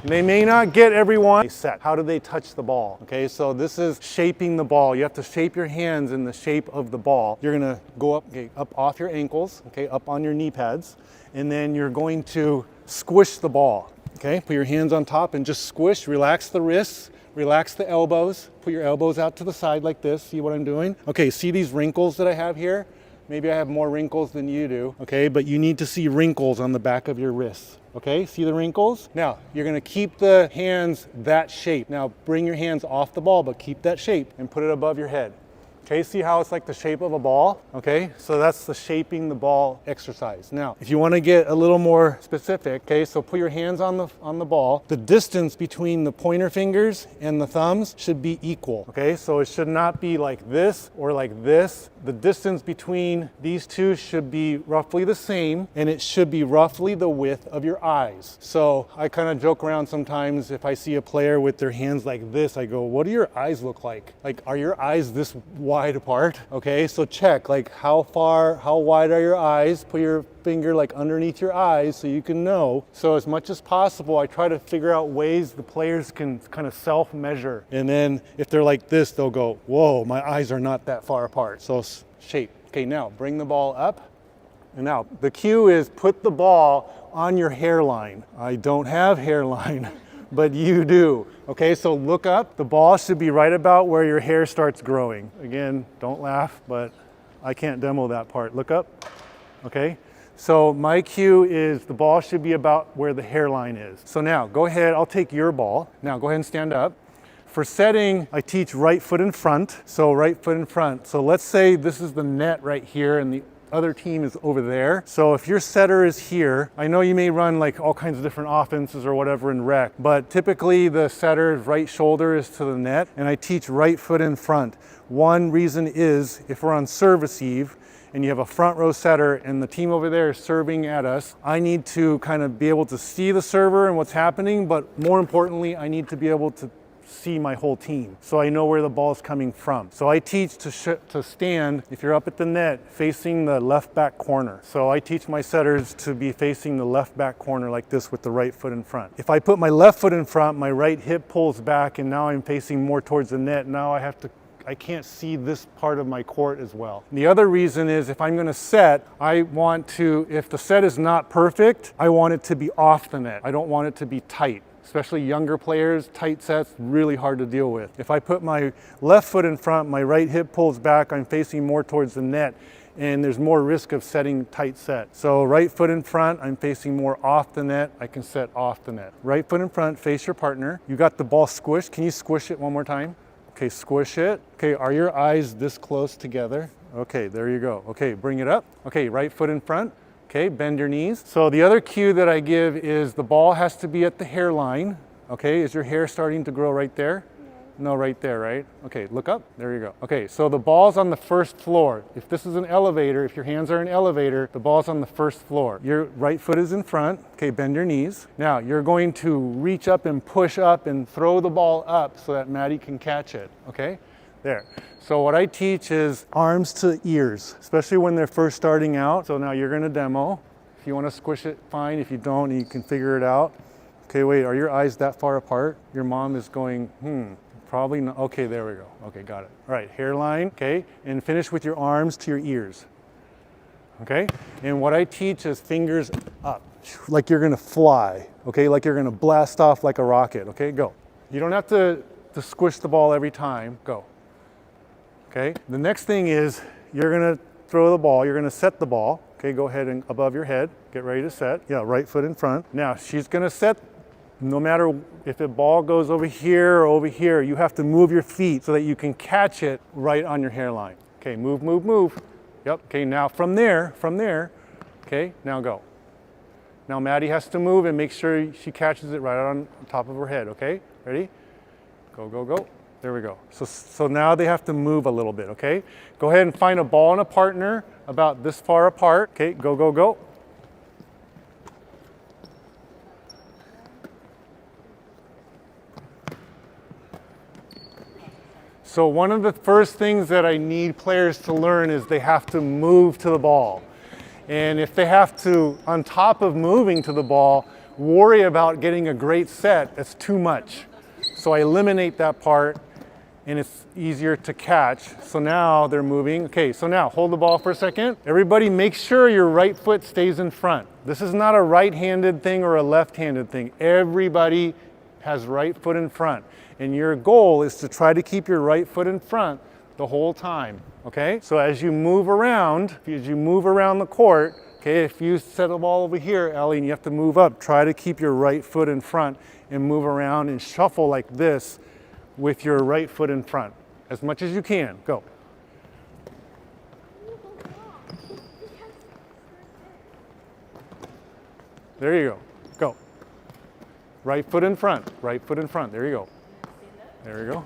They may not get everyone set. How do they touch the ball? Okay, so this is shaping the ball. You have to shape your hands in the shape of the ball. You're gonna go up, okay, up off your ankles, okay, up on your knee pads, and then you're going to squish the ball. Okay, put your hands on top and just squish, relax the wrists, relax the elbows, put your elbows out to the side like this. See what I'm doing? Okay, see these wrinkles that I have here? Maybe I have more wrinkles than you do, okay? But you need to see wrinkles on the back of your wrists, okay? See the wrinkles? Now, you're gonna keep the hands that shape. Now, bring your hands off the ball, but keep that shape and put it above your head. Okay, see how it's like the shape of a ball? Okay, so that's the shaping the ball exercise. Now, if you want to get a little more specific, okay, so put your hands on the ball. The distance between the pointer fingers and the thumbs should be equal. Okay, so it should not be like this or like this. The distance between these two should be roughly the same, and it should be roughly the width of your eyes. So I kind of joke around sometimes if I see a player with their hands like this, I go, what do your eyes look like? Like, are your eyes this wide apart? Okay, so check, like how wide are your eyes? Put your finger like underneath your eyes so you can know. So as much as possible, I try to figure out ways the players can kind of self-measure. And then if they're like this, they'll go, whoa, my eyes are not that far apart. So shape. Okay, now bring the ball up. And now the cue is put the ball on your hairline. I don't have hairline, but you do. Okay, so look up. The ball should be right about where your hair starts growing. Again, don't laugh, but I can't demo that part. Look up. Okay, so my cue is the ball should be about where the hairline is. So now go ahead, I'll take your ball. Now go ahead and stand up. For setting, I teach right foot in front. So right foot in front. So let's say this is the net right here and the other team is over there. So if your setter is here, I know you may run like all kinds of different offenses or whatever in rec, but typically the setter's right shoulder is to the net, and I teach right foot in front. One reason is if we're on service eve and you have a front row setter and the team over there is serving at us, I need to kind of be able to see the server and what's happening, but more importantly, I need to be able to see my whole team so I know where the ball is coming from. So I teach to stand, if you're up at the net, facing the left back corner. So I teach my setters to be facing the left back corner like this with the right foot in front. If I put my left foot in front, my right hip pulls back and now I'm facing more towards the net. Now I can't see this part of my court as well. The other reason is if I'm gonna set, I want to, if the set is not perfect, I want it to be off the net. I don't want it to be tight. Especially younger players, tight sets, really hard to deal with. If I put my left foot in front, my right hip pulls back, I'm facing more towards the net, and there's more risk of setting tight set. So right foot in front, I'm facing more off the net, I can set off the net. Right foot in front, face your partner. You got the ball squished. Can you squish it one more time? Okay, squish it. Okay, are your eyes this close together? Okay, there you go. Okay, bring it up. Okay, right foot in front. Okay, bend your knees. So the other cue that I give is the ball has to be at the hairline. Okay, is your hair starting to grow right there? No, right there, right? Okay, look up. There you go. Okay, so the ball's on the first floor. If this is an elevator, if your hands are an elevator, the ball's on the first floor. Your right foot is in front. Okay, bend your knees. Now, you're going to reach up and push up and throw the ball up so that Maddie can catch it, okay? There. So what I teach is arms to ears, especially when they're first starting out. So now you're gonna demo. If you wanna squish it, fine. If you don't, you can figure it out. Okay, wait, are your eyes that far apart? Your mom is going, probably not. Okay, there we go. Okay, got it. All right, hairline, okay? And finish with your arms to your ears. Okay? And what I teach is fingers up, like you're gonna fly, okay? Like you're gonna blast off like a rocket, okay? Go. You don't have to squish the ball every time. Go. Okay? The next thing is you're gonna throw the ball, you're gonna set the ball. Okay, go ahead and above your head, get ready to set. Yeah, right foot in front. Now she's gonna set, no matter if the ball goes over here or over here, you have to move your feet so that you can catch it right on your hairline. Okay, move, move, move. Yep, okay, now from there, okay, now go. Now Maddie has to move and make sure she catches it right on top of her head, okay? Ready? Go, go, go. There we go. So now they have to move a little bit, okay? Go ahead and find a ball and a partner about this far apart. Okay, go, go, go. So one of the first things that I need players to learn is they have to move to the ball. And if they have to, on top of moving to the ball, worry about getting a great set, that's too much. So I eliminate that part and it's easier to catch. So now they're moving. Okay, so now hold the ball for a second. Everybody make sure your right foot stays in front. This is not a right-handed thing or a left-handed thing. Everybody has right foot in front. And your goal is to try to keep your right foot in front the whole time, okay? So as you move around the court, okay, if you set the ball over here, Ellie, and you have to move up, try to keep your right foot in front and move around and shuffle like this with your right foot in front as much as you can. Go. There you go. Go. Right foot in front. Right foot in front. There you go. There you go.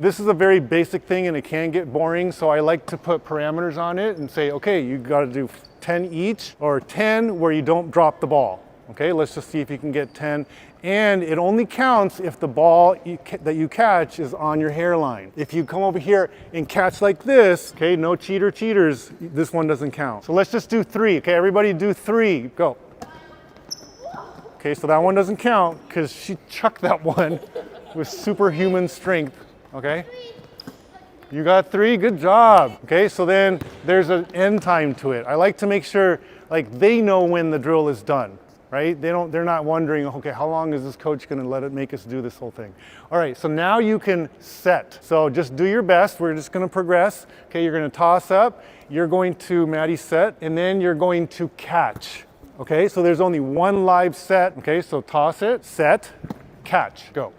This is a very basic thing and it can get boring, so I like to put parameters on it and say, okay, you got to do 10 each or 10 where you don't drop the ball. Okay, let's just see if you can get 10. And it only counts if the ball that you catch is on your hairline. If you come over here and catch like this, okay, no cheaters, this one doesn't count. So let's just do 3. Okay, everybody do 3. Go. Okay, so that one doesn't count because she chucked that one with superhuman strength. Okay, you got 3, good job. Okay, so then there's an end time to it. I like to make sure like they know when the drill is done, right? They're not wondering, okay, how long is this coach gonna make us do this whole thing? All right, so now you can set. So just do your best, we're just gonna progress. Okay, you're gonna toss up, you're going to, Maddie, set, and then you're going to catch. Okay, so there's only one live set. Okay, so toss it, set, catch, go.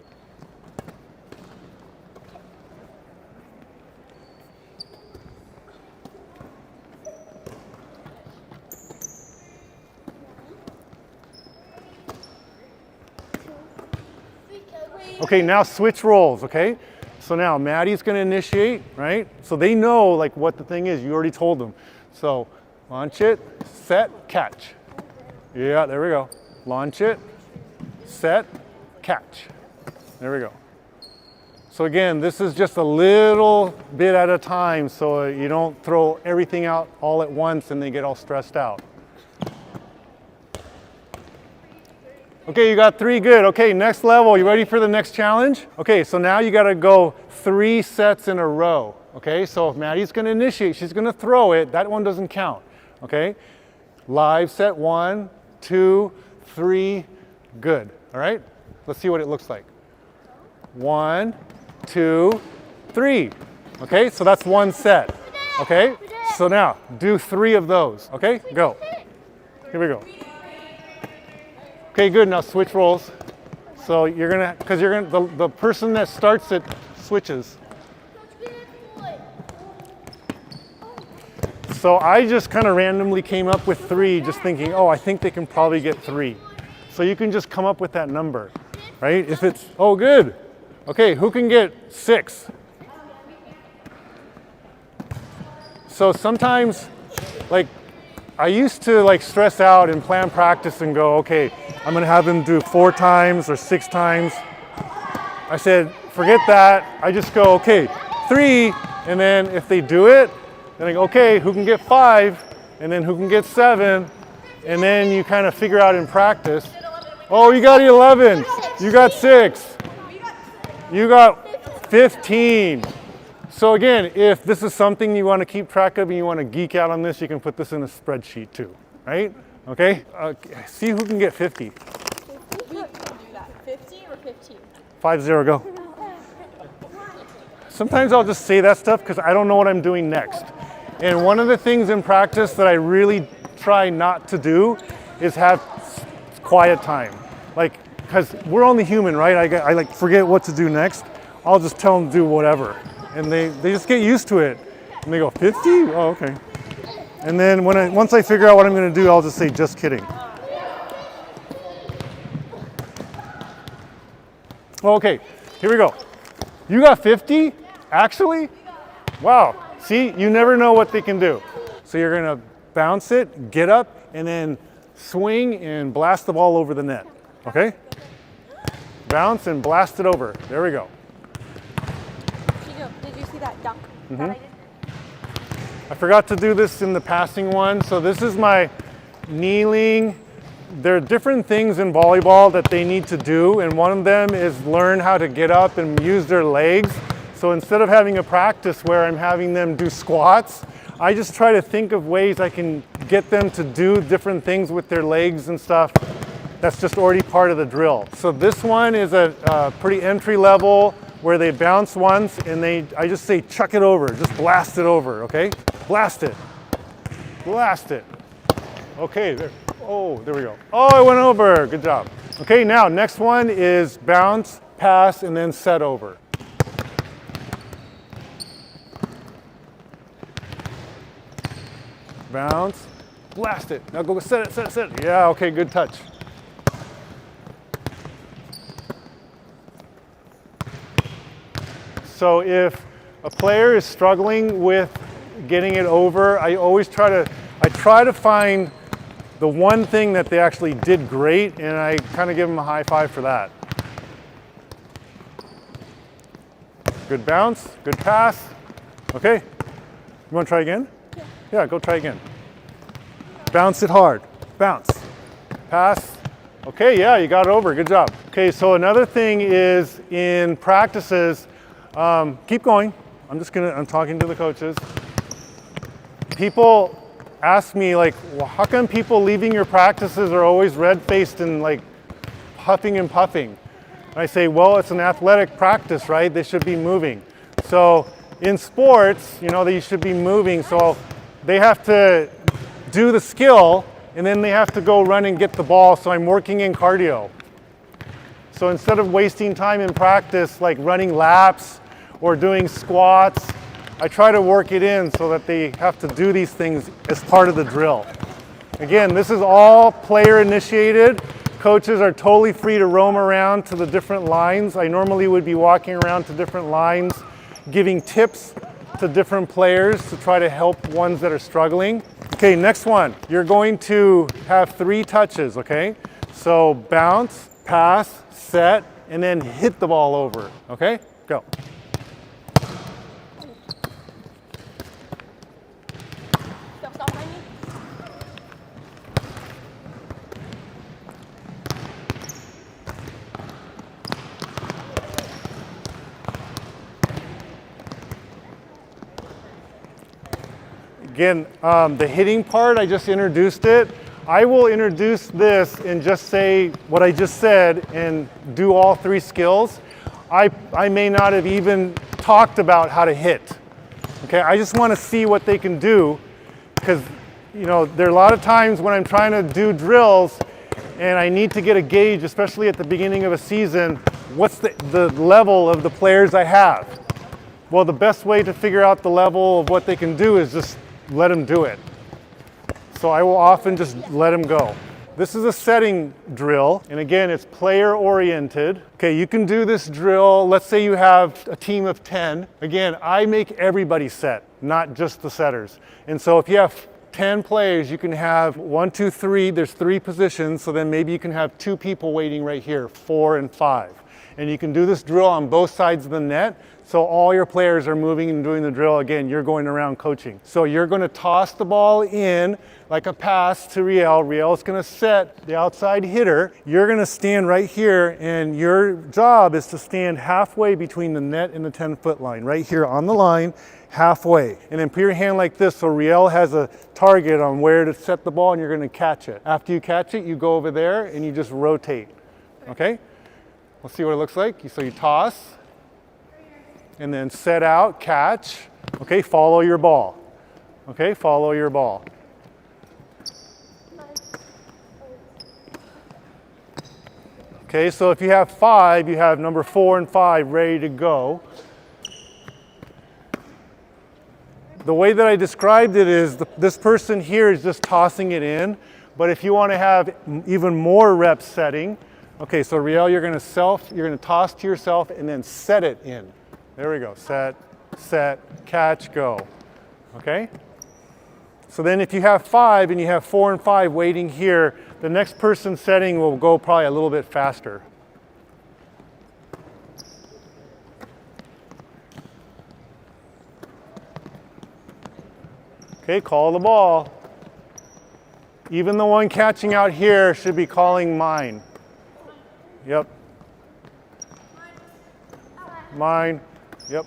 Okay, now switch roles, okay? So now Maddie's gonna initiate, right? So they know like what the thing is, you already told them. So launch it, set, catch. Yeah, there we go. Launch it, set, catch. There we go. So again, this is just a little bit at a time so you don't throw everything out all at once and they get all stressed out. Okay, you got 3, good. Okay, next level, you ready for the next challenge? Okay, so now you gotta go 3 sets in a row. Okay, so if Maddie's gonna initiate, she's gonna throw it, that one doesn't count. Okay, live set 1, 2, 3, good. All right, let's see what it looks like. 1, 2, 3. Okay, so that's 1 set. Okay, so now do 3 of those. Okay, go. Here we go. Okay, good, now switch roles. So you're gonna, the person that starts it switches. So I just kind of randomly came up with 3, just thinking, oh, I think they can probably get 3. So you can just come up with that number, right? If it's, oh, good. Okay, who can get 6? So sometimes, like, I used to like stress out and plan practice and go, okay, I'm gonna have them do 4 times or 6 times. I said, forget that. I just go, okay, 3, and then if they do it, then I go, okay, who can get 5, and then who can get 7, and then you kind of figure out in practice. Oh, you got 11. You got 6. You got 15. So again, if this is something you want to keep track of and you want to geek out on this, you can put this in a spreadsheet too, right? Okay, see who can get 50. 50 or 15? 5-0, go. Sometimes I'll just say that stuff because I don't know what I'm doing next. And one of the things in practice that I really try not to do is have quiet time. Like, because we're only human, right? I like forget what to do next. I'll just tell them to do whatever. And they just get used to it. And they go, 50? Oh, okay. And then once I figure out what I'm going to do, I'll just say, just kidding. Okay, here we go. You got 50? Actually? Wow. See, you never know what they can do. So you're going to bounce it, get up, and then swing and blast the ball over the net. Okay? Bounce and blast it over. There we go. Did you see that dunk that I did? I forgot to do this in the passing one. So this is my kneeling. There are different things in volleyball that they need to do, and one of them is learn how to get up and use their legs. So instead of having a practice where I'm having them do squats, I just try to think of ways I can get them to do different things with their legs and stuff. That's just already part of the drill. So this one is a pretty entry level where they bounce once and I just say chuck it over, just blast it over, okay? Blast it, blast it. Okay, there. Oh, there we go. Oh, it went over, good job. Okay, now next one is bounce, pass, and then set over. Bounce, blast it. Now go set it, set it, set it. Yeah, okay, good touch. So if a player is struggling with getting it over, I try to find the one thing that they actually did great, and I kind of give them a high five for that. Good bounce, good pass. Okay, you want to try again? Yeah, go try again. Bounce it hard, bounce, pass. Okay, yeah, you got it over, good job. Okay, so another thing is in practices, keep going. I'm talking to the coaches. People ask me like, well, how come people leaving your practices are always red-faced and like huffing and puffing? And I say, well, it's an athletic practice, right? They should be moving. So in sports, you know, they should be moving. So they have to do the skill and then they have to go run and get the ball. So I'm working in cardio. So instead of wasting time in practice, like running laps or doing squats, I try to work it in so that they have to do these things as part of the drill. Again, this is all player initiated. Coaches are totally free to roam around to the different lines. I normally would be walking around to different lines, giving tips to different players to try to help ones that are struggling. Okay, next one. You're going to have 3 touches, okay? So bounce, pass, set, and then hit the ball over, okay? Go. Stop behind me. Again, the hitting part, I just introduced it. I will introduce this and just say what I just said and do all 3 skills. I may not have even talked about how to hit. Okay, I just want to see what they can do because, you know, there are a lot of times when I'm trying to do drills and I need to get a gauge, especially at the beginning of a season, what's the level of the players I have? Well, the best way to figure out the level of what they can do is just let them do it. So I will often just let them go. This is a setting drill, and again, it's player oriented. Okay, you can do this drill. Let's say you have a team of 10. Again, I make everybody set, not just the setters. And so if you have 10 players, you can have 1, 2, 3, there's 3 positions, so then maybe you can have 2 people waiting right here, 4 and 5. And you can do this drill on both sides of the net. So all your players are moving and doing the drill. Again, you're going around coaching. So you're going to toss the ball in like a pass to Riel. Riel's going to set the outside hitter. You're going to stand right here, and your job is to stand halfway between the net and the 10-foot line, right here on the line, halfway. And then put your hand like this so Riel has a target on where to set the ball, and you're going to catch it. After you catch it, you go over there and you just rotate. Okay? Let's see what it looks like. So you toss, and then set out, catch. Okay, follow your ball. Okay, follow your ball. Okay, so if you have 5, you have number 4 and 5 ready to go. The way that I described it is this person here is just tossing it in, but if you want to have even more reps setting, okay, so Riel, you're going to toss to yourself and then set it in. There we go, set, catch, go, okay? So then if you have 5 and you have 4 and 5 waiting here, the next person setting will go probably a little bit faster. Okay, call the ball. Even the one catching out here should be calling mine. Yep. Mine. Yep.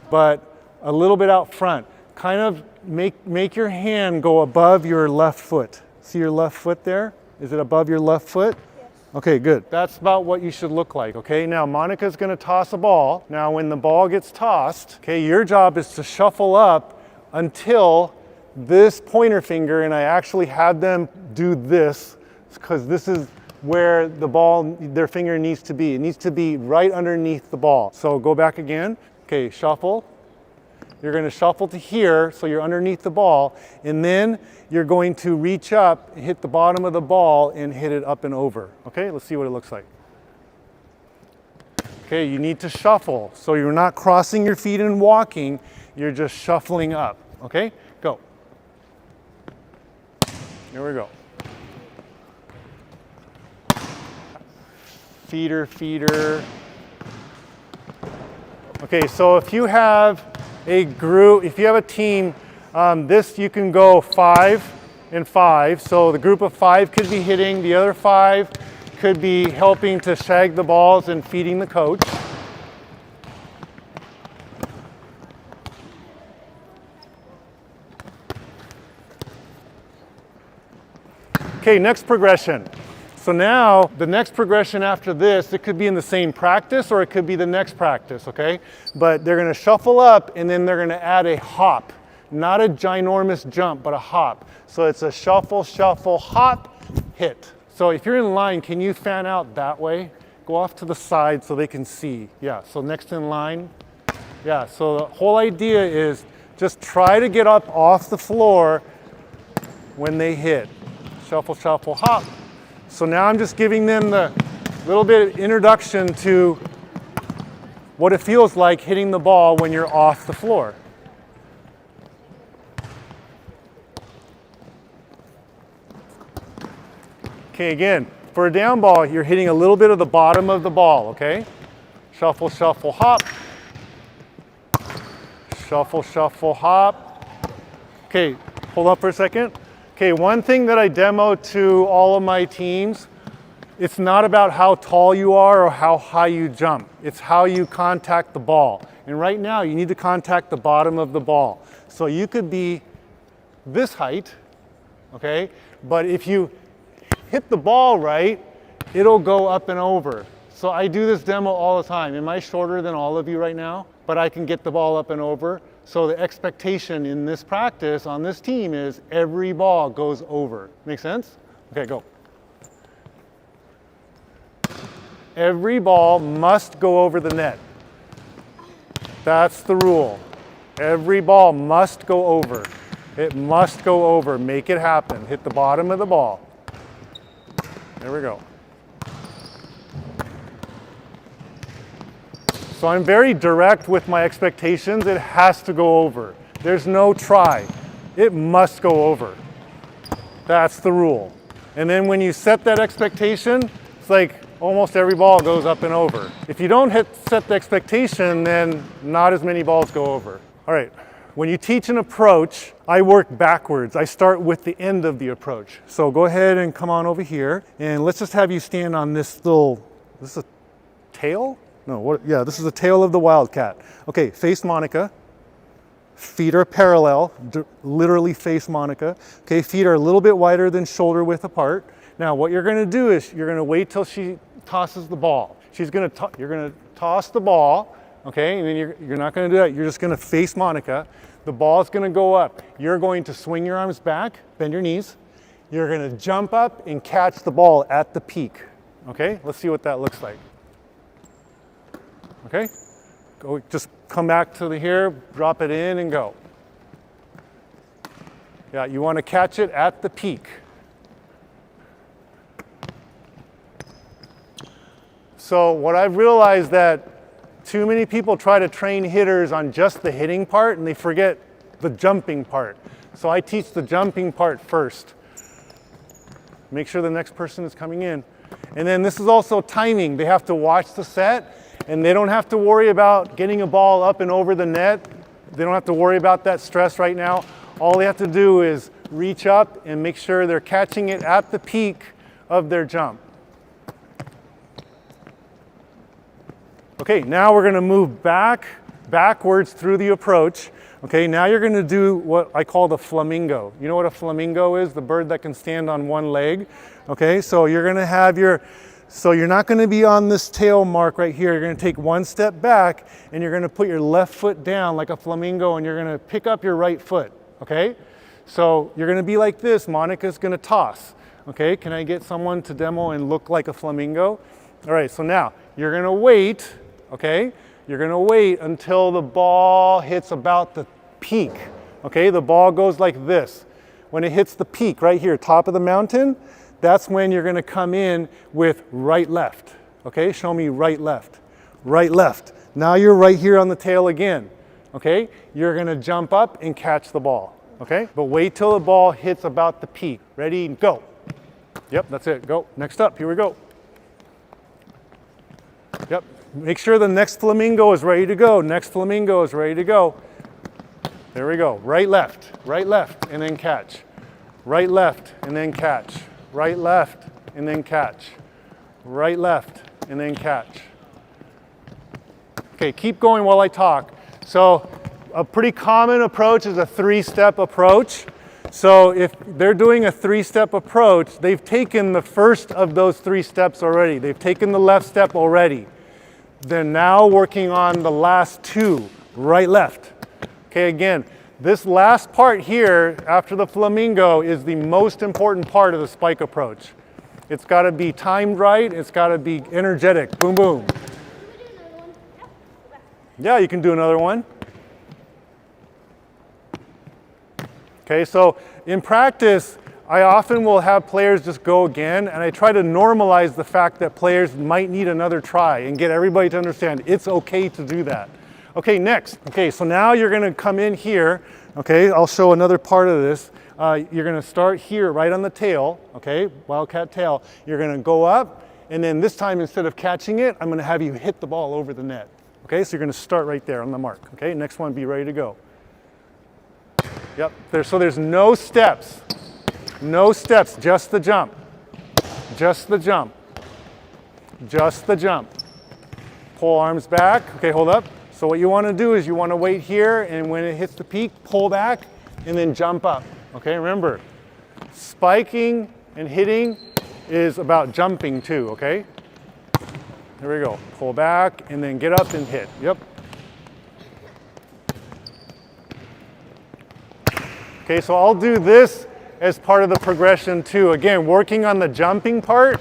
But a little bit out front. Kind of make your hand go above your left foot. See your left foot there? Is it above your left foot? Yes. Okay, good. That's about what you should look like, okay? Now Monica's gonna toss a ball. Now when the ball gets tossed, okay, your job is to shuffle up until this pointer finger, and I actually had them do this because this is where the ball, their finger needs to be. It needs to be right underneath the ball. So go back again. Okay, shuffle. You're going to shuffle to here, so you're underneath the ball, and then you're going to reach up, hit the bottom of the ball, and hit it up and over. Okay, let's see what it looks like. Okay, you need to shuffle, so you're not crossing your feet and walking, you're just shuffling up. Okay, go. There we go. Feeder, feeder. Okay, so if you have a group, if you have a team, this you can go 5 and 5. So the group of 5 could be hitting, the other 5 could be helping to shag the balls and feeding the coach. Okay, next progression. So now, the next progression after this, it could be in the same practice or it could be the next practice, okay? But they're gonna shuffle up and then they're gonna add a hop. Not a ginormous jump, but a hop. So it's a shuffle, shuffle, hop, hit. So if you're in line, can you fan out that way? Go off to the side so they can see. Yeah, so next in line. Yeah, so the whole idea is just try to get up off the floor when they hit. Shuffle, shuffle, hop. So now I'm just giving them the little bit of introduction to what it feels like hitting the ball when you're off the floor. Okay, again, for a down ball, you're hitting a little bit of the bottom of the ball, okay? Shuffle, shuffle, hop. Shuffle, shuffle, hop. Okay, hold up for a second. Okay, one thing that I demo to all of my teams, it's not about how tall you are or how high you jump. It's how you contact the ball. And right now, you need to contact the bottom of the ball. So you could be this height, okay? But if you hit the ball right, it'll go up and over. So I do this demo all the time. Am I shorter than all of you right now? But I can get the ball up and over. So the expectation in this practice on this team is every ball goes over. Make sense? Okay, go. Every ball must go over the net. That's the rule. Every ball must go over. It must go over. Make it happen. Hit the bottom of the ball. There we go. So I'm very direct with my expectations. It has to go over. There's no try. It must go over. That's the rule. And then when you set that expectation, it's like almost every ball goes up and over. If you don't set the expectation, then not as many balls go over. All right, when you teach an approach, I work backwards. I start with the end of the approach. So go ahead and come on over here, and let's just have you stand on this little, this is a tail? No, what? Yeah, this is the tail of the wildcat. Okay, face Monica. Feet are parallel, literally face Monica. Okay, feet are a little bit wider than shoulder width apart. Now what you're gonna do is you're gonna wait till she tosses the ball. You're gonna toss the ball, okay, and then you're not gonna do that. You're just gonna face Monica. The ball is gonna go up. You're going to swing your arms back, bend your knees. You're gonna jump up and catch the ball at the peak. Okay, let's see what that looks like. Okay, go, just come back to here, drop it in and go. Yeah, you wanna catch it at the peak. So what I've realized that too many people try to train hitters on just the hitting part and they forget the jumping part. So I teach the jumping part first. Make sure the next person is coming in. And then this is also timing. They have to watch the set and they don't have to worry about getting a ball up and over the net. They don't have to worry about that stress right now. All they have to do is reach up and make sure they're catching it at the peak of their jump. Okay, now we're gonna move backwards through the approach. Okay, now you're gonna do what I call the flamingo. You know what a flamingo is? The bird that can stand on one leg. Okay, so you're gonna have so you're not gonna be on this tail mark right here. You're gonna take one step back and you're gonna put your left foot down like a flamingo and you're gonna pick up your right foot, okay? So you're gonna be like this. Monica's gonna toss. Okay, can I get someone to demo and look like a flamingo? All right, so now you're gonna wait. Okay, you're gonna wait until the ball hits about the peak. Okay, the ball goes like this. When it hits the peak right here, top of the mountain, that's when you're gonna come in with right, left. Okay, show me right, left. Right, left. Now you're right here on the tail again. Okay, you're gonna jump up and catch the ball. Okay, but wait till the ball hits about the peak. Ready, go. Yep, that's it, go. Next up, here we go. Yep. Make sure the next flamingo is ready to go. Next flamingo is ready to go. There we go. Right, left, and then catch. Right, left, and then catch. Right, left, and then catch. Right, left, and then catch. Okay, keep going while I talk. So a pretty common approach is a three-step approach. So if they're doing a three-step approach, they've taken the first of those three steps already. They've taken the left step already. They're now working on the last two, right, left. Okay, again, this last part here after the flamingo is the most important part of the spike approach. It's got to be timed right. It's got to be energetic. Boom, boom. Yeah, you can do another one. Okay, so in practice, I often will have players just go again, and I try to normalize the fact that players might need another try and get everybody to understand it's okay to do that. Okay, next. Okay, so now you're gonna come in here. Okay, I'll show another part of this. You're gonna start here right on the tail, okay, wildcat tail. You're gonna go up, and then this time instead of catching it, I'm gonna have you hit the ball over the net. Okay, so you're gonna start right there on the mark. Okay, next one, be ready to go. Yep, so there's no steps. No steps, just the jump. Just the jump. Just the jump. Pull arms back. Okay, hold up. So what you want to do is you want to wait here, and when it hits the peak, pull back and then jump up. Okay, remember, spiking and hitting is about jumping too, okay? There we go. Pull back and then get up and hit. Yep. Okay, so I'll do this as part of the progression too. Again, working on the jumping part.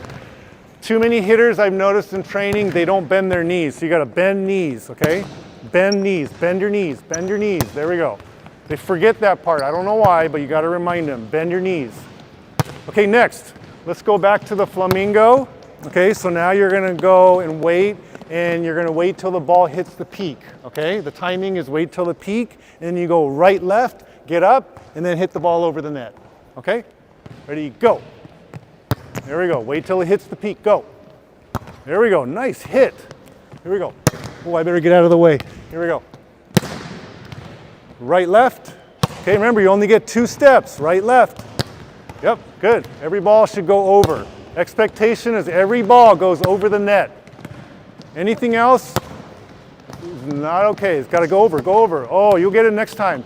Too many hitters I've noticed in training, they don't bend their knees. So you gotta bend knees, okay? Bend knees, bend your knees, bend your knees. There we go. They forget that part. I don't know why, but you gotta remind them, bend your knees. Okay, next, let's go back to the flamingo. Okay, so now you're gonna go and you're gonna wait till the ball hits the peak, okay? The timing is wait till the peak, and you go right, left, get up, and then hit the ball over the net. Okay? Ready, go. There we go. Wait till it hits the peak. Go. There we go. Nice hit. Here we go. Oh, I better get out of the way. Here we go. Right, left. Okay, remember you only get 2 steps. Right, left. Yep, good. Every ball should go over. Expectation is every ball goes over the net. Anything else is not okay. It's got to go over. Go over. Oh, you'll get it next time.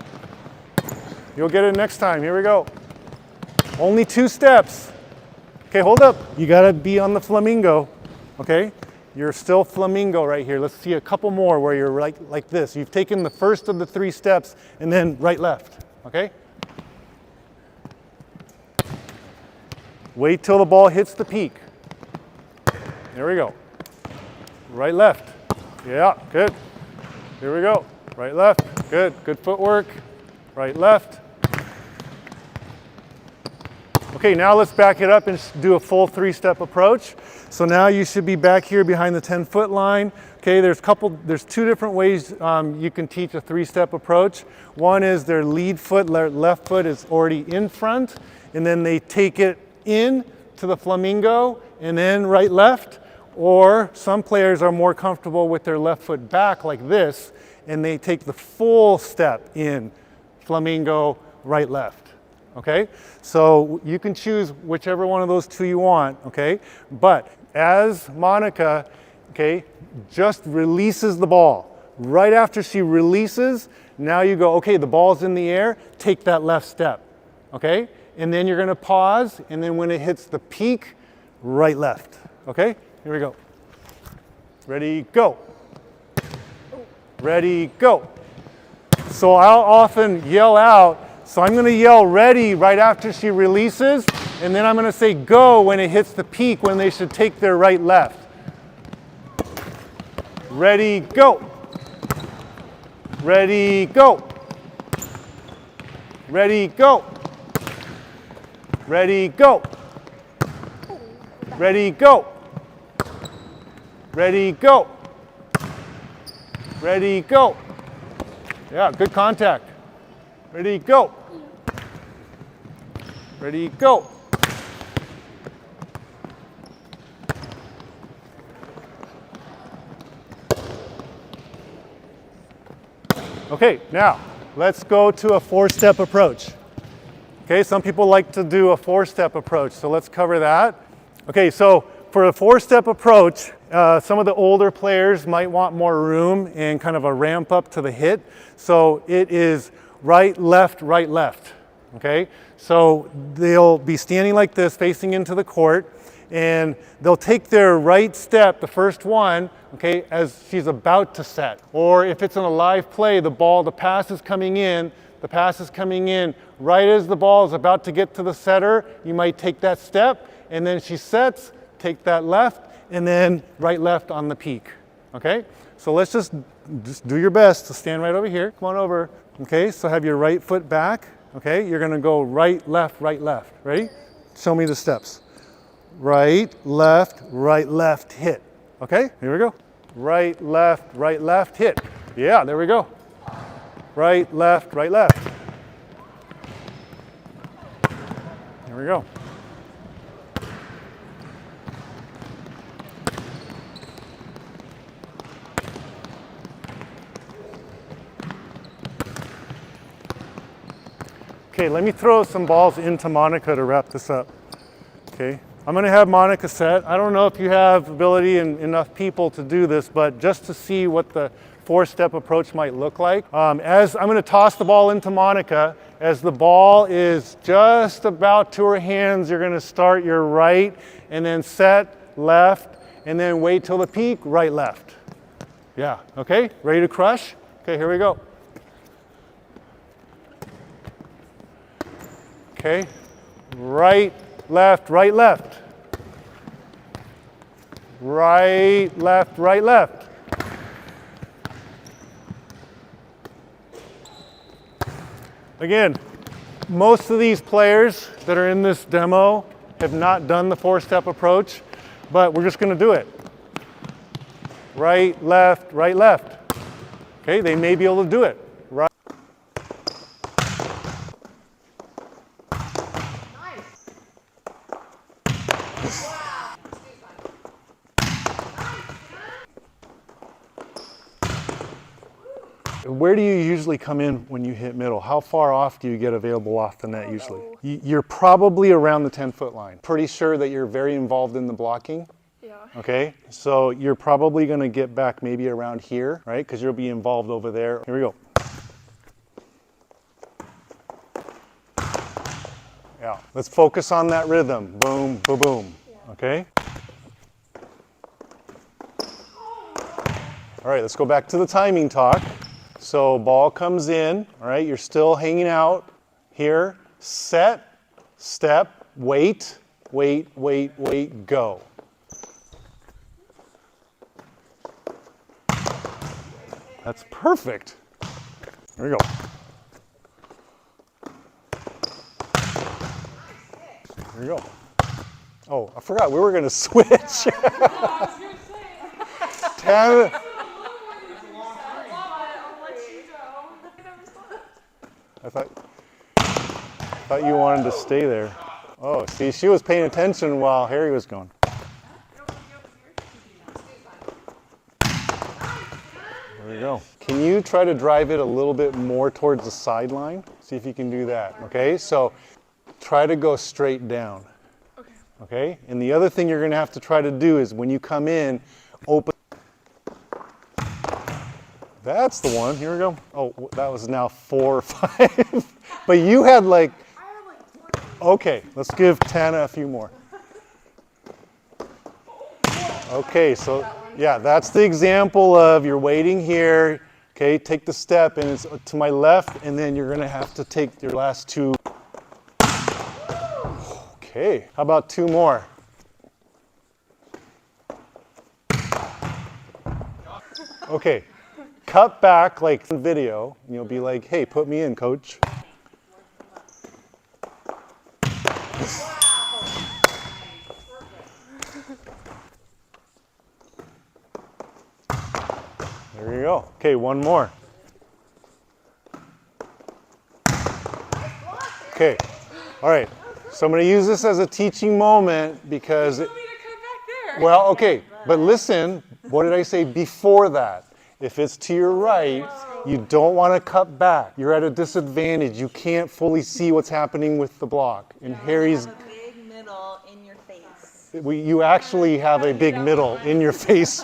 You'll get it next time. Here we go. Only 2 steps. Okay, hold up. You got to be on the flamingo. Okay? You're still flamingo right here. Let's see a couple more where you're like this. You've taken the first of the 3 steps and then right, left. Okay? Wait till the ball hits the peak. There we go. Right, left. Yeah, good. Here we go. Right, left. Good. Good footwork. Right, left. Okay, now let's back it up and do a full 3-step approach. So now you should be back here behind the 10-foot line. Okay, there's 2 different ways you can teach a 3-step approach. One is their lead foot, left foot is already in front, and then they take it in to the flamingo and then right, left. Or some players are more comfortable with their left foot back like this, and they take the full step in, flamingo, right, left. Okay, so you can choose whichever one of those 2 you want, okay? But as Monica, okay, just releases the ball. Right after she releases, now you go, okay, the ball's in the air, take that left step, okay? And then you're gonna pause, and then when it hits the peak, right, left, okay? Here we go. Ready, go. Ready, go. So I'll often yell out, so I'm going to yell ready right after she releases, and then I'm going to say go when it hits the peak when they should take their right, left. Ready, go. Ready, go. Ready, go. Ready, go. Ready, go. Ready, go. Ready, go. Yeah, good contact. Ready, go. Ready, go. Okay, now let's go to a 4-step approach. Okay, some people like to do a 4-step approach, so let's cover that. Okay, so for a 4-step approach, some of the older players might want more room and kind of a ramp up to the hit. So it is right, left, okay? So they'll be standing like this, facing into the court, and they'll take their right step, the first one, okay, as she's about to set. Or if it's in a live play, the pass is coming in right as the ball is about to get to the setter, you might take that step, and then she sets, take that left, and then right, left on the peak, okay? So let's just do your best to stand right over here. Come on over. Okay, so have your right foot back. Okay, you're gonna go right, left, ready? Show me the steps. Right, left, hit. Okay, here we go. Right, left, hit. Yeah, there we go. Right, left. Here we go. Okay, let me throw some balls into Monica to wrap this up. Okay, I'm going to have Monica set. I don't know if you have ability and enough people to do this, but just to see what the 4-step approach might look like. As I'm going to toss the ball into Monica, as the ball is just about to her hands, you're going to start your right and then set left and then wait till the peak, right, left. Yeah, okay, ready to crush? Okay, here we go. Okay, right, left. Right, left. Again, most of these players that are in this demo have not done the 4-step approach, but we're just going to do it. Right, left. Okay, they may be able to do it. Right. Where do you usually come in when you hit middle? How far off do you get available off the net usually? You're probably around the 10-foot line. Pretty sure that you're very involved in the blocking? Yeah. Okay, so you're probably gonna get back maybe around here, right? Because you'll be involved over there. Here we go. Yeah, let's focus on that rhythm. Boom, boom, boom. Okay? All right, let's go back to the timing talk. So ball comes in, all right, you're still hanging out here. Set, step, wait, wait, wait, wait, go. That's perfect. There we go. There you go. Oh, I forgot we were going to switch. Tana. I thought you wanted to stay there. Oh, see, she was paying attention while Harry was going. There you go. Can you try to drive it a little bit more towards the sideline? See if you can do that. Okay, so try to go straight down. Okay, and the other thing you're going to have to try to do is when you come in, open. That's the one. Here we go. Oh, that was now 4 or 5. But you had like. Okay, let's give Tana a few more. Okay, so yeah, that's the example of you're waiting here. Okay, take the step and it's to my left, and then you're going to have to take your last 2. Okay, how about 2 more? Okay. Cut back like the video, and you'll be like, hey, put me in, coach. There you go. Okay, 1 more. Okay, all right. So I'm going to use this as a teaching moment because, well, okay, but listen, what did I say before that? If it's to your right, you don't want to cut back. You're at a disadvantage. You can't fully see what's happening with the block. And Harry's... You have a big middle in your face. You actually have a big middle in your face.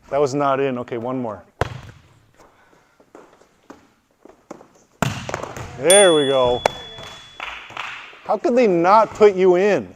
That was not in. Okay, 1 more. There we go. How could they not put you in?